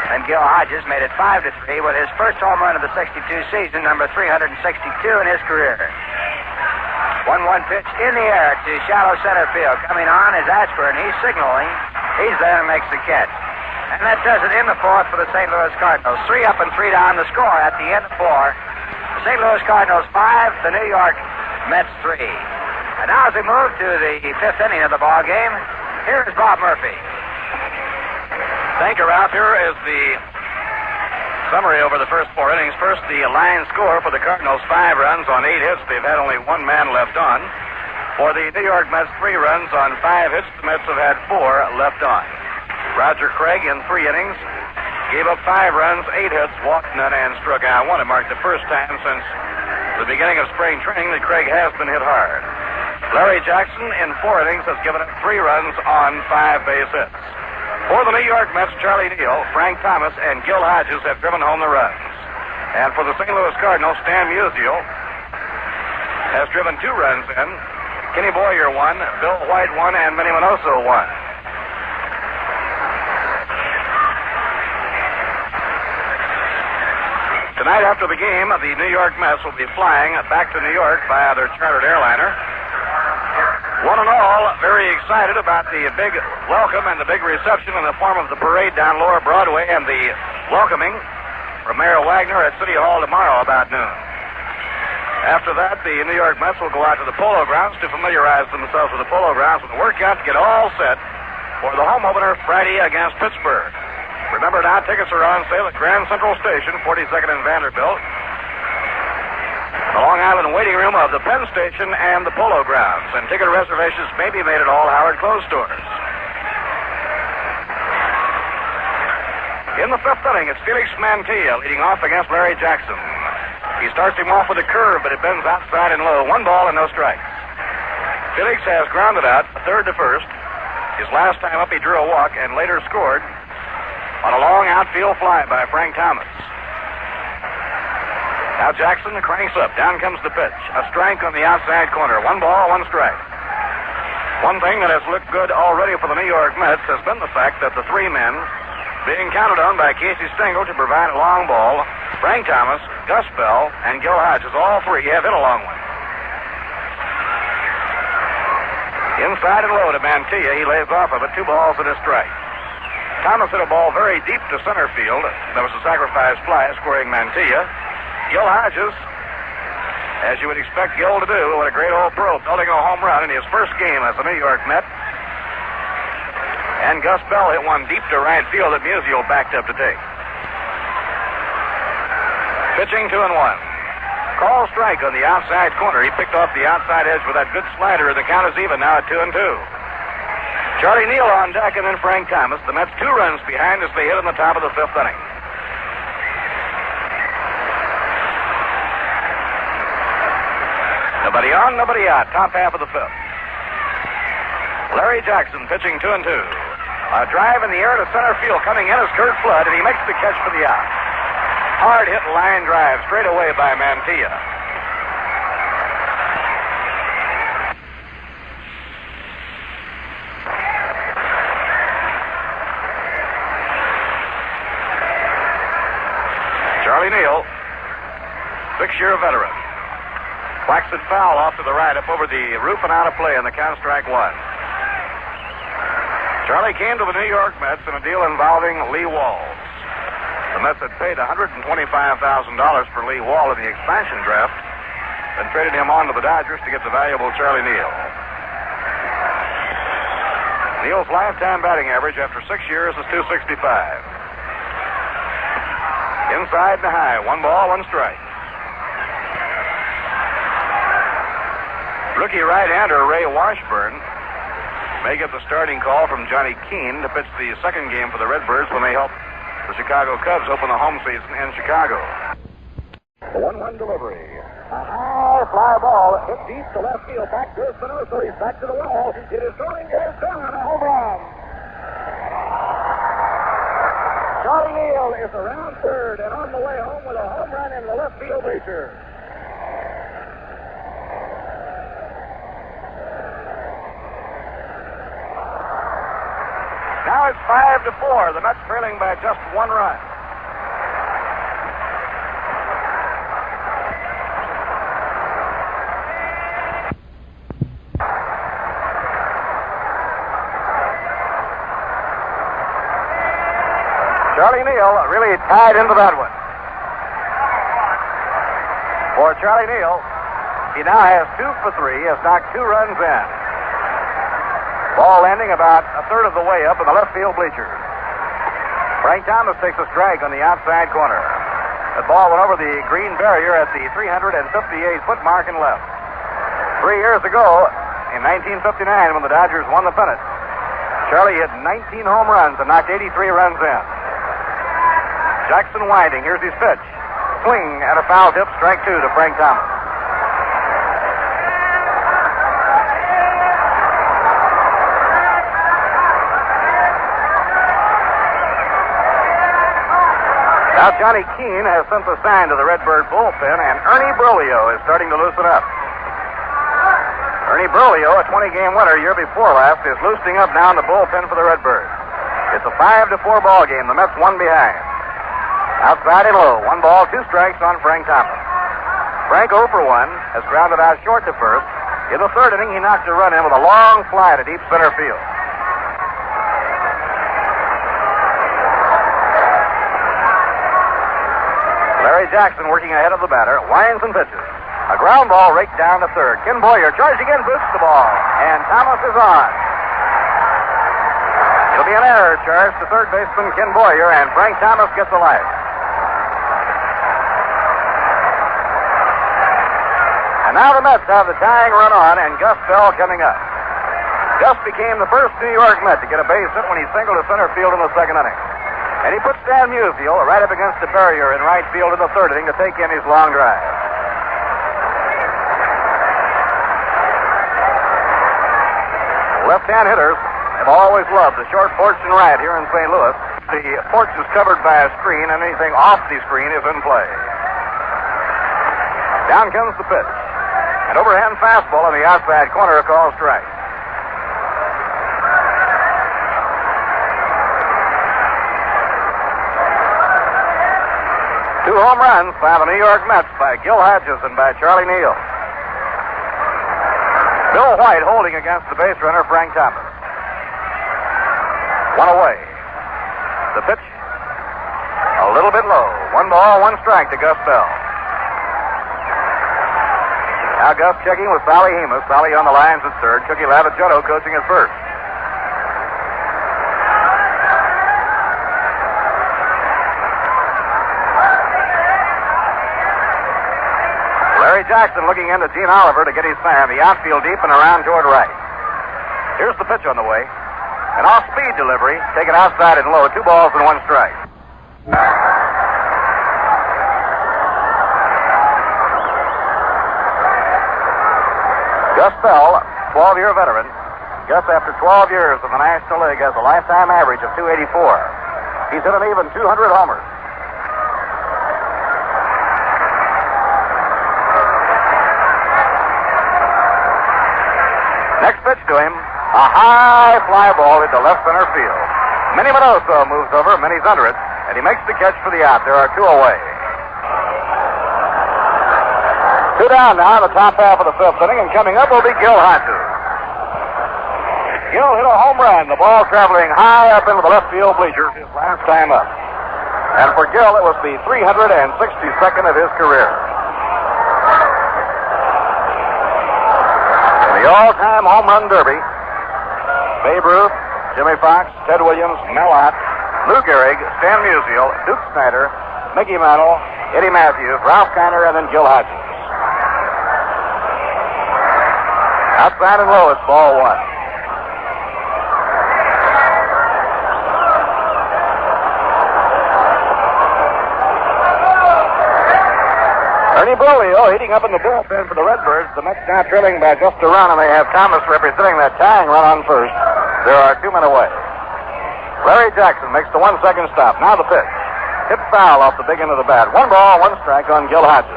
And Gil Hodges made it 5-3 with his first home run of the 62 season, number 362 in his career. 1-1 pitch in the air to shallow center field. Coming on is Ashburn. He's signaling. He's there and makes the catch. And that does it in the 4th for the St. Louis Cardinals. 3 up and 3 down the score at the end of 4. The St. Louis Cardinals 5, the New York Mets 3. And now as we move to the 5th inning of the ball game, here is Bob Murphy. Thank you, Ralph. Here is the summary over the first 4 innings. First, the line score for the Cardinals, 5 runs on 8 hits. They've had only 1 man left on. For the New York Mets, 3 runs on 5 hits. The Mets have had 4 left on. Roger Craig in 3 innings gave up 5 runs, 8 hits, walked none, and struck out 1. It marked the first time since the beginning of spring training that Craig has been hit hard. Larry Jackson in 4 innings has given up 3 runs on 5 base hits. For the New York Mets, Charlie Neal, Frank Thomas, and Gil Hodges have driven home the runs. And for the St. Louis Cardinals, Stan Musial has driven 2 runs in. Kenny Boyer 1, Bill White 1, and Manny Minoso 1. Tonight after the game, the New York Mets will be flying back to New York via their chartered airliner. One and all, very excited about the big welcome and the big reception in the form of the parade down Lower Broadway and the welcoming from Mayor Wagner at City Hall tomorrow about noon. After that, the New York Mets will go out to the Polo Grounds to familiarize themselves with the Polo Grounds with the workout to get all set for the home opener Friday against Pittsburgh. Remember now, tickets are on sale at Grand Central Station, 42nd and Vanderbilt, the Long Island waiting room of the Penn Station and the Polo Grounds. And ticket reservations may be made at all Howard Clothes stores. In the fifth inning, it's Felix Mantilla leading off against Larry Jackson. He starts him off with a curve, but it bends outside and low. 1 ball and no strikes. Felix has grounded out, third to first. His last time up, he drew a walk and later scored on a long outfield fly by Frank Thomas. Now Jackson cranks up. Down comes the pitch. A strike on the outside corner. 1 ball, 1 strike. One thing that has looked good already for the New York Mets has been the fact that the 3 men being counted on by Casey Stengel to provide a long ball, Frank Thomas, Gus Bell, and Gil Hodges, all 3 have hit a long one. Inside and low to Mantilla. He lays off of it. 2 balls and a strike. Thomas hit a ball very deep to center field. That was a sacrifice fly, scoring Mantilla. Gil Hodges, as you would expect Gil to do, what a great old pro, building a home run in his first game as a New York Met. And Gus Bell hit one deep to right field that Musial backed up to take. Pitching 2-1. Call strike on the outside corner. He picked off the outside edge with that good slider, and the count is even now at 2-2. Charlie Neal on deck, and then Frank Thomas. The Mets 2 runs behind as they hit in the top of the 5th inning. Nobody on, nobody out. Top half of the 5th. Larry Jackson pitching 2-2. A drive in the air to center field. Coming in is Kurt Flood, and he makes the catch for the out. Hard hit line drive straight away by Mantilla. Charlie Neal, 6-year veteran. Whacks it foul off to the right, up over the roof and out of play, and the count strike 1. Charlie came to the New York Mets in a deal involving Lee Walls. The Mets had paid $125,000 for Lee Wall in the expansion draft, then traded him on to the Dodgers to get the valuable Charlie Neal. Neal's lifetime batting average after 6 years is .265. Inside and high. 1 ball, 1 strike. Rookie right-hander Ray Washburn may get the starting call from Johnny Keane to pitch the second game for the Redbirds when they help the Chicago Cubs open the home season in Chicago. The 1-1 delivery. A high fly ball hit deep to left field. Back to Espinosa. He's back to the wall. It is going. It is down. A home run. Charlie Neal is around third and on the way home with a home run in the left field bleacher. Now it's 5-4. The Mets trailing by just 1 run. Charlie Neal really tied into that one. For Charlie Neal, he now has 2 for 3, has knocked 2 runs in. Ball landing about a third of the way up in the left field bleachers. Frank Thomas takes a strike on the outside corner. The ball went over the green barrier at the 358-foot mark and left. 3 years ago, in 1959, when the Dodgers won the pennant, Charlie hit 19 home runs and knocked 83 runs in. Jackson winding. Here's his pitch. Swing at a foul tip. Strike 2 to Frank Thomas. Now Johnny Keane has sent the sign to the Redbird bullpen, and Ernie Broglio is starting to loosen up. Ernie Broglio, a 20-game winner year before last, is loosening up now in the bullpen for the Redbirds. It's a 5-4 ball game. The Mets 1 behind. Outside and low. 1 ball, 2 strikes on Frank Thomas. Frank 0 for 1 has grounded out short to first. In the 3rd inning, he knocked a run in with a long fly to deep center field. Larry Jackson working ahead of the batter, winds and pitches. A ground ball raked down to 3rd. Ken Boyer charging in, boots the ball, and Thomas is on. It'll be an error charge to 3rd baseman Ken Boyer, and Frank Thomas gets a life. And now the Mets have the tying run on, and Gus Bell coming up. Gus became the first New York Met to get a base hit when he singled to center field in the 2nd inning. And he puts Dan Musial right up against the barrier in right field in the 3rd inning to take in his long drive. Left-hand hitters have always loved the short porch and right here in St. Louis. The porch is covered by a screen, and anything off the screen is in play. Down comes the pitch. An overhand fastball in the outside corner, called strike. Two home runs by the New York Mets by Gil Hodges and by Charlie Neal. Bill White holding against the base runner, Frank Thomas. 1 away. The pitch a little bit low. 1 ball, 1 strike to Gus Bell. Now Gus checking with Sally Hemus. Sally on the lines at 3rd. Cookie Lavaggetto coaching at 1st. Larry Jackson looking into Gene Oliver to get his fan. The outfield deep and around toward right. Here's the pitch on the way. An off-speed delivery, taken outside and low. 2 balls and 1 strike. Gus Bell, 12-year veteran. Gus, after 12 years in the National League, has a lifetime average of 284. He's hit an even 200 homers. Next pitch to him, a high fly ball into left center field. Minnie Minoso moves over, Minnie's under it, and he makes the catch for the out. There are 2 away. 2 down now in the top half of the 5th inning, and coming up will be Gil Hodges. Gil hit a home run, the ball traveling high up into the left field bleachers his last time up. And for Gil, it was the 362nd of his career. The all-time home run derby, Babe Ruth, Jimmy Fox, Ted Williams, Mel Ott, Lou Gehrig, Stan Musial, Duke Snyder, Mickey Mantle, Eddie Matthews, Ralph Kiner, and then Gil Hodges. Outside and low, it's ball 1. Ernie Broglio heating up in the bullpen for the Redbirds. The Mets now trailing by just a run, and they have Thomas representing that tying run on first. There are 2 men away. Larry Jackson makes the 1-second stop. Now the pitch. Hit foul off the big end of the bat. 1 ball, 1 strike on Gil Hodges.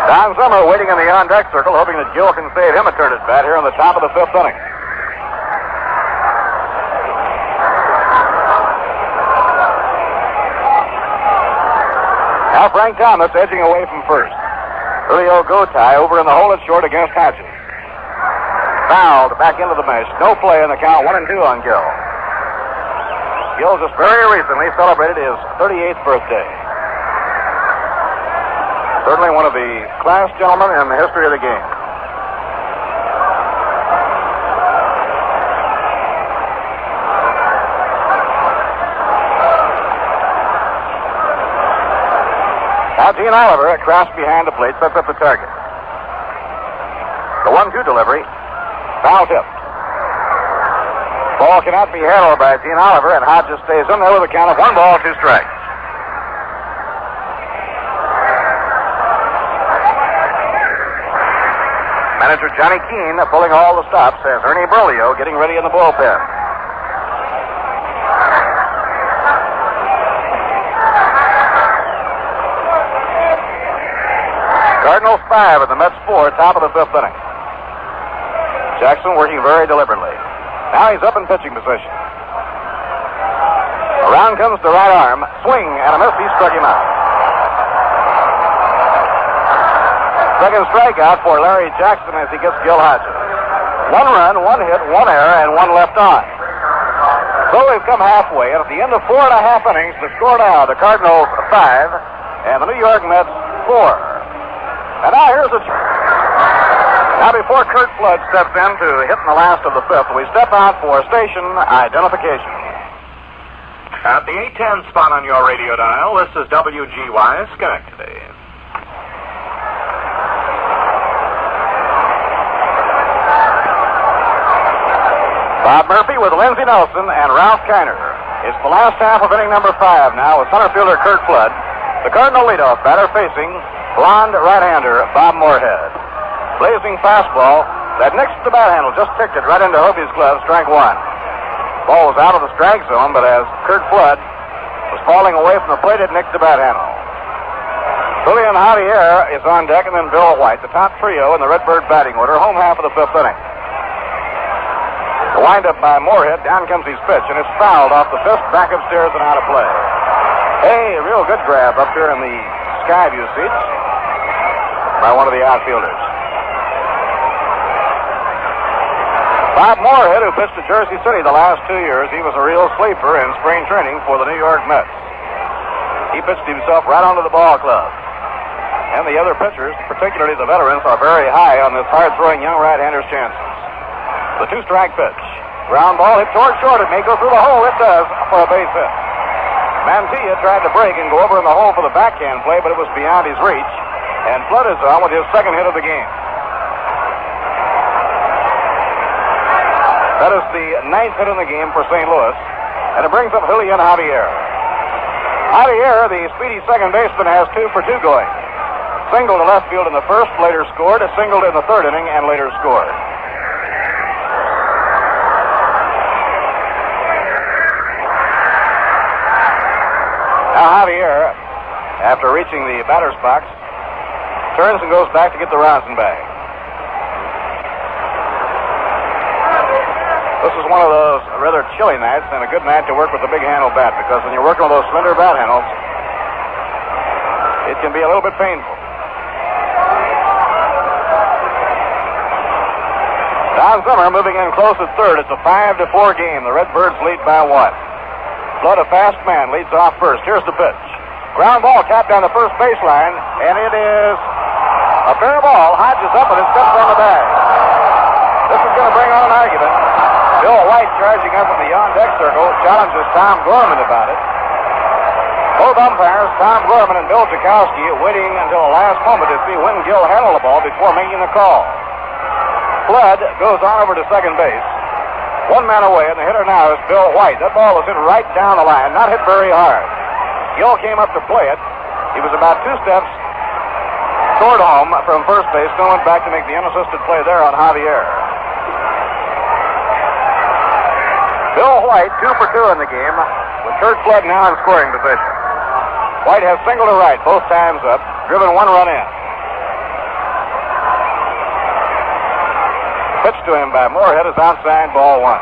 Don Summer waiting in the on-deck circle, hoping that Gil can save him a turn at bat here in the top of the 5th inning. Now Frank Thomas edging away from first. Julio Gotay over in the hole at short against Hodges. Fouled back into the mesh. No play in the count. 1-2 on Gil. Gil just very recently celebrated his 38th birthday. Certainly one of the class gentlemen in the history of the game. Now Gene Oliver, across behind the plate, sets up the target. The 1-2 delivery, foul tip. Ball cannot be handled by Gene Oliver, and Hodges stays in there with a count of 1 ball, 2 strikes. Manager Johnny Keene pulling all the stops as Ernie Broglio getting ready in the bullpen. Cardinals 5 and the Mets 4, top of the 5th inning. Jackson working very deliberately. Now he's up in pitching position. Around comes the right arm. Swing and a miss. He struck him out. Second strikeout for Larry Jackson as he gets Gil Hodges. 1 run, 1 hit, 1 error, and 1 left on. So we've come halfway, and at the end of 4.5 innings, the score now, the Cardinals 5, and the New York Mets 4. And now here's a... Now before Curt Flood steps in to hit in the last of the 5th, we step out for station identification. At the 810 spot on your radio dial, this is WGY Schenectady. Bob Murphy with Lindsey Nelson and Ralph Kiner. It's the last half of inning number 5 now with center fielder Curt Flood. The Cardinal leadoff batter facing blonde right-hander Bob Moorhead. Blazing fastball that nicks the bat handle, just ticked it right into Hobie's glove, strike 1. Ball was out of the strike zone, but as Curt Flood was falling away from the plate, it nicked the bat handle. Julian Javier is on deck, and then Bill White, the top trio in the Redbird batting order, home half of the 5th inning. The windup by Moorhead, down comes his pitch, and it's fouled off the fist, back upstairs and out of play. Hey, real good grab up here in the Skyview seats by one of the outfielders. Bob Moorhead, who pitched at Jersey City the last 2 years, he was a real sleeper in spring training for the New York Mets. He pitched himself right onto the ball club. And the other pitchers, particularly the veterans, are very high on this hard-throwing young right-hander's chances. The 2-strike pitch. Ground ball hit toward short. It may go through the hole. It does for a base hit. Mantilla tried to break and go over in the hole for the backhand play, but it was beyond his reach. And Flood is on with his second hit of the game. That is the 9th hit in the game for St. Louis. And it brings up Julian Javier. Javier, the speedy second baseman, has 2 for 2 going. Singled to left field in the first, later scored. A singled in the 3rd inning and later scored. Now Javier, after reaching the batter's box, turns and goes back to get the rosin bag. This is one of those rather chilly nights and a good night to work with the big handle bat, because when you're working with those slender bat handles, it can be a little bit painful. Don Zimmer moving in close at 3rd. It's a 5-4 game. The Redbirds lead by 1. Flood, a fast man, leads off first. Here's the pitch. Ground ball tapped down the first baseline, and it is a fair ball. Hodges up, and it steps on the bag. This is going to bring on an argument. Bill White, charging up in the on-deck circle, challenges Tom Gorman about it. Both umpires, Tom Gorman and Bill Tchaikovsky, waiting until the last moment to see when Gil handled the ball before making the call. Flood goes on over to second base. 1 man away, and the hitter now is Bill White. That ball was hit right down the line, not hit very hard. Gil came up to play it. He was about 2 steps toward home from first base, then went back to make the unassisted play there on Javier. Bill White, 2 for 2 in the game, with Curt Flood now in scoring position. White has singled to right both times up, driven 1 run in. Pitch to him by Moorhead is outside, ball 1.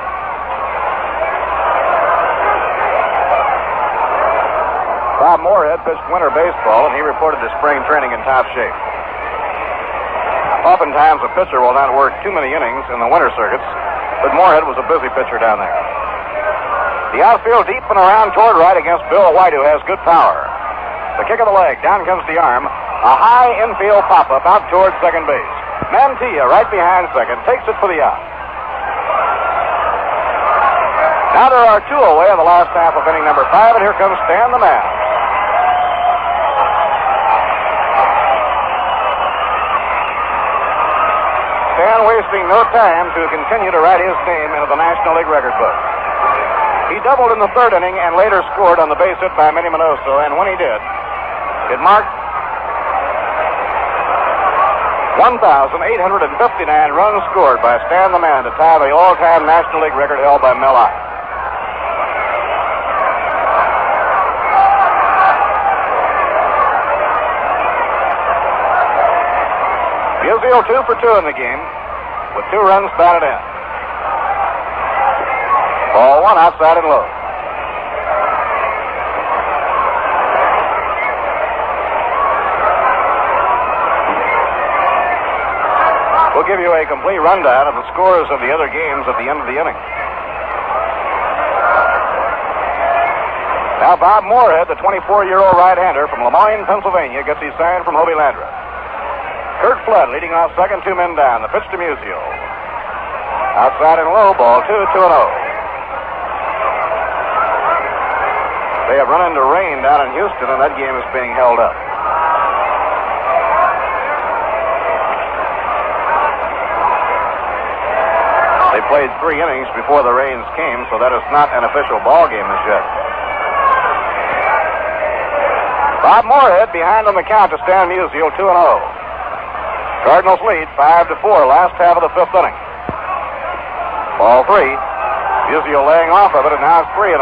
Bob Moorhead pitched winter baseball, and he reported to spring training in top shape. Oftentimes, a pitcher will not work too many innings in the winter circuits, but Moorhead was a busy pitcher down there. The outfield deep and around toward right against Bill White, who has good power. The kick of the leg, down comes the arm. A high infield pop-up out toward second base. Mantilla, right behind second, takes it for the out. Now there are 2 away in the last half of inning number 5, and here comes Stan the man. Stan wasting no time to continue to write his name into the National League record book. He doubled in the 3rd inning and later scored on the base hit by Minnie Minoso, and when he did, it marked 1,859 runs scored by Stan the Man to tie the all-time National League record held by Mel Ott. Musial 2 for 2 in the game. with 2 runs batted in. Ball 1 outside and low. We'll give you a complete rundown of the scores of the other games at the end of the inning. Now Bob Moorhead, the 24-year-old right-hander from Lemoyne, Pennsylvania, gets his sign from Hobie Landreth. Kurt Flood leading off second, 2 men down. The pitch to Musial. Outside and low, ball 2, 2-0. They have run into rain down in Houston, and that game is being held up. They played 3 innings before the rains came, so that is not an official ball game as yet. Bob Moorhead behind on the count to Stan Musial, 2-0. Cardinals lead 5-4, last half of the 5th inning. Ball 3. Musial laying off of it, and now it's 3-0.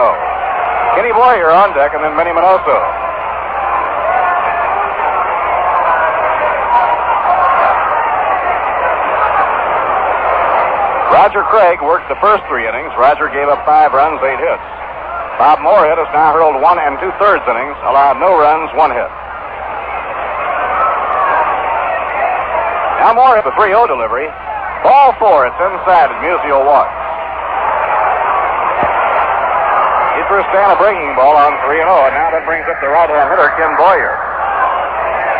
Kenny Boyer on deck, and then Benny Minoso. Roger Craig worked the first 3 innings. Roger gave up 5 runs, 8 hits. Bob Moorhead has now hurled 1 2/3 innings, allowed no runs, 1 hit. Now Moorhead, the 3-0 delivery. Ball 4, it's inside, and Musial walks. He threw Stan a breaking ball on 3-0, and now that brings up the right-hand hitter, Ken Boyer.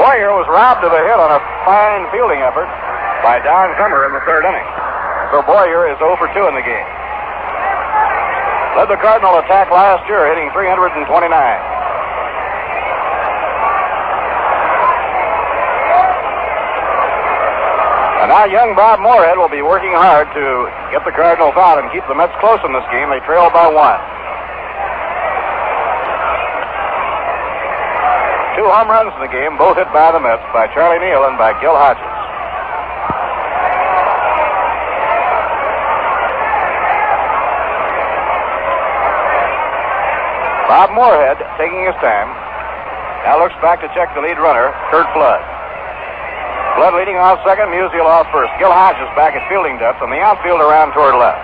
Boyer was robbed of a hit on a fine fielding effort by Don Summer in the 3rd inning. So Boyer is 0 for 2 in the game. Led the Cardinal attack last year, hitting 329. And now young Bob Moorhead will be working hard to get the Cardinals out and keep the Mets close in this game. They trail by 1. 2 home runs in the game, both hit by the Mets, by Charlie Neal and by Gil Hodges. Bob Moorhead taking his time. Now looks back to check the lead runner, Kurt Flood. Flood leading off second, Musial off first. Gil Hodges back at fielding depth, and the outfield around toward left.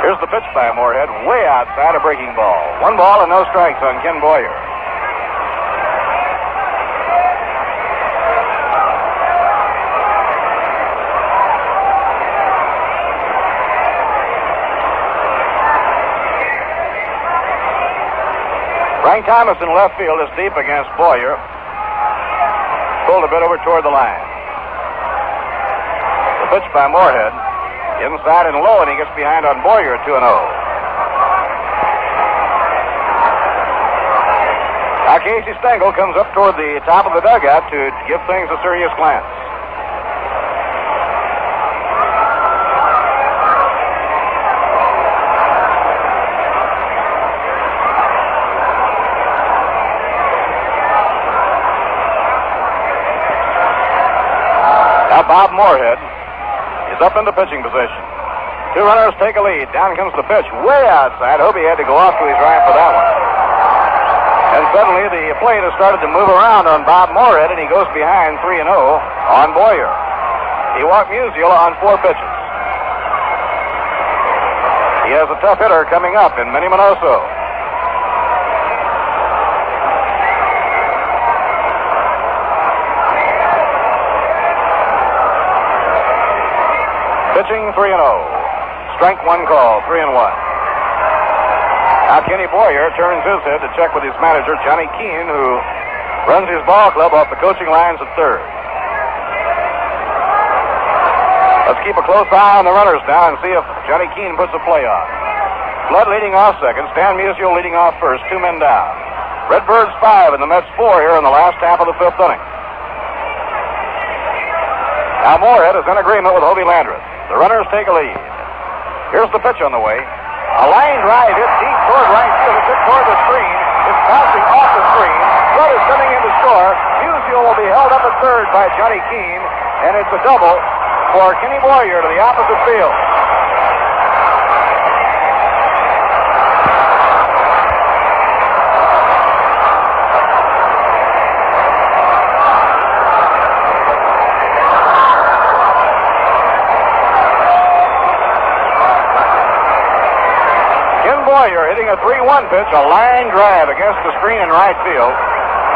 Here's the pitch by Moorhead, way outside, a breaking ball. 1 ball and no strikes on Ken Boyer. Frank Thomas in left field is deep against Boyer. Pulled a bit over toward the line. The pitch by Moorhead. Inside and low, and he gets behind on Boyer, 2-0. Now Casey Stengel comes up toward the top of the dugout to give things a serious glance. Bob Moorhead is up into pitching position. 2 runners take a lead. Down comes the pitch, way outside. Hobie had to go off to his right for that one. And suddenly the plate has started to move around on Bob Moorhead, and he goes behind 3-0 on Boyer. He walked Musial on 4 pitches. He has a tough hitter coming up in Benny Minoso. Pitching 3-0. Strike 1 call, 3-1. Now Kenny Boyer turns his head to check with his manager, Johnny Keene, who runs his ball club off the coaching lines at third. Let's keep a close eye on the runners now and see if Johnny Keene puts a play on. Flood leading off second, Stan Musial leading off first, 2 men down. Redbirds 5 and the Mets 4 here in the last half of the 5th inning. Now Moorhead is in agreement with Hobie Landreth. The runners take a lead. Here's the pitch on the way. A line drive hit deep toward right field. It's hit toward the screen. It's bouncing off the screen. Flood is coming in to score. Musial will be held up at third by Johnny Keene, and it's a double for Kenny Boyer to the opposite field. a 3-1 pitch, a line drive against the screen in right field.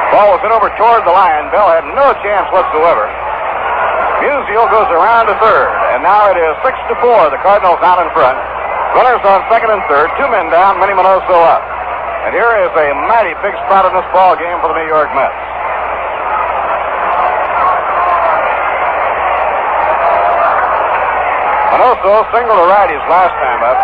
Ball was hit over toward the line. Bell had no chance whatsoever. Musial goes around to third, and now it is 6-4. The Cardinals out in front. Runners on second and third. 2 men down. Minnie Minoso up. And here is a mighty big spot in this ball game for the New York Mets. Minoso singled to right his last time up.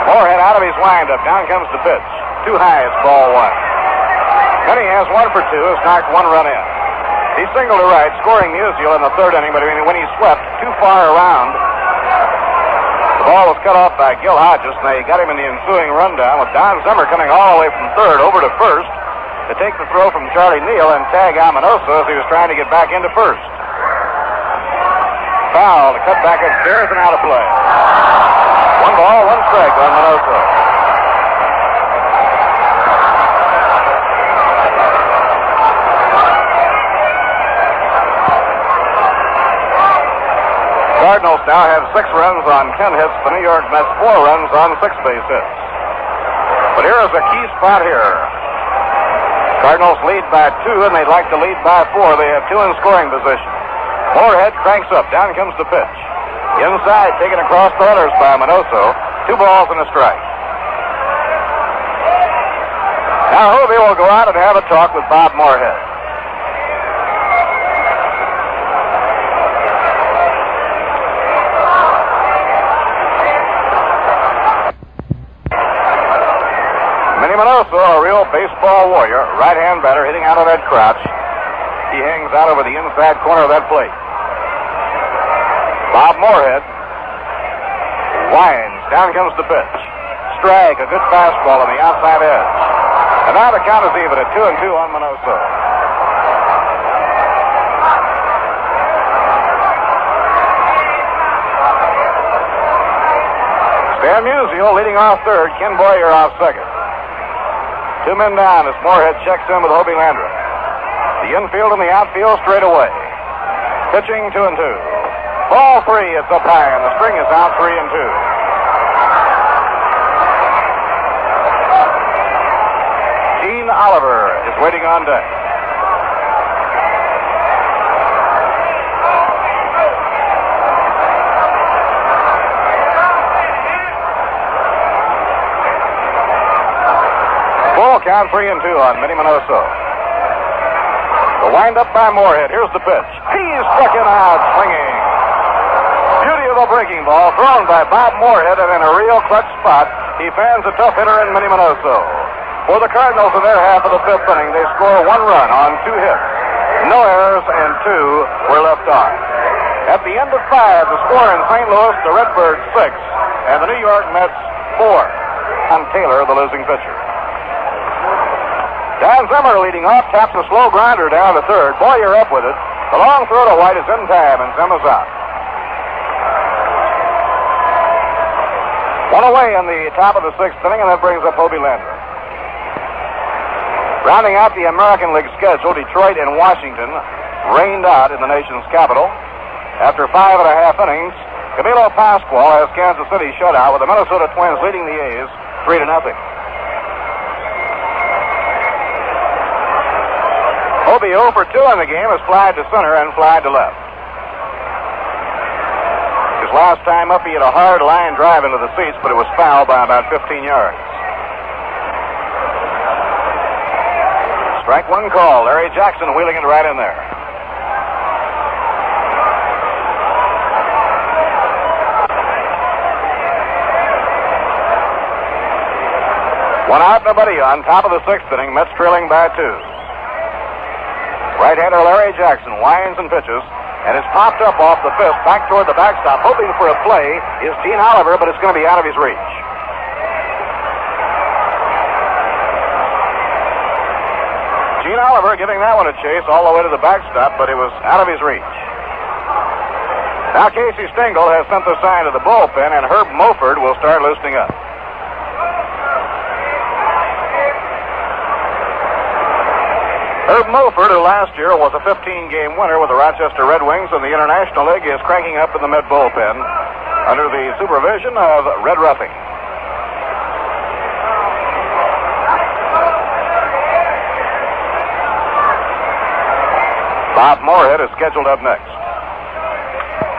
Moorhead out of his windup. Down comes the pitch. Too high, it's ball 1. Minnie has 1 for 2, has knocked 1 run in. He singled to right, scoring Musial in the third inning, but when he swept too far around, the ball was cut off by Gil Hodges, and they got him in the ensuing rundown with Don Zimmer coming all the way from third over to first to take the throw from Charlie Neal and tag Minoso as he was trying to get back into first. Foul to cut back upstairs and out of play. 1 ball, 1 strike on Minoso. Cardinals now have 6 runs on 10 hits. The New York Mets 4 runs on 6 base hits. But here is a key spot here. Cardinals lead by 2, and they'd like to lead by 4. They have 2 in scoring position. Moorhead cranks up. Down comes the pitch. Inside, taken across the letters by Minoso. 2 balls and a strike. Now Hobie will go out and have a talk with Bob Moorhead. Minoso, a real baseball warrior, right-hand batter, hitting out of that crouch. He hangs out over the inside corner of that plate. Bob Moorhead winds. Down comes the pitch. Strike, a good fastball on the outside edge. And now the count is even at 2-2 on Minoso. Stan Musial leading off third. Ken Boyer off second. 2 men down as Moorhead checks in with Hobie Landrum. The infield and the outfield straight away. Pitching 2-2. Ball 3, it's up high, and the string is out 3-2. Gene Oliver is waiting on deck. Count 3-2 on Minnie Minoso. The wind-up by Moorhead. Here's the pitch. He's struck him out, swinging. Beauty of a breaking ball thrown by Bob Moorhead, and in a real clutch spot, he fans a tough hitter in Minnie Minoso. For the Cardinals in their half of the 5th inning, they score 1 run on 2 hits. No errors, and 2 were left on. At the end of 5, the score in St. Louis, the Redbirds 6, and the New York Mets 4. On Taylor, the losing pitcher. Don Zimmer leading off, taps a slow grounder down to third. Boyer up with it. The long throw to White is in time, and Zimmer's out. 1 away in the top of the 6th inning, and that brings up Hobie Landrum. Rounding out the American League schedule, Detroit and Washington rained out in the nation's capital. After 5.5 innings, Camilo Pascual has Kansas City shut out, with the Minnesota Twins leading the A's 3-0. Hobie 0 for 2 in the game has flied to center and flied to left. His last time up, he had a hard line drive into the seats, but it was fouled by about 15 yards. Strike 1 call. Larry Jackson wheeling it right in there. One out, nobody on. Top of the 6th inning, Mets trailing by 2. Right-hander Larry Jackson winds and pitches, and is popped up off the fifth, back toward the backstop, hoping for a play is Gene Oliver, but it's going to be out of his reach. Gene Oliver giving that one a chase all the way to the backstop, but it was out of his reach. Now Casey Stengel has sent the sign to the bullpen, and Herb Moford will start loosening up. Herb Moford, who last year was a 15-game winner with the Rochester Red Wings in the International League, is cranking up in the mid bullpen under the supervision of Red Ruffing. Bob Moorhead is scheduled up next.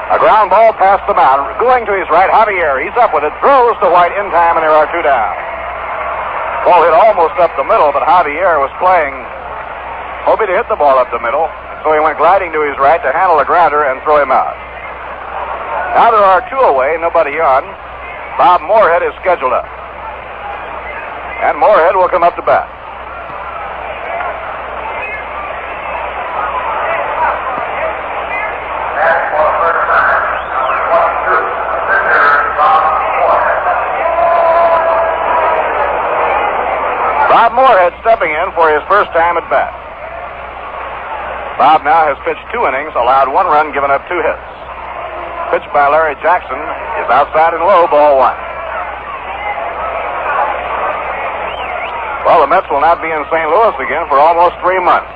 A ground ball past the mound. Going to his right, Javier. He's up with it. Throws to White in time, and there are two down. Ball hit almost up the middle, but Javier was playing, hoping to hit the ball up the middle. So he went gliding to his right to handle the grounder and throw him out. Now there are two away, nobody on. Bob Moorhead is scheduled up. And Moorhead will come up to bat. Bob Moorhead stepping in for his first time at bat. Bob now has pitched 2 innings, allowed 1 run, given up 2 hits. Pitched by Larry Jackson is outside and low, ball 1. Well, the Mets will not be in St. Louis again for almost 3 months.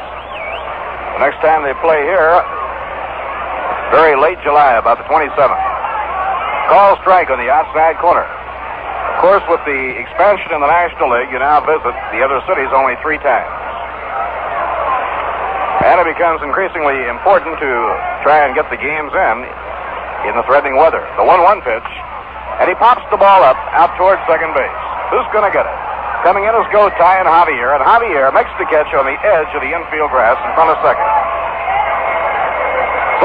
The next time they play here, very late July, about the 27th. Call strike on the outside corner. Of course, with the expansion in the National League, you now visit the other cities only 3 times. And it becomes increasingly important to try and get the games in the threatening weather. The 1-1 pitch, and he pops the ball up out towards second base. Who's going to get it? Coming in is Gotay and Javier makes the catch on the edge of the infield grass in front of second.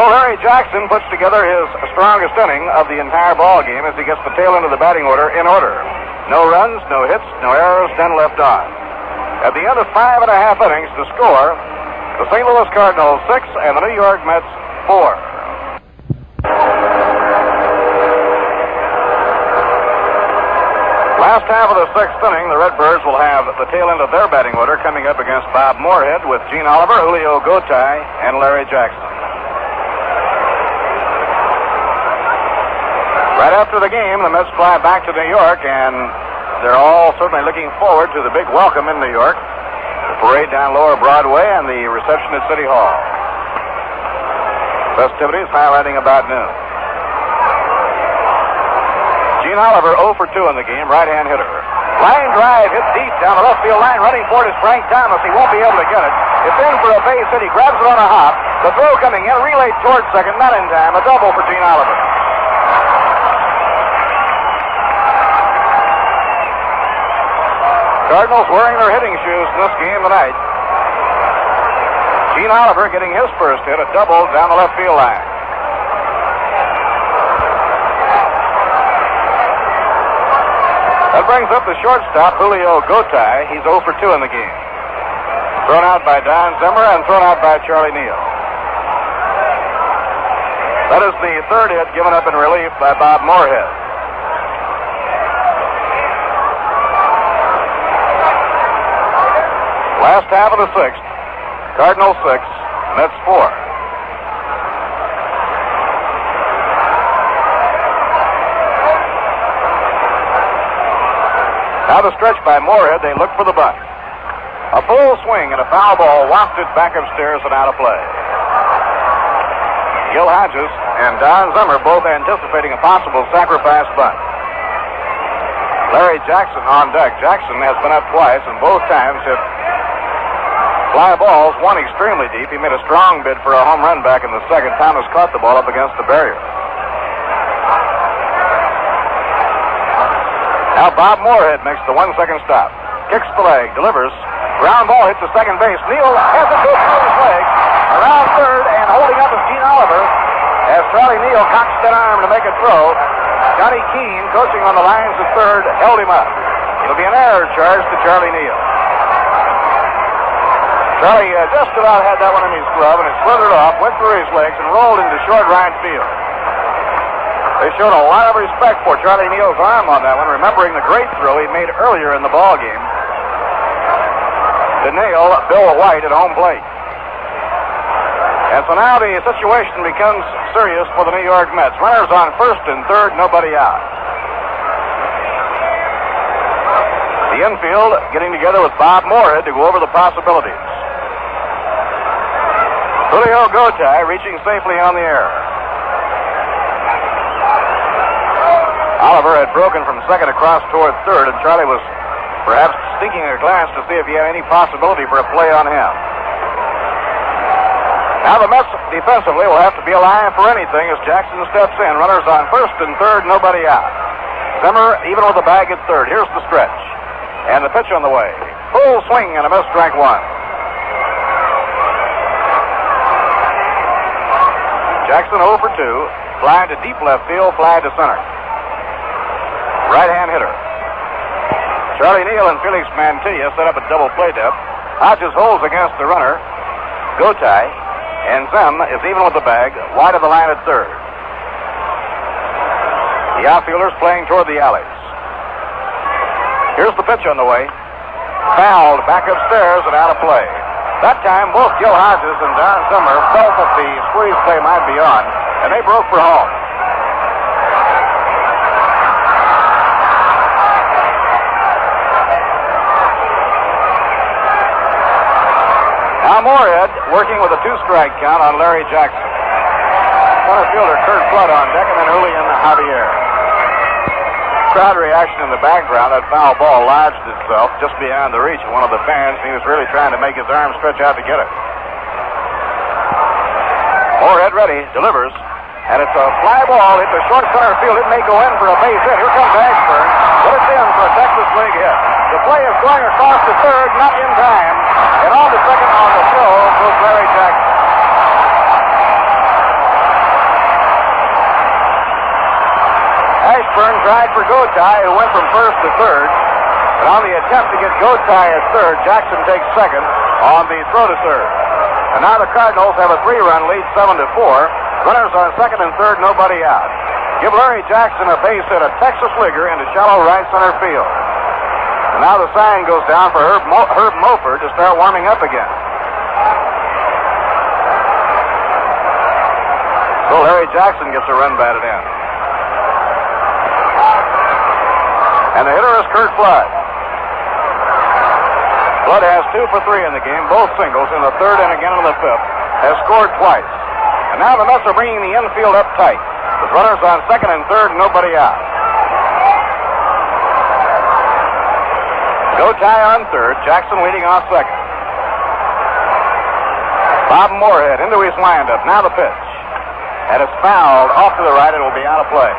So Larry Jackson puts together his strongest inning of the entire ball game as he gets the tail end of the batting order in order. No runs, no hits, no errors, none left on. At the end of 5.5 innings, the score, the St. Louis Cardinals 6 and the New York Mets 4. Last half of the 6th inning, the Redbirds will have the tail end of their batting order coming up against Bob Moorhead with Gene Oliver, Julio Gotay, and Larry Jackson. Right after the game, the Mets fly back to New York, and they're all certainly looking forward to the big welcome in New York, the parade down Lower Broadway, and the reception at City Hall. Festivities highlighting about noon. Gene Oliver 0 for 2 in the game, right-hand hitter. Line drive hit deep down the left field line. Running for it is Frank Thomas. He won't be able to get it. It's in for a base hit. He grabs it on a hop. The throw coming in, relayed towards second, not in time. A double for Gene Oliver. Cardinals wearing their hitting shoes in this game tonight. Gene Oliver getting his first hit, a double down the left field line. That brings up the shortstop, Julio Gotay. He's 0 for 2 in the game. Thrown out by Don Zimmer and thrown out by Charlie Neal. That is the third hit given up in relief by Bob Moorhead. Last half of the 6th, Cardinals 6, Mets 4. Now the stretch by Moorhead, they look for the bunt. A full swing and a foul ball wafted back upstairs and out of play. Gil Hodges and Don Zimmer both anticipating a possible sacrifice bunt. Larry Jackson on deck. Jackson has been up twice and both times hit fly balls, one extremely deep. He made a strong bid for a home run back in the 2nd. Thomas caught the ball up against the barrier. Now Bob Moorhead makes the 1-second stop. Kicks the leg, delivers. Ground ball hits the second base. Neal has it go through his legs. Around third and holding up is Gene Oliver as Charlie Neal cocks that arm to make a throw. Johnny Keene, coaching on the lines at third, held him up. It'll be an error charge to Charlie Neal. Charlie just about had that one in his glove, and it slithered off, went through his legs, and rolled into short right field. They showed a lot of respect for Charlie Neal's arm on that one, remembering the great throw he made earlier in the ball game to nail Bill White at home plate. And so now the situation becomes serious for the New York Mets. Runners on first and third, nobody out. The infield getting together with Bob Moorhead to go over the possibilities. Julio Gotay reaching safely on the air. Oliver had broken from second across toward third, and Charlie was perhaps sneaking a glance to see if he had any possibility for a play on him. Now the Mets defensively will have to be alive for anything as Jackson steps in. Runners on first and third, nobody out. Zimmer even with the bag at third. Here's the stretch. And the pitch on the way. Full swing and a miss, strike one. Jackson 0 for 2. Fly to deep left field, fly to center. Right-hand hitter. Charlie Neal and Felix Mantilla set up a double play depth. Hodges holds against the runner. Gotay. And Zem is even with the bag, wide of the line at third. The outfielders playing toward the alleys. Here's the pitch on the way. Fouled back upstairs and out of play. That time, both Joe Hodges and Don Zimmer felt that the squeeze play might be on, and they broke for home. Now Moorhead working with a 2-strike count on Larry Jackson. Center fielder Kurt Flood on deck, and then Julian Javier. Crowd reaction in the background. That foul ball lodged itself just beyond the reach of one of the fans. He was really trying to make his arm stretch out to get it. Moorhead ready, delivers, and it's a fly ball hit the short center field. It may go in for a base hit. Here comes Ashburn, but it's in for a Texas League hit. The play is going across the third, not in time, and on the second on the throw goes Larry Jackson. Ashburn tried for Gotay, who went from first to third. But on the attempt to get Gotay at third, Jackson takes second on the throw to third. And now the Cardinals have a 3-run lead, 7-4. Runners on second and third, nobody out. Give Larry Jackson a base hit, a Texas Leaguer into shallow right center field. And now the sign goes down for Herb Mulford to start warming up again. So Larry Jackson gets a run batted in. And the hitter is Kurt Flood. Flood has 2 for 3 in the game, both singles in the third and again in the fifth. Has scored twice. And now the Mets are bringing the infield up tight, with runners on second and third and nobody out. Gotay on third, Jackson leading off second. Bob Moorhead into his windup. Now the pitch. And it's fouled off to the right. It will be out of play.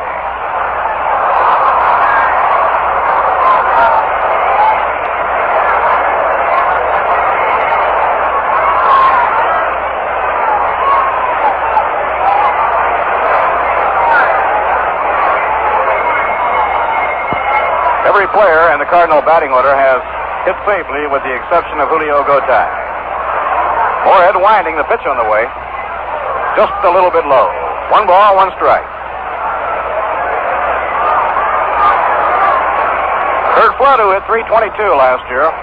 Every player in the Cardinal batting order has hit safely with the exception of Julio Gotay. Moorhead winding, the pitch on the way. Just a little bit low. 1 ball, 1 strike. Kurt Flood, who hit .322 last year,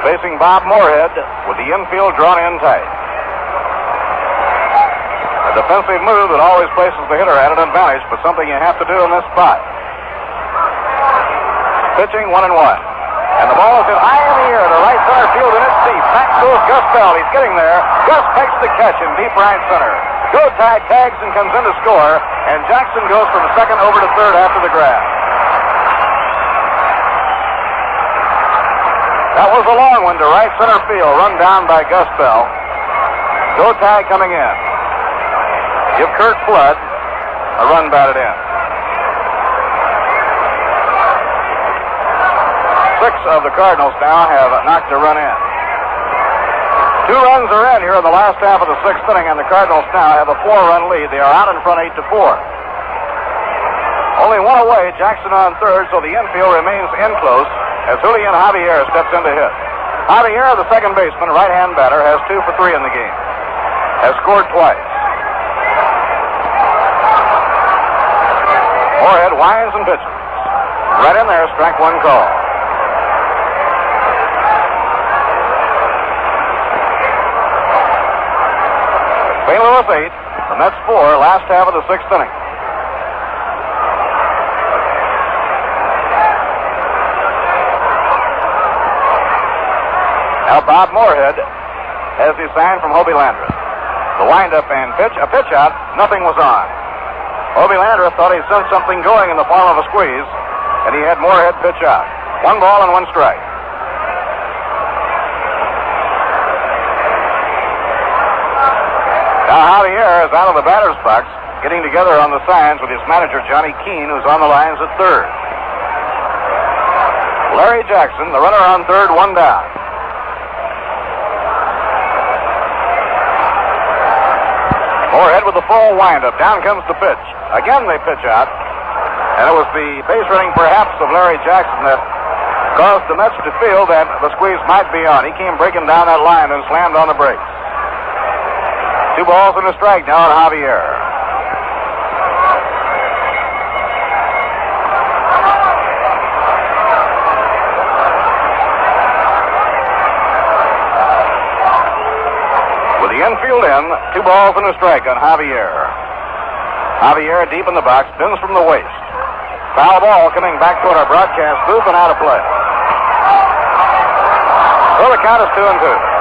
facing Bob Moorhead with the infield drawn in tight. A defensive move that always places the hitter at an advantage, but something you have to do in this spot. Pitching 1-1. And the ball is hit high in the air to right center field, and it's deep. Back goes Gus Bell. He's getting there. Gus makes the catch in deep right center. Gotay tags and comes in to score, and Jackson goes from second over to third after the grab. That was a long one to right center field, run down by Gus Bell. Gotay coming in. Give Kurt Flood a run batted in. 6 of the Cardinals now have knocked a run in. 2 runs are in here in the last half of the 6th inning, and the Cardinals now have a 4-run lead. They are out in front 8-4. Only 1 away, Jackson on third, so the infield remains in close as Julian Javier steps in to hit. Javier, the second baseman, right-hand batter, has 2 for 3 in the game. Has scored twice. Moorhead winds and pitches. Right in there, strike 1 call. St. Louis 8, the Mets 4, last half of the 6th inning. Now Bob Moorhead has his sign from Hobie Landreth. The windup and pitch, a pitch out, nothing was on. Hobie Landreth thought he sensed something going in the form of a squeeze, and he had Moorhead pitch out. 1 ball and 1 strike. Now Javier is out of the batter's box, getting together on the signs with his manager, Johnny Keene, who's on the lines at third. Larry Jackson, the runner on third, one down. Moorhead with the full windup. Down comes the pitch. Again they pitch out. And it was the base running perhaps of Larry Jackson that caused the Mets to feel that the squeeze might be on. He came breaking down that line and slammed on the brakes. 2 balls and a strike now on Javier. With the infield in, 2 balls and a strike on Javier. Javier deep in the box, spins from the waist. Foul ball coming back toward our broadcast booth and out of play. So the count is 2-2.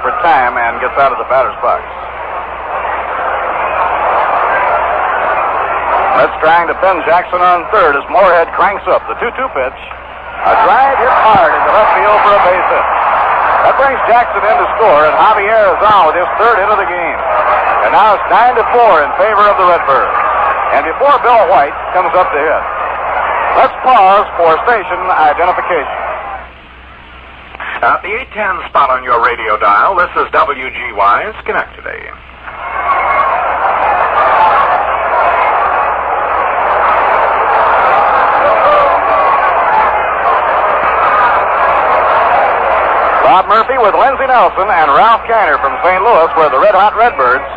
For time and gets out of the batter's box. Let's trying to pin Jackson on third as Moorhead cranks up the 2-2 pitch. A drive hit hard into left field for a base hit. That brings Jackson in to score, and Javier is on with his third hit of the game. And now it's 9-4 in favor of the Redbirds. And before Bill White comes up to hit, let's pause for station identification. At the 810 spot on your radio dial, this is WGY Schenectady. Bob Murphy with Lindsey Nelson and Ralph Kiner from St. Louis, where the red-hot Redbirds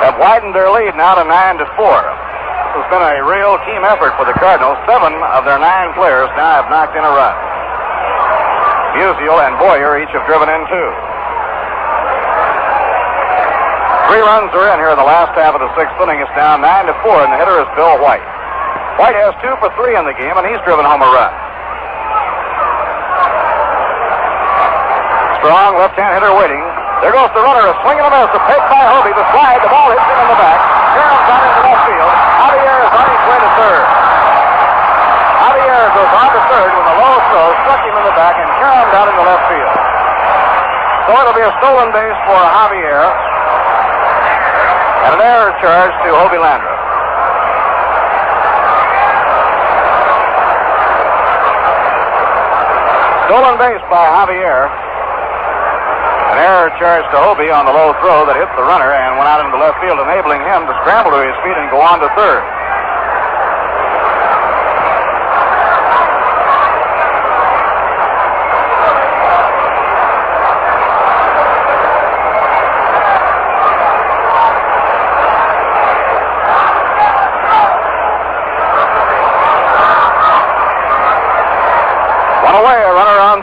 have widened their lead now to 9-4. This has been a real team effort for the Cardinals. 7 of their 9 players now have knocked in a run. Musial and Boyer each have driven in 2. 3 runs are in here in the last half of the 6th inning. It's now 9-4, and the hitter is Bill White. White has 2 for 3 in the game, and he's driven home a run. Strong left-hand hitter waiting. There goes the runner, a swing and a miss, a pick by Hobie. The slide, the ball hits him in the back. Carroll's out into left field. Javier is on his way to third. Javier goes on to third with a low throw, struck him in the back, and Carroll out into left field. So it'll be a stolen base for Javier, and an error charge to Hobie Landrum. Stolen base by Javier. An error charge to Hobie on the low throw that hit the runner and went out into left field, enabling him to scramble to his feet and go on to third.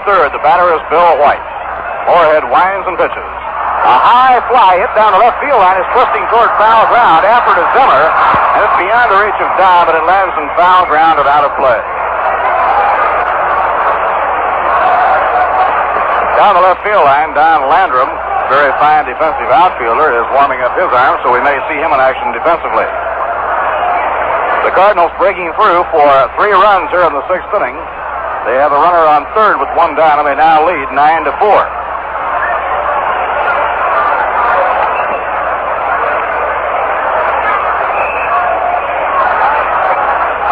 Third, the batter is Bill White. Moorhead winds and pitches. A high fly hit down the left field line is twisting toward foul ground. After it is Zimmer, and it's beyond the reach of Don, but it lands in foul ground and out of play. Down the left field line, Don Landrum, very fine defensive outfielder, is warming up his arm, so we may see him in action defensively. The Cardinals breaking through for 3 runs here in the 6th inning. They have a runner on third with 1 down, and they now lead 9-4.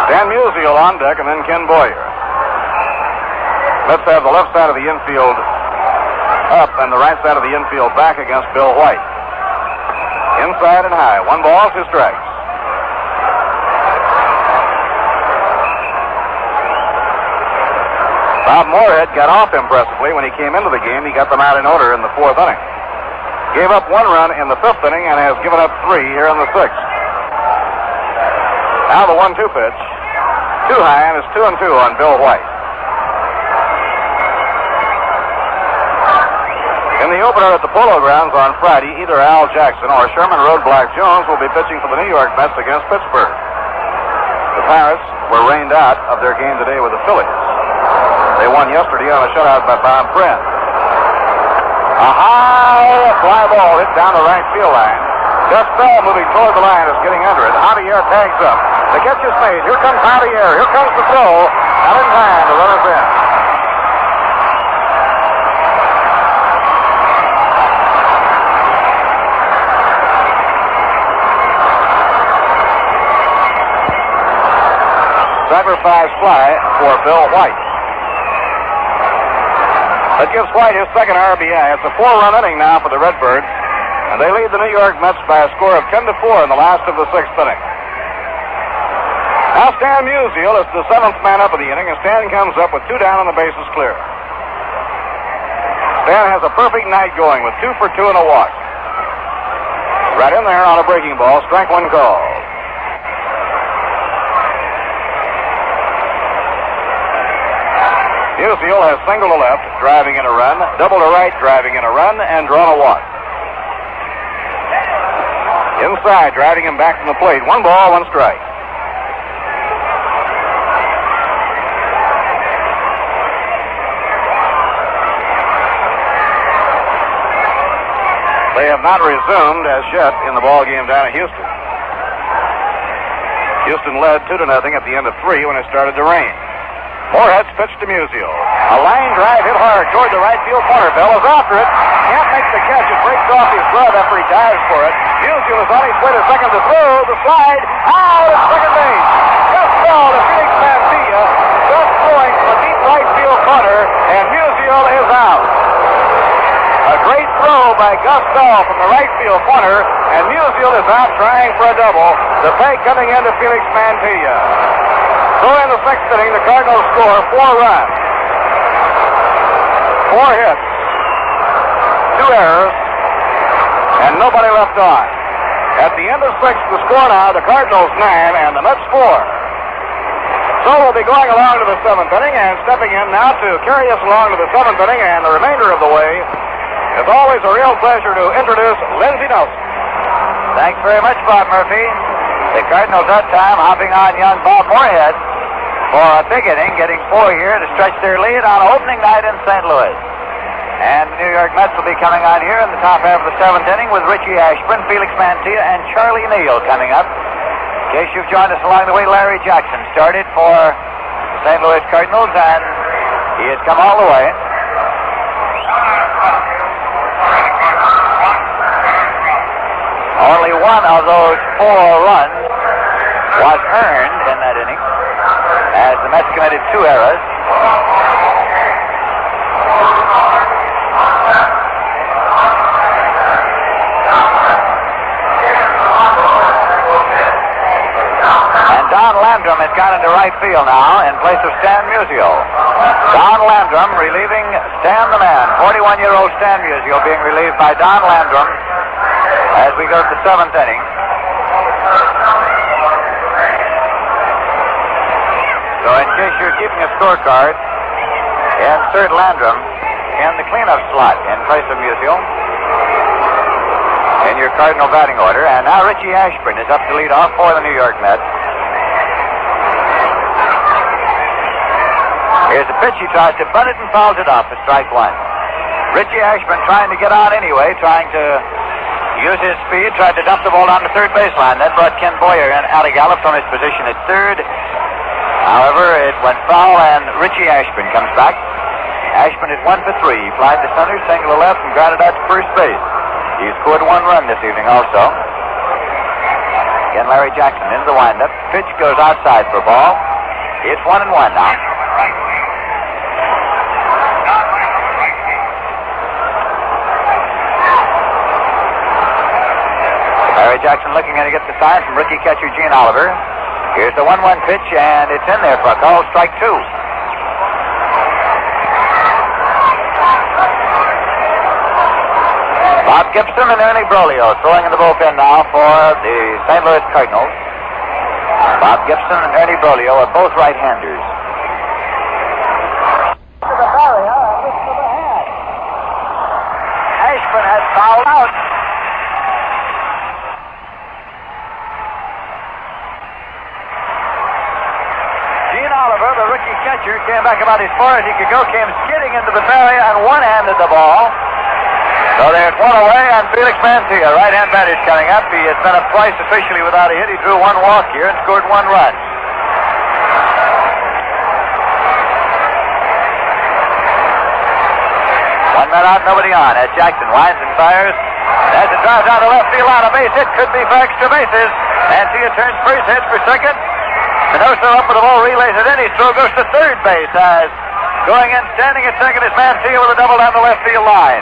Dan Musial on deck, and then Ken Boyer. Let's have the left side of the infield up and the right side of the infield back against Bill White. Inside and high. 1 ball, 2 strikes. Bob Moorhead got off impressively when he came into the game. He got them out in order in the 4th inning. Gave up 1 run in the 5th inning and has given up 3 here in the 6th. Now the 1-2 pitch. Too high, and it's 2-2 on Bill White. In the opener at the Polo Grounds on Friday, either Al Jackson or Sherman Roadblock Jones will be pitching for the New York Mets against Pittsburgh. The Pirates were rained out of their game today with the Phillies. They won yesterday on a shutout by Bob Friend. A high fly ball hit down the right field line. Gus Bell moving toward the line is getting under it. Javier tags up. The catch is made. Here comes Javier. Here comes the throw. Not in time. The runner's in. Sacrifice fly for Bill White. That gives White his second RBI. It's a 4-run inning now for the Redbirds, and they lead the New York Mets by a score of 10-4 in the last of the sixth inning. Now Stan Musial is the seventh man up of the inning, and Stan comes up with 2 down and the bases clear. Stan has a perfect night going with 2 for 2 and a walk. Right in there on a breaking ball, strike one call. Musial has single to left, driving in a run, double to right, driving in a run, and drawn a walk. Inside, driving him back from the plate. 1 ball, 1 strike. They have not resumed as yet in the ball game down at Houston. Houston led 2-0 at the end of 3 when it started to rain. Moorhead's pitch to Musial. A line drive hit hard toward the right field corner. Bell is after it. Can't make the catch. It breaks off his glove after he dives for it. Musial is on his way to second to throw. The slide. Out at second base. Gus Bell to Felix Mantilla. Just throwing from the deep right field corner, and Musial is out. A great throw by Gus Bell from the right field corner, and Musial is out trying for a double. The peg coming into Felix Mantilla. So in the sixth inning, the Cardinals score 4 runs. 4 hits, 2 errors, and nobody left on. At the end of 6, the score now, the Cardinals 9 and the Mets 4. So we'll be going along to the 7th inning, and stepping in now to carry us along to the 7th inning and the remainder of the way, it's always a real pleasure to introduce Lindsey Nelson. Thanks very much, Bob Murphy. The Cardinals that time hopping on young Bob Moorhead for a big inning, getting 4 here to stretch their lead on opening night in St. Louis. And the New York Mets will be coming on here in the top half of the 7th inning with Richie Ashburn, Felix Mantilla, and Charlie Neal coming up. In case you've joined us along the way, Larry Jackson started for the St. Louis Cardinals, and he has come all the way. Only one of those 4 runs was earned in that inning, as the Mets committed 2 errors. And Don Landrum has gone into right field now in place of Stan Musial. Don Landrum relieving Stan the Man. 41-year-old Stan Musial being relieved by Don Landrum as we go to the 7th inning. So in case you're keeping a scorecard, insert Landrum in the cleanup slot in place of Musial in your Cardinal batting order. And now Richie Ashburn is up to lead off for the New York Mets. Here's a pitch. He tries to bunt it and fouls it off for strike 1. Richie Ashburn trying to get on anyway, trying to use his speed, tried to dump the ball down the third baseline. That brought Ken Boyer in out of gallop from his position at third. However, it went foul, and Richie Ashburn comes back. Ashburn is 1 for 3. He flied to center, single to left, and grounded out to first base. He scored 1 run this evening also. Again, Larry Jackson into the windup. Pitch goes outside for a ball. It's 1-1 now. Larry Jackson looking to get the sign from rookie catcher Gene Oliver. Here's the 1-1 pitch, and it's in there for a call, strike 2. Bob Gibson and Ernie Broglio throwing in the bullpen now for the St. Louis Cardinals. Bob Gibson and Ernie Broglio are both right-handers. Oliver, the rookie catcher, came back about as far as he could go, came skidding into the barrier and one-handed the ball. So there's one away, and Felix Mantilla, right-hand batter, is coming up. He has been up twice officially without a hit. He drew one walk here and scored one run. One man out, nobody on. As Jackson winds and fires. As it drives down the left field line, a base hit could be for extra bases. Mantilla turns first, heads for second. Minoso up with the ball, relays it in. His throw goes to third base as going in, standing at second is Mantilla with a double down the left field line.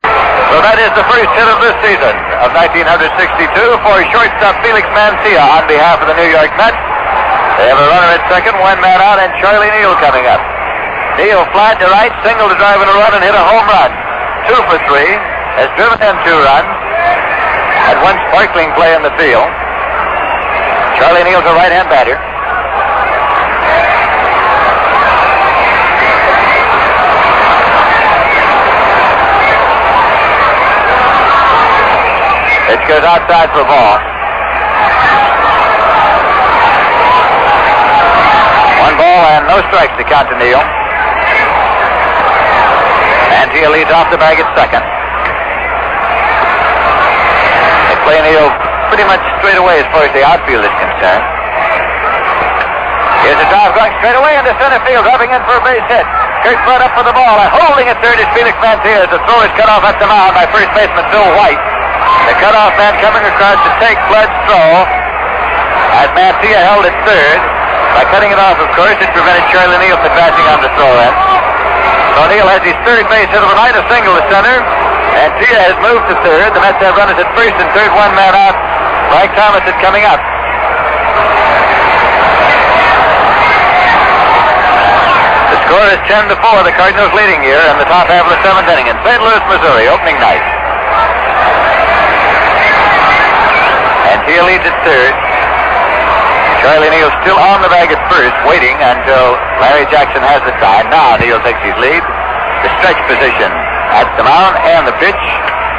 So that is the first hit of this season of 1962 for shortstop Felix Mantilla on behalf of the New York Mets. They have a runner at second, one man out, and Charlie Neal coming up. Neal flat to right, single to drive in a run and hit a home run. 2 for 3, has driven in 2 runs, had one sparkling play in the field. Charlie Neal's a right-hand batter. It goes outside for a ball. 1 ball and no strikes to count to Neal. Mantilla leads off the bag at second. They play Neal pretty much straight away as far as the outfield is concerned. Here's a drive going straight away into center field, rubbing in for a base hit. Kirk Flood up for the ball, and holding at third is Felix Mantilla as the throw is cut off at the mound by first baseman Bill White. The cutoff man coming across to take Flood's throw as Mantilla held at third. By cutting it off, of course, it prevented Charlie Neal from passing on the throw-in. So Neal has his third base hit of the night, a single to center. Mantilla has moved to third. The Mets have runners at first and third, one man out. Frank Thomas is coming up. The score is 10-4. The Cardinals leading here in the top half of the 7th inning in St. Louis, Missouri, opening night. Mantilla leads at third. Charlie Neal still on the bag at first, waiting until Larry Jackson has the sign. Now Neal takes his lead. The stretch position at the mound and the pitch.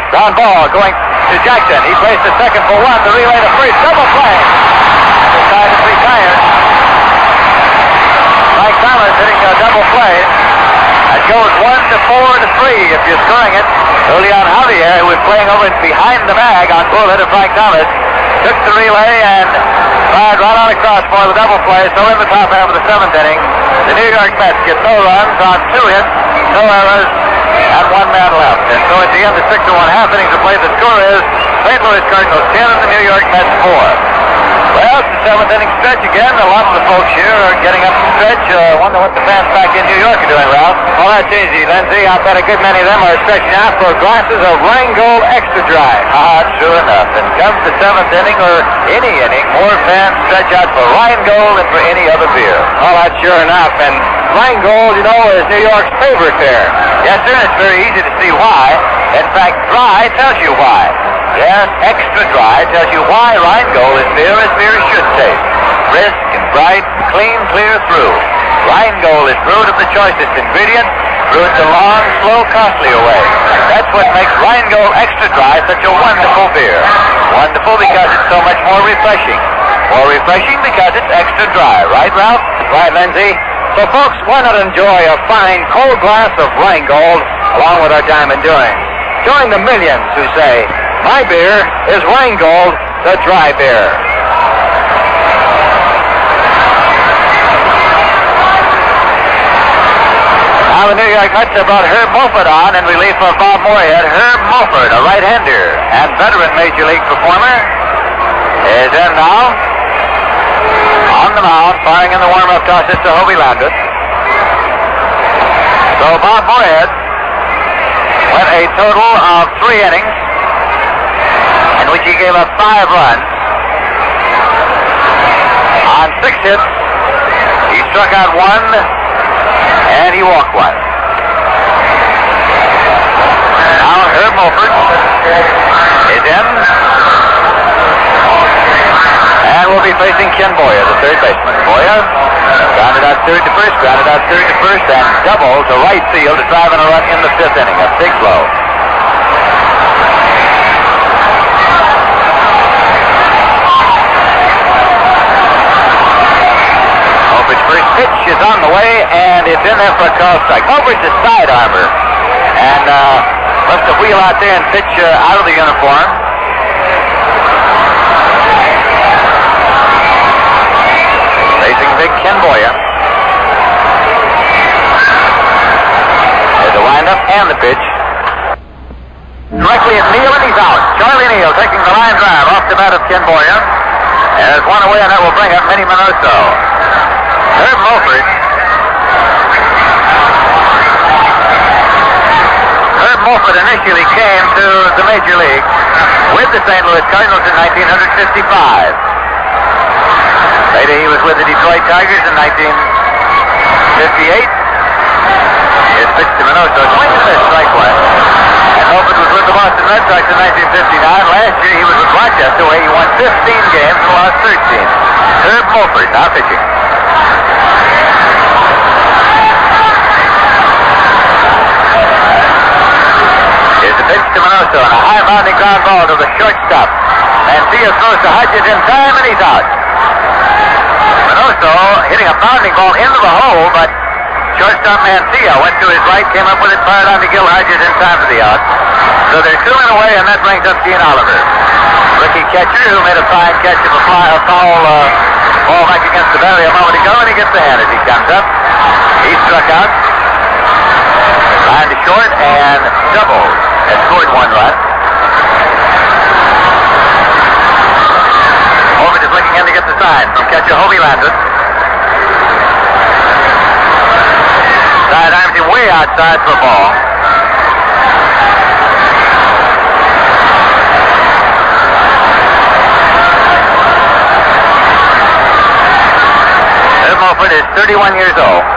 Ground ball going to Jackson. He plays to second for 1. The relay to first. Double play. The side is retired. Mike Thomas hitting a double play. That goes 1-4-3 if you're scoring it. Julian Javier, who was playing over behind the bag on bullhead of Frank Thomas, took the relay and fired right on across for the double play. So in the top half of the 7th inning, the New York Mets get no runs on 2 hits, no errors, and 1 man left. And so at the end of 6 1/2 innings of play, the score is St. Louis Cardinals 10 and the New York Mets 4. Well, it's the 7th inning stretch again. A lot of the folks here are getting up the stretch. Wonder what the fans back in New York are doing, Ralph. Well, that's easy, Lindsay. I bet a good many of them are stretching out for glasses of Rheingold Extra Dry. True enough. And comes the 7th inning or any inning, more fans stretch out for Rheingold than for any other beer. Oh, that's sure enough. And Rheingold, you know, is New York's favorite beer. Yes, sir. It's very easy to see why. In fact, dry tells you why. Yes, Extra Dry tells you why Rheingold is beer as beer should taste. Brisk and bright, clean, clear through. Rheingold is brewed of the choicest ingredients, brewed the long, slow, costly way. That's what makes Rheingold Extra Dry such a wonderful beer. Wonderful because it's so much more refreshing. More refreshing because it's extra dry. Right, Ralph? Right, Lindsay. So, folks, why not enjoy a fine, cold glass of Rheingold along with our Diamond Doing? Join the millions who say, my beer is Rheingold, the dry beer. Now the New York Mets have brought Herb Mulford on in relief of Bob Moorhead. Herb Mulford, a right-hander and veteran Major League performer, is in now. On the mound, firing in the warm-up tosses to Hobie Landis. So Bob Moorhead went a total of 3 innings, in which he gave up 5 runs. On 6 hits, he struck out 1, and he walked 1. Now Herb Mulford is in, and will be facing Ken Boyer, the third baseman. Boyer grounded out third to first, and double to right field to drive in a run in the 5th inning. A big blow. pitch is on the way, and it's in there for a call strike. Mulford's a side armor, and must have wheel out there and pitch out of the uniform. Facing big Ken Boyer. There's the windup and the pitch. Directly at Neal, and he's out. Charlie Neal taking the line drive off the bat of Ken Boyer. And there's one away, and that will bring up Minnie Minoso. Herb Mulford. Herb Mulford initially came to the Major League with the St. Louis Cardinals in 1955. Later he was with the Detroit Tigers in 1958. His pitch to Minoso. Swing and miss, strike one. And Mulford was with the Boston Red Sox in 1959. Last year he was with Rochester, where he won 15 games and lost 13. Herb Mulford now pitching. Here's the pitch to Minoso, and a high mounting ground ball to the shortstop. Mancia throws to Hodges in time, and he's out. Minoso hitting a bounding ball into the hole, but shortstop Mancia went to his right, came up with it, fired on to Gil Hodges in time for the out. So there's 2 men away, and that brings up Gene Oliver. Rookie catcher who made a fine catch of a foul ball back against the barrier a moment ago, and he gets the hand as he comes up. He struck out. Line to short, and doubled. Has scored 1 run. Mulford is looking in to get the sign from catcher Hobie Landis. Sidearms him way outside for a ball. Herb Mulford is 31 years old.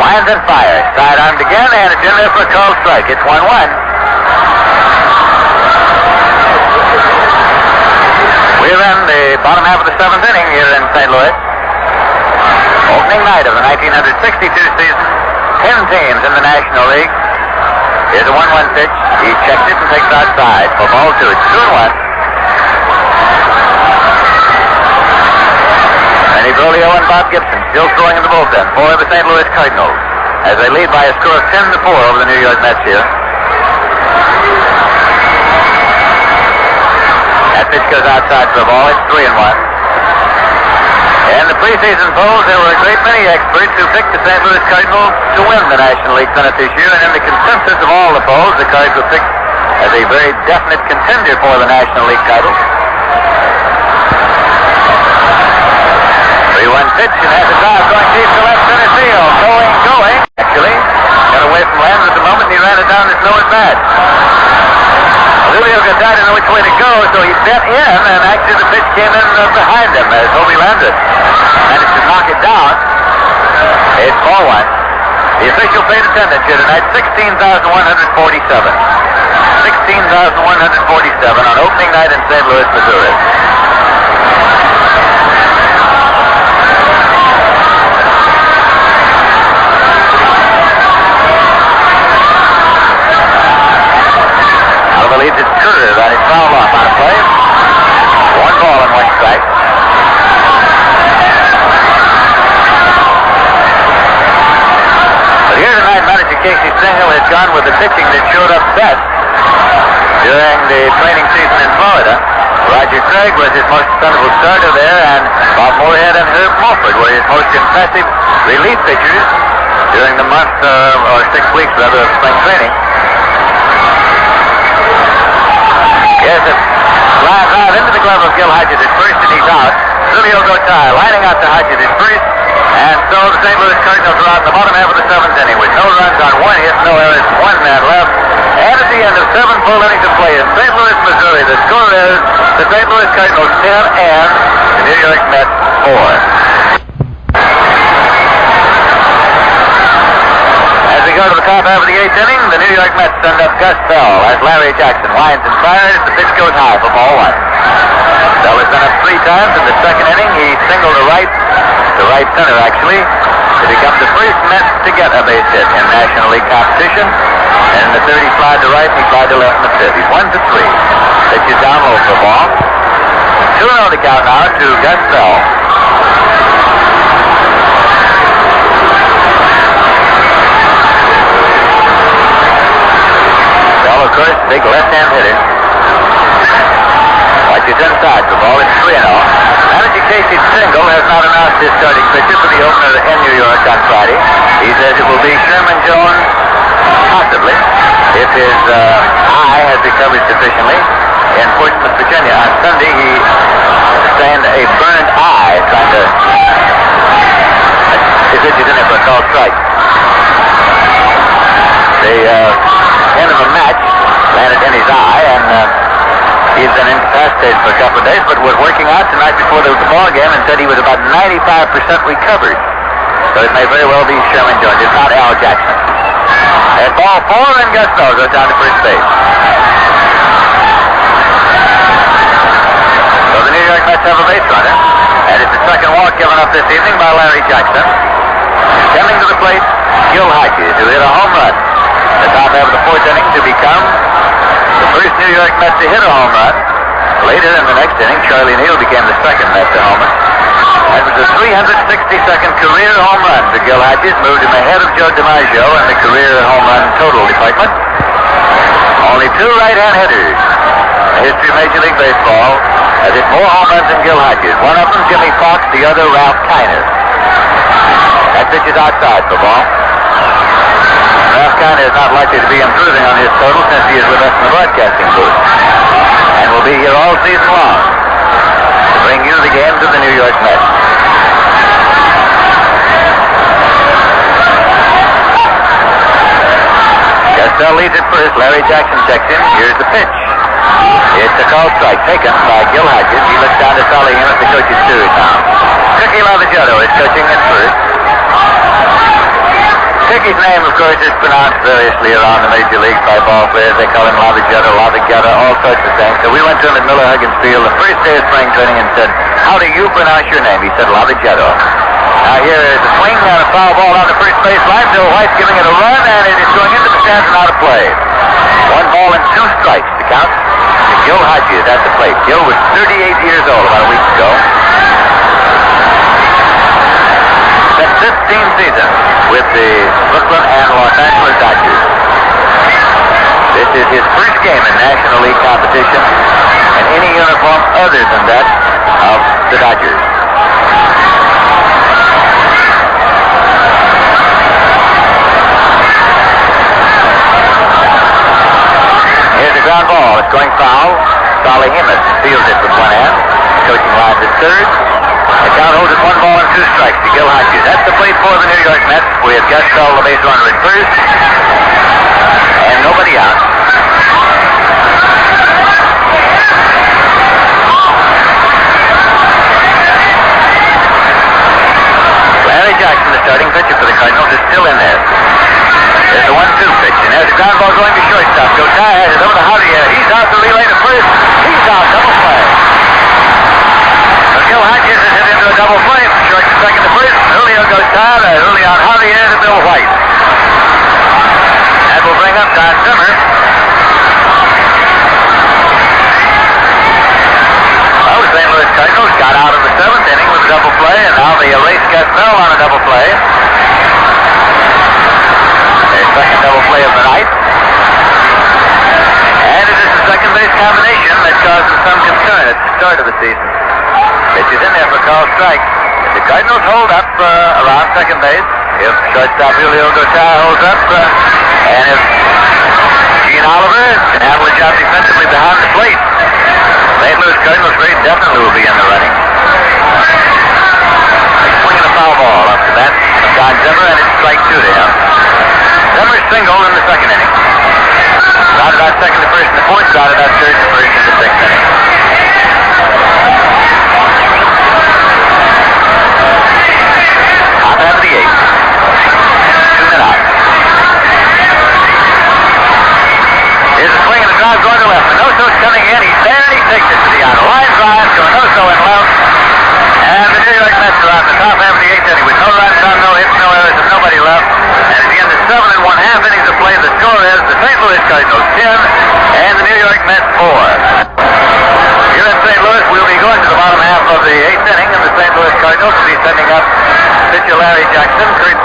Winds and fires. Sidearmed again, and it's in there for a called strike. It's 1-1. We're in the bottom half of the 7th inning here in St. Louis. Opening night of the 1962 season. 10 teams in the National League. Here's a 1-1 pitch. He checks it and takes outside. For ball 2. It's 2-1. Manny Brolio and Bob Gibson still throwing in the bullpen for the St. Louis Cardinals as they lead by a score of 10-4 over the New York Mets here. That pitch goes outside for the ball. It's 3-1. In the preseason polls, there were a great many experts who picked the St. Louis Cardinals to win the National League Pennant this year, and in the consensus of all the polls, the Cards were picked as a very definite contender for the National League title. 3-1 pitch, and has a drive going deep to left center field. Going, actually. Got away from Landis at the moment, and he ran it down his nose bad. Julio got that in which way to go, so he bent in, and actually the pitch came in behind him as Hobie Landis managed to knock it down. It's ball 1. The official paid attendance here tonight, 16,147. 16,147 on opening night in St. Louis, Missouri. Leads his curve, and it's fouled off on a play. 1 ball and 1 strike. But here tonight, manager Casey Stengel has gone with the pitching that showed up best during the training season in Florida. Roger Craig was his most dependable starter there, and Bob Moorhead and Herb Mulford were his most impressive relief pitchers during the month, or 6 weeks rather, of spring training. Yes, a fly drive into the glove of Gil Hodges at first, and he's out. Julio Gotay lining out to Hodges at first, and so the St. Louis Cardinals are out in the bottom half of the 7th inning with no runs on 1 hit, no errors, 1 man left. And at the end of 7 full innings of play in St. Louis, Missouri, the score is the St. Louis Cardinals 10 and the New York Mets 4. As we go to the top half of the 8th inning, the New York Mets send up Gus Bell as Larry Jackson winds and fires. The pitch goes high for ball 1. Bell has been up 3 times in the 2nd inning. He singled to right center actually, to become the first Met to get a base hit in National League competition. And in the 3rd he flied to right, and he flied to left in the 5th. He's 1 for 3. Pitches down low for ball. 2-0 to count now to Gus Bell. Bell, of course, big left-hand hitter. Watches inside. The ball is 3-0. Manager Casey Stringle has not announced his starting pitcher for the opener in New York on Friday. He says it will be Sherman Jones, possibly, if his eye has recovered sufficiently. In Portsmouth, Virginia, on Sunday, he sustained a burned eye trying to... His pitch is in there for a called strike. The end of a match landed in his eye, and he's been incapacitated for a couple of days, but was working out tonight before the ball game and said he was about 95% recovered. So it may very well be Sherman Jones. It's not Al Jackson. At ball 4, and Gus Bell goes down to first base. So the New York Mets have a base runner, and it's the second walk given up this evening by Larry Jackson. Coming to the plate, Gil Hodges, who hit a home run at the top half of the fourth inning to become the first New York Met to hit a home run. Later in the next inning, Charlie Neal became the second Met to homer. That was a 362nd career home run for Gil Hodges, moved him ahead of Joe DiMaggio in the career home run total department. Only 2 right-hand hitters in the history of Major League Baseball has hit more home runs than Gil Hodges. One of them, Jimmy Fox, the other, Ralph Kiner. That pitch is outside for ball. Ralph Kiner is not likely to be improving on his total since he is with us in the broadcasting booth, and will be here all season long to bring you the games of the New York Mets. Castell leads at first. Larry Jackson checks in. Here's the pitch. It's a called strike taken by Gil Hodges. He looks down to Solly Him at the coach's steering now. Cookie Lavagetto is coaching at first. Cookie's name, of course, is pronounced variously around the major leagues by ball players. They call him Lavagetto, all sorts of things. So we went to him at Miller Huggins Field the first day of spring training and said, "How do you pronounce your name?" He said, "Lavagetto." Now here is a swing and a foul ball on the first base line. Bill White's giving it a run, and it is going into the stands and out of play. 1 ball and 2 strikes to count. Gil Hodges at the plate. Gil was 38 years old about a week ago. Spent 15 seasons with the Brooklyn and Los Angeles Dodgers. This is his first game in National League competition in any uniform other than that of the Dodgers. Here's a ground ball. It's going foul. Solly Himmet fields it with one hand. Coaching lines at third. The count holds at 1 ball and 2 strikes to Gil Hodges. That's the plate for the New York Mets. We have Gus Bell, the base runner, at first. And nobody out. Larry Jackson, the starting pitcher for the Cardinals, is still in there. There's the 1-2 pitch, and there's a ground ball going to shortstop. Gotay has it over to Javier. He's out to relay to first. He's out, double play. So Gil Hodges is hit into a double play from short to second to first. Julio Gotay to Julio Javier to Bill White. That will bring up Don Zimmer. Well, the St. Louis Cardinals got out of the 7th inning with a double play, and now they erase Gus Bell on a double play. Second double play of the night. And it is the second base combination that caused some concern at the start of the season. Pitch is in there for call strike. The Cardinals hold up around second base. If shortstop Julio Gotay holds up, and if Gene Oliver can handle the job defensively behind the plate, St. Louis Cardinals very definitely will be in the running. Swinging a foul ball up to that of Don Zimmer, and it's strike 2 to him. Zimmer singled in the second inning. Started out second to first in the 4th, started out third to first in the 6th inning. Top half of the 8th. 2 men out. Here's a swing and a drive going to left. Minoso's coming in. He's there and he takes it to the out. Line drive to Minoso and Lowry.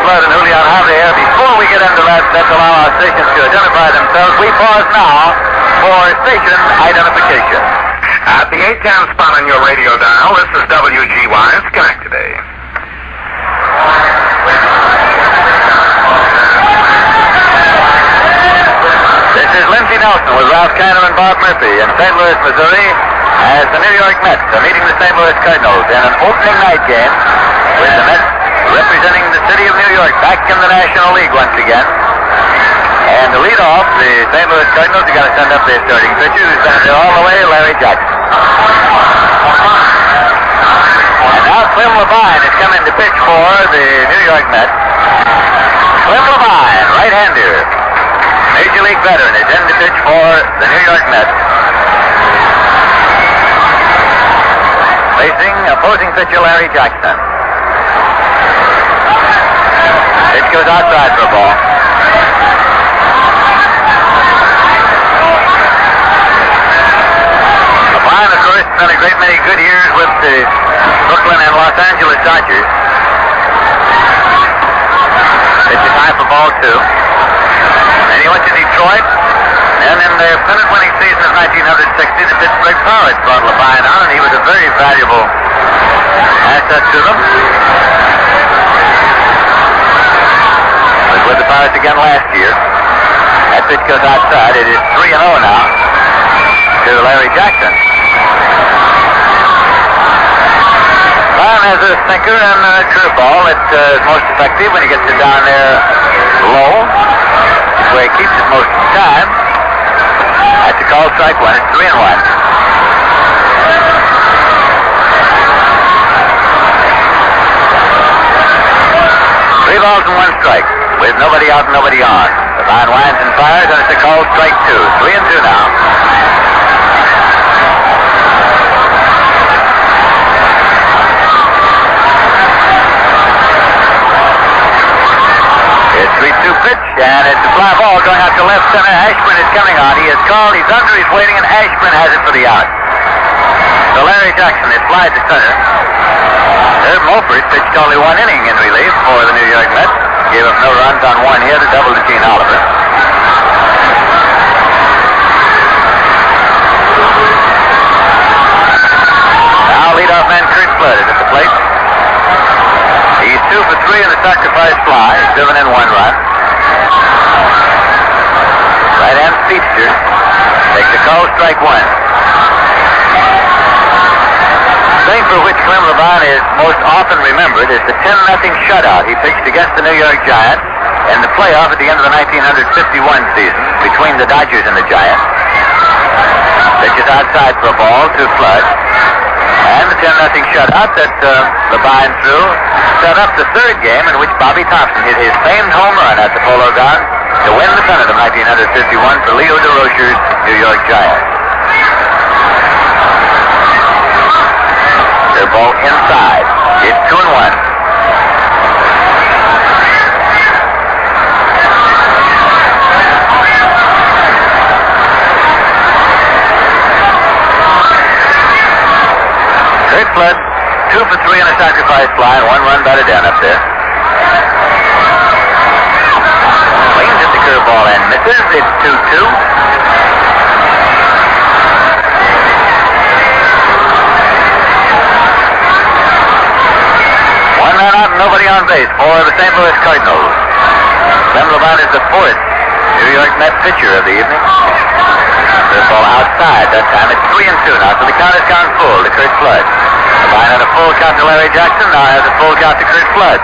Flood and Julian Javier. Before we get into that, let's allow our stations to identify themselves. We pause now for station identification. At the 810 spot on your radio dial, this is WGY's Connect Today. This is Lindsey Nelson with Ralph Kiner and Bob Murphy in St. Louis, Missouri, as the New York Mets are meeting the St. Louis Cardinals in an opening night game with the Mets representing the city of New York back in the National League once again. And to lead off, the St. Louis Cardinals are going to send up their starting pitcher, who's been there all the way, Larry Jackson. And now Clem Levine is coming to pitch for the New York Mets. Clem Levine, right-hander, Major League veteran, is in to pitch for the New York Mets. Facing opposing pitcher Larry Jackson. Pitch goes outside for a ball. Levine, of course, spent a great many good years with the Brooklyn and Los Angeles Dodgers. Pitch is high for ball two. Then he went to Detroit. And in their pennant-winning season of 1960, the Pittsburgh Pirates brought Levine on, and he was a very valuable asset to them. Was with the Pirates again last year. That pitch goes outside. It is 3-0 now to Larry Jackson. Levine has a sinker and a curveball. It's most effective when he gets it down there low. That's where he keeps it most of the time. That's a call, strike one. It's 3-1. 3 balls and 1 strike with nobody out and nobody on. Levine winds and fires, and it's a call, strike 2. 3-2 now. It's 3-2 pitch, and it's a fly ball going out to left center. Ashburn is coming on. He is called. He's under. He's waiting, and Ashburn has it for the out. So Larry Jackson is fly to center. Herb Mulford pitched only 1 inning in relief for the New York Mets. Gave up no runs on 1 hit, a double to Gene Oliver. Now leadoff man Kurt Flood is at the plate. He's 2 for 3 in the sacrifice fly. He's driven in 1 run. Right-hand speedster takes a call, strike 1. The thing for which Clem Levine is most often remembered is the 10-0 shutout he pitched against the New York Giants in the playoff at the end of the 1951 season between the Dodgers and the Giants. Pitches outside for a ball to Flood. And the 10-0 shutout that Levine threw set up the 3rd game in which Bobby Thompson hit his famed home run at the Polo Grounds to win the pennant of 1951 for Leo DeRocher's New York Giants. Their ball inside. It's 2-1. Kurt Flood, 2 for 3 on a sacrifice fly, and 1 run batted down up there. Swings at the curveball and misses. It's 2-2. Nobody on base for the St. Louis Cardinals. Clem Levine is the 4th New York Met pitcher of the evening. The ball outside that time. It's 3-2 now, so the count has gone full to Kurt Flood. Levine had a full count to Larry Jackson, now has a full count to Kurt Flood.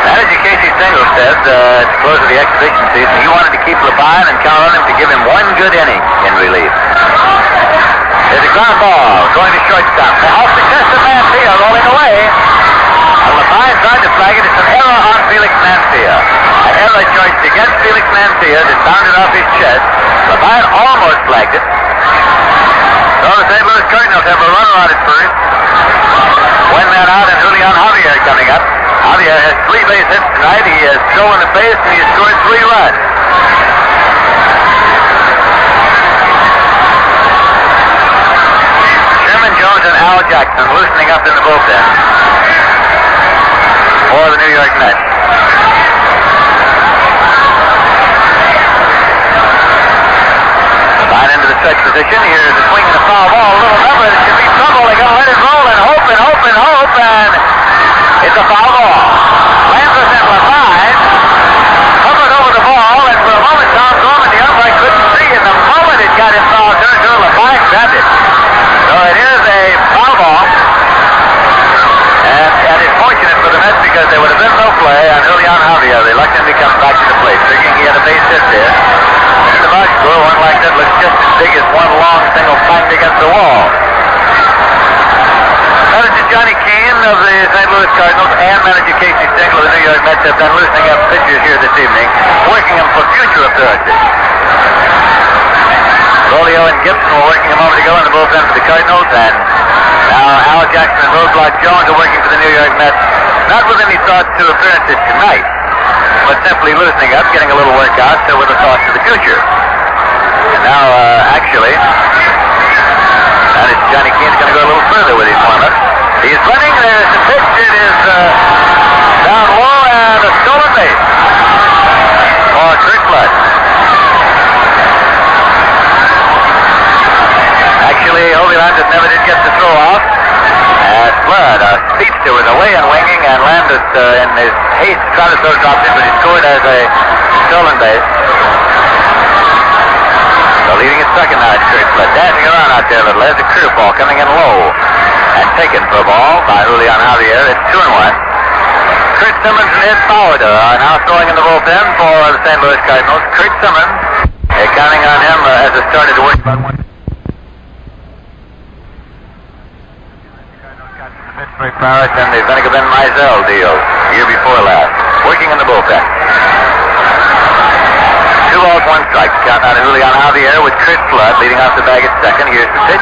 Manager Casey Stengel said at the close of the exhibition season he wanted to keep Levine and count on him to give him 1 good inning in relief. There's a ground ball going to shortstop. The off the chest of Mancia rolling away. And Levine tried to flag it. It's an error on Felix Mancia. An error charged against Felix Mancia that bounded off his chest. Levine almost flagged it. So the St. Louis Cardinals have a runner on at first. 1 man out and Julian Javier coming up. Javier has 3 base hits tonight. He has stolen a base and he has scored 3 runs. Jackson loosening up in the bullpen for the New York Mets. Line into the stretch position. Here's a swing and a foul ball. A little number. It should be trouble. They're going to let it roll and hope and hope and hope. And it's a foul ball. Landers and Levine covered over the ball. And for a moment, Tom Gorman, the umpire, couldn't see. And the moment it got involved, Levine grabbed it. So it is a foul ball. And it's fortunate for the Mets because there would have been no play on Julian Javier, reluctantly coming back to the plate, thinking he had a base hit there. And the box score, one like that looks just as big as one long single plank against the wall. Manager Johnny Keane of the St. Louis Cardinals and manager Casey Stengel of the New York Mets have been loosening up pitchers here this evening, working them for future appearances. Rolio and Gibson were working a moment ago in the bullpen for the Cardinals, and now Al Jackson and Roadblock Jones are working for the New York Mets, not with any thought to appearances tonight, but simply loosening up, getting a little workout, so with a thought to the future. And now, actually, manager Johnny Keane's going to go a little further with his warm-up. He's running, there's the pitch, it is down low, and a stolen base for Kurt Flood. Actually, Hobie Landis never did get the throw off. And Flood, a speedster, was away and winging, and Landis, in his haste, tried to throw it off him, but he scored as a stolen base. So leading at second now, it's Kurt Flood. Dancing around out there a little. There's a curveball coming in low. And taken for a ball by Julian Javier. It's 2-1. Kurt Simmons and Ed Fowler are now throwing in the bullpen for the St. Louis Cardinals. Kurt Simmons, counting on him as it started to work about one. Pittsburgh Pirates and the Vinegar Ben Mizell deal year before last. Working in the bullpen. 2 balls, 1 strike. Count out to Julian Javier with Kurt Flood leading off the bag at second. Here's the pitch.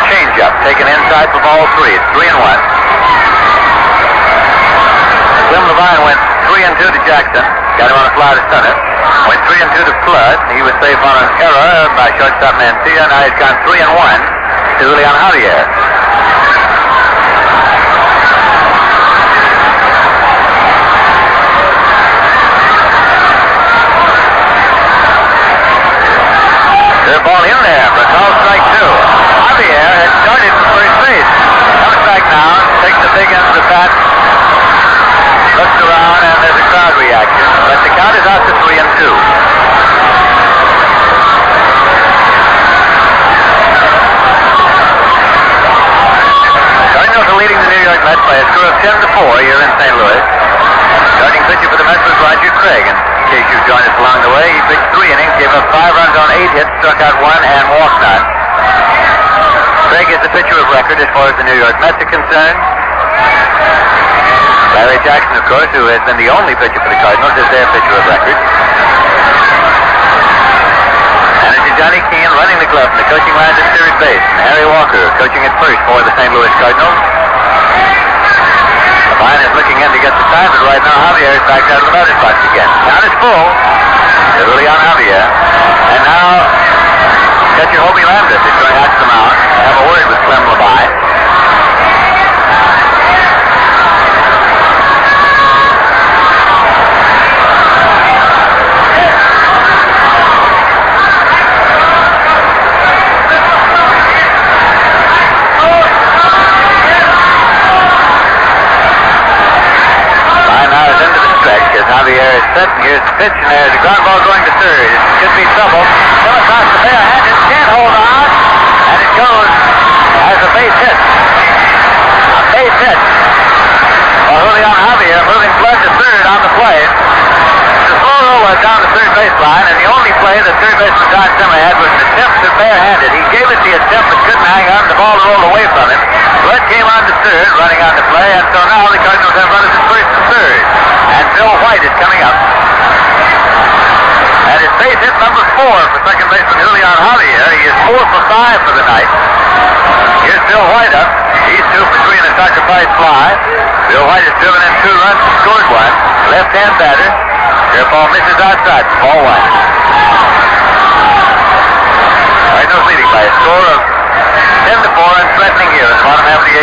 Change up. Taken inside for ball 3. It's 3-1. Slim Levine went 3-2 to Jackson. Got him on a fly to center. Went 3-2 to Flood. He was safe on an error by shortstop Mancia. Now he's gone 3-1 to Julian Javier. Their ball in there, but no strike 2. Javier had started from first base. Comes back now, takes the big end of the bat, looks around, and there's a crowd reaction. But the count is out to 3-2. Cardinals are leading the New York Mets by a score of 10-4 here in St. Louis. Starting pitcher for the Mets was Roger Craig. In case you joined us along the way, he pitched 3 innings, gave up 5 runs on 8 hits, struck out 1, and walked none. Craig is the pitcher of record as far as the New York Mets are concerned. Larry Jackson, of course, who has been the only pitcher for the Cardinals, is their pitcher of record. Manager Johnny Keane running the club from the coaching lines at third base. And Harry Walker coaching at first for the St. Louis Cardinals. Levine is looking in to get the time, but right now Javier is back out of the batter's box again. Count is full. To Julian Javier. And now catcher Hobie Landis is going out to the mound. Have a word with Clem Levine. Javier is set, and here's the pitch, and there's a ground ball going to third. It could be trouble. Come across the bare-handed, can't hold on, and it goes as a base hit. A base hit for Julian Javier, moving Flood to third on the play. The throw was down the third baseline, and the only play that third baseman John Zimmer had was an attempt to bare-handed. He gave it the attempt, but couldn't hang on. The ball rolled away from him. Flood came on to third, running on the play, and so now the Cardinals have runners at first and third. And Bill White is coming up. And it's base hit number 4 for second baseman Julian Javier. He is 4 for 5 for the night. Here's Bill White up. He's 2 for 3 in a sacrifice fly. Bill White has driven in 2 runs and scored 1. Left-hand batter. Their ball misses outside. Ball 1. Cardinals leading by a score of 10-4 and threatening here in the bottom half of the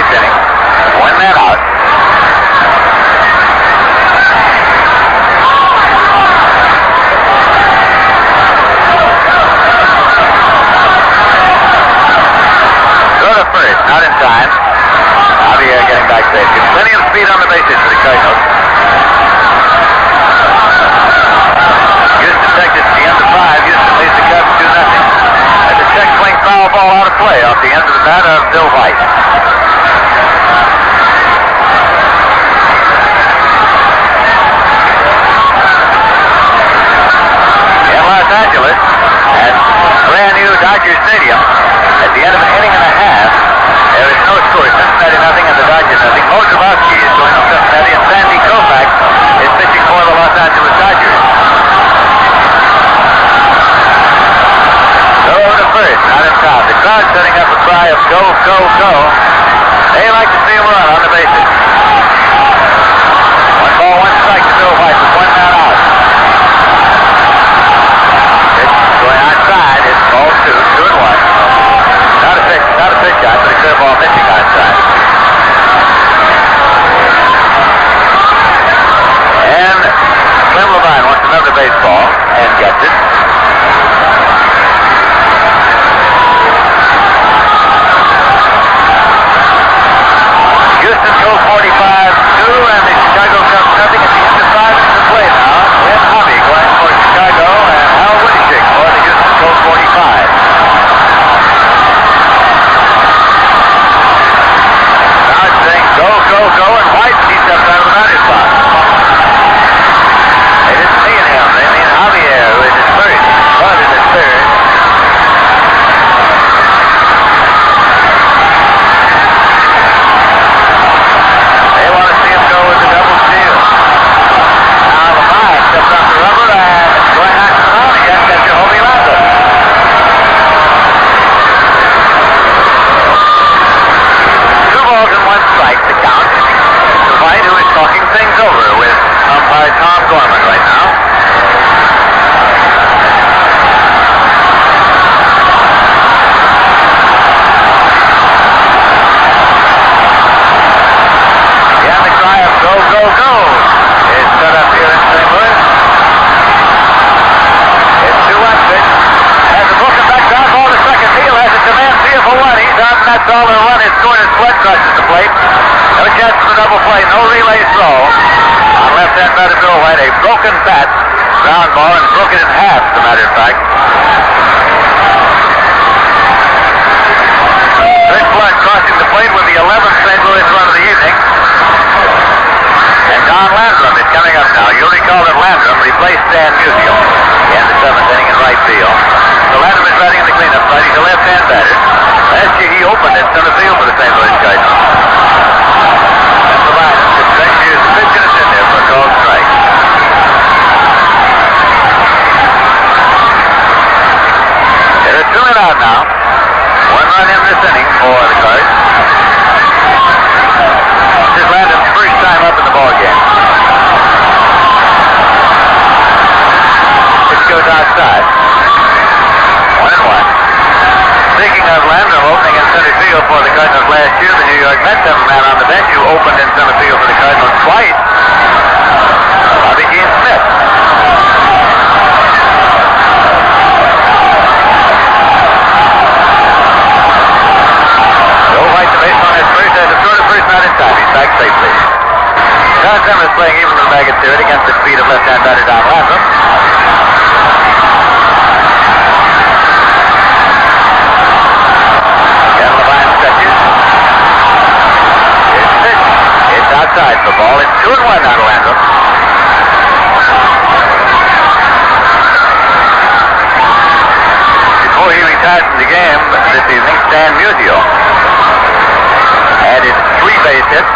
bat. Ground ball and broke it in half, as a matter of fact. Chris Flood crossing the plate with the 11th St. Louis run of the evening. And Don Landrum is coming up now. You'll recall that Landrum replaced Stan Musial in the 7th inning in right field. So Landrum is batting in the cleanup side. He's a left-hand batter. Last year he opened in center field for the St. Louis Cardinals. And the line is the pitch and it's in there for a called strike. They're 2 men out now. 1 run in this inning for the Cards. This is Landon's first time up in the ballgame. Pitch goes outside. 1-1. Speaking of Landrum opening in center field for the Cardinals last year, the New York Mets have a man on the bench who opened in center field for the Cardinals twice. Bobby Gene Smith. Joe White, the baseman, has first, has a throw to first, not in time. He's back safely. John Simmons playing even with the bag of third against the speed of left-hand batter Don Landrum. Outside for ball. It's 2-1 out of Landrum. Before he retired from the game this evening, Stan Musial added 3 base hits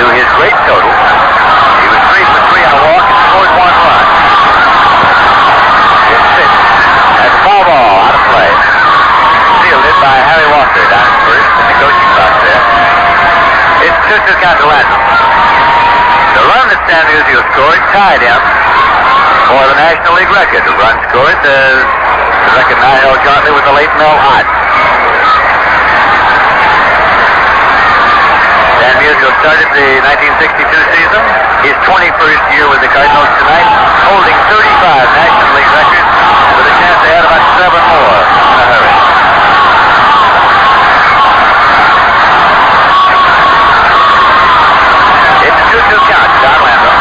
to his great total. He was 3 for 3 on a walk and scored 1 run. It's 6. That's foul ball out of play. Fielded by Harry Walker down at first in the coaching box there. It's 2-2 count to Landrum. The run that Stan Musial scored tied him for the National League record. The run scored, the record now held jointly with the late Mel Ott. Stan Musial started the 1962 season, his 21st year with the Cardinals tonight, holding 35 National League records with a chance to add about 7 more in a hurry. It's 2-2 count, Don Landrum.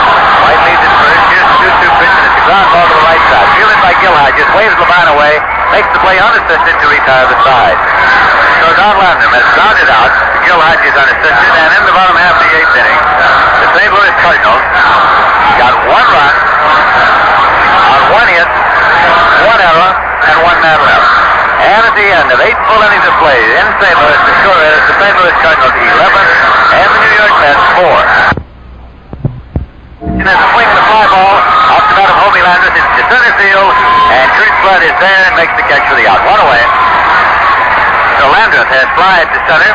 White leads at first. Here's the 2-2 pitch, and it's a ground ball to the right side. Fielded by Gil Hodges, waves Levine away, makes the play unassisted to retire the side. So Don Landrum has grounded out, Gil Hodges unassisted, and in the bottom half of the 8th inning, the St. Louis Cardinals got 1 run on 1 hit, 1 error, and 1 man left. And at the end of 8 full innings of play in St. Louis, the score is the St. Louis Cardinals 11 and the New York Mets 4. And there's a swing of the fly ball off the bat of Hobie Landers into center field, and Kurt Flood is there and makes the catch for the out. 1 away. So Landers has flied to center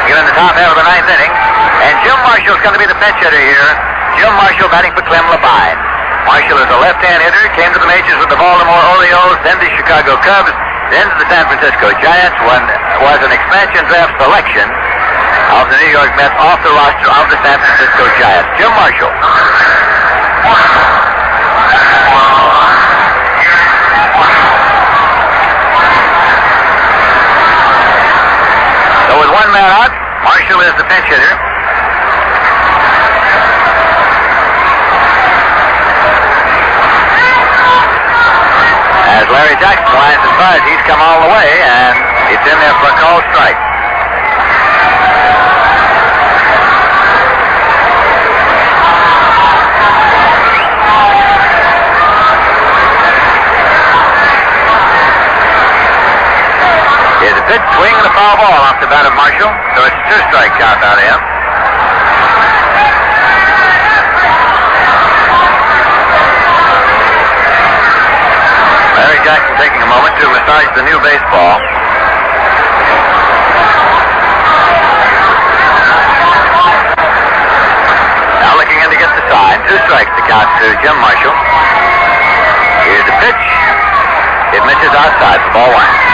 here in the top half of the 9th inning, and Jim Marshall's going to be the pinch hitter here. Jim Marshall batting for Clem Levine. Marshall is a left-hand hitter, came to the majors with the Baltimore Orioles, then the Chicago Cubs, then to the San Francisco Giants, was an expansion draft selection of the New York Mets off the roster of the San Francisco Giants. Jim Marshall. So with 1 man out, Marshall is the pinch hitter. As Larry Jackson lines and fires, he's come all the way, and it's in there for a called strike. Here's a pitch, swing, and a foul ball off the bat of Marshall, so it's a 2-strike count out of him. Larry Jackson taking a moment to massage the new baseball. Now looking in to get the sign. 2 strikes to count to Jim Marshall. Here's the pitch. It misses outside for ball 1.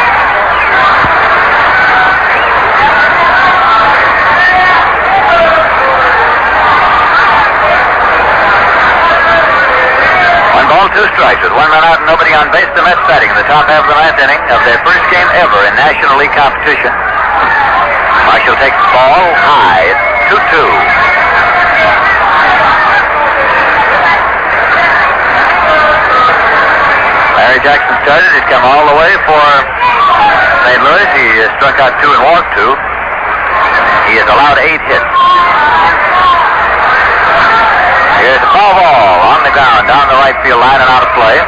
Ball, 2 strikes with 1 run out and nobody on base. The Mets batting in the top half of the 9th inning of their first game ever in National League competition. Marshall takes the ball high. It's 2-2. Larry Jackson started. He's come all the way for St. Louis. He struck out 2 and walked 2. He has allowed 8 hits. Here's a foul ball on the ground, down the right field line and out of play.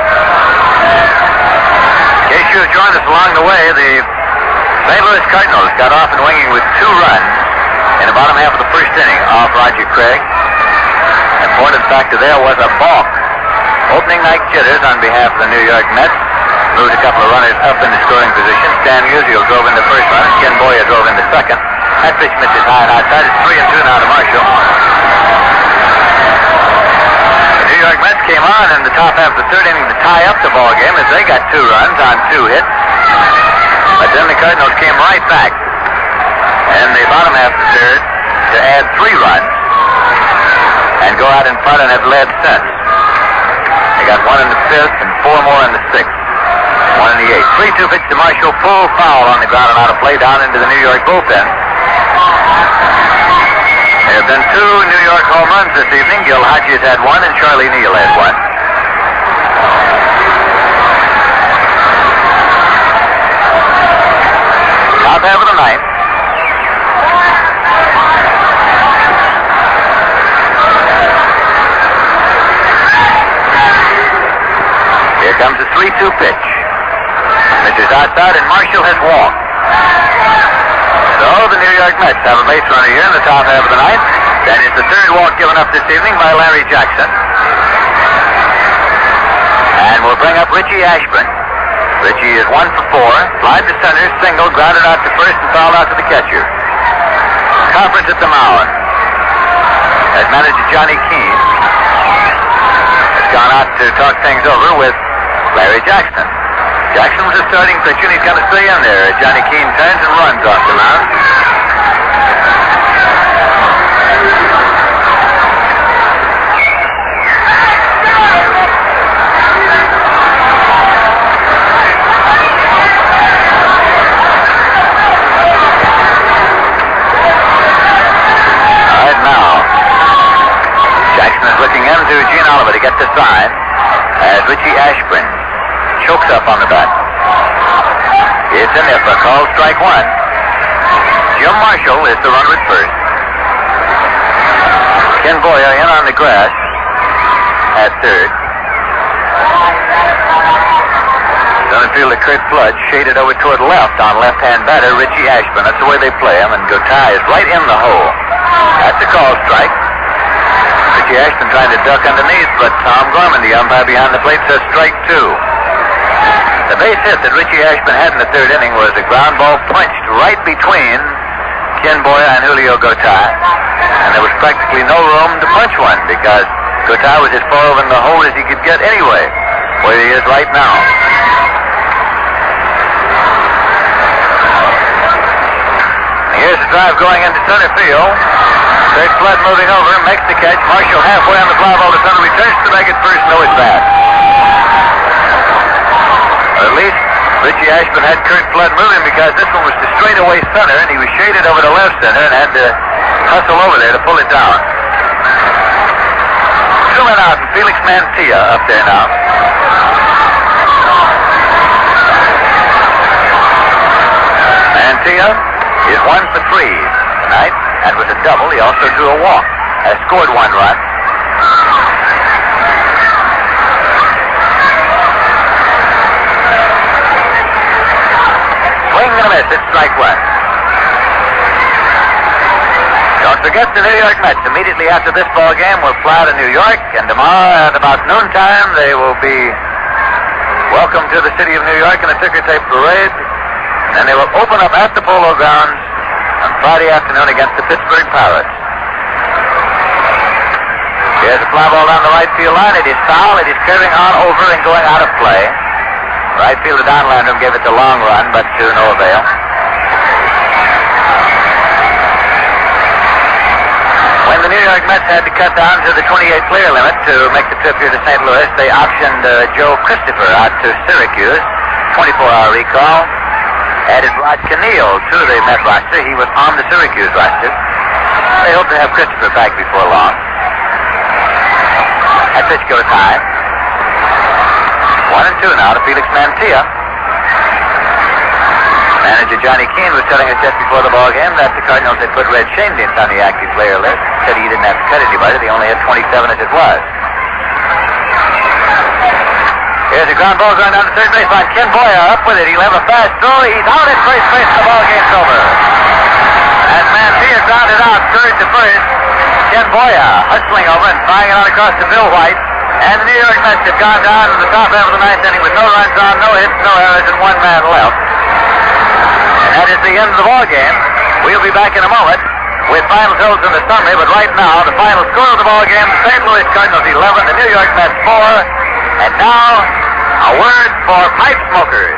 In case you have joined us along the way, the St. Louis Cardinals got off and winging with 2 runs in the bottom half of the first inning off Roger Craig. And point of factor there was a balk. Opening night jitters on behalf of the New York Mets moved a couple of runners up into scoring position. Stan Musial drove in the first run, and Ken Boyer drove in the second. That pitch misses high and outside. It's 3-2 now to Marshall. The New York Mets came on in the top half of the third inning to tie up the ball game as they got 2 runs on 2 hits. But then the Cardinals came right back in the bottom half of the third to add 3 runs and go out in front and have led since. They got 1 in the 5th and 4 more in the 6th. 1 in the 8th. 3-2 pitch to Marshall. Full foul on the ground and out of play down into the New York bullpen. There have been 2 New York home runs this evening. Gil Hodges had 1 and Charlie Neal had 1. Top half of the ninth. Here comes a 3-2 pitch. Pitcher's outside and Marshall has walked. So the New York Mets have a base runner here in the top half of the ninth. That is the 3rd walk given up this evening by Larry Jackson. And we'll bring up Richie Ashburn. Richie is 1 for 4. Flied to center, single, grounded out to first and fouled out to the catcher. Conference at the mound. As manager Johnny Keene has gone out to talk things over with Larry Jackson. Jackson was a starting pitcher, and he's going to stay in there. Johnny Keene turns and runs off the mound. All right, now, Jackson is looking into Gene Oliver to get the sign as Richie Ashburn chokes up on the bat. It's in there for a call, strike 1. Jim Marshall is the runner at first. Ken Boyer in on the grass at third. Center fielder Kurt Flood shaded over toward left on left-hand batter Richie Ashburn. That's the way they play him, and Gotay is right in the hole. That's a call strike. Richie Ashburn trying to duck underneath, but Tom Gorman, the umpire behind the plate, says strike 2. The base hit that Richie Ashburn had in the 3rd inning was a ground ball punched right between Ken Boyer and Julio Gotay. And there was practically no room to punch one because Gotay was as far over in the hole as he could get anyway, where he is right now. And here's the drive going into center field. Kurt Flood moving over, makes the catch. Marshall halfway on the fly ball to center, returns to bag at first, no it's bad. At least Richie Ashburn had Kurt Flood moving because this one was to straightaway center, and he was shaded over to left center and had to hustle over there to pull it down. 2 men out, and Felix Mantilla up there now. Mantilla is 1 for 3 tonight, and with a double, he also drew a walk. Has scored 1 run. It's strike 1. Don't forget the New York Mets. Immediately after this ball game will fly to New York, and tomorrow at about noontime they will be welcome to the city of New York in a ticker tape parade, and they will open up at the Polo Grounds on Friday afternoon against the Pittsburgh Pirates. Here's a fly ball down the right field line. It is foul. It is curving on over and going out of play. Right fielder Don Landrum gave it the long run, but to no avail. When the New York Mets had to cut down to the 28-player limit to make the trip here to St. Louis, they optioned Joe Christopher out to Syracuse. 24-hour recall. Added Rod Keneal to the Met roster. He was on the Syracuse roster. They hope to have Christopher back before long. That pitch goes high. 1-2 now to Felix Mantilla. Manager Johnny Keane was telling us just before the ball game that the Cardinals had put Red Schoendienst on the active player list. Said he didn't have to cut anybody. They only had 27 as it was. Here's a ground ball going down to third base line. Ken Boyer up with it. He'll have a fast throw. He's out at first base and the ball game's over. As Mantilla grounded out third to first, Ken Boyer hustling over and firing it out across to Bill White. And the New York Mets have gone down to the top half of the ninth inning with no runs on, no hits, no errors, and one man left. And that is the end of the ball game. We'll be back in a moment with final totals in the summary, but right now, the final score of the ball game, the St. Louis Cardinals 11, the New York Mets 4. And now, a word for pipe smokers.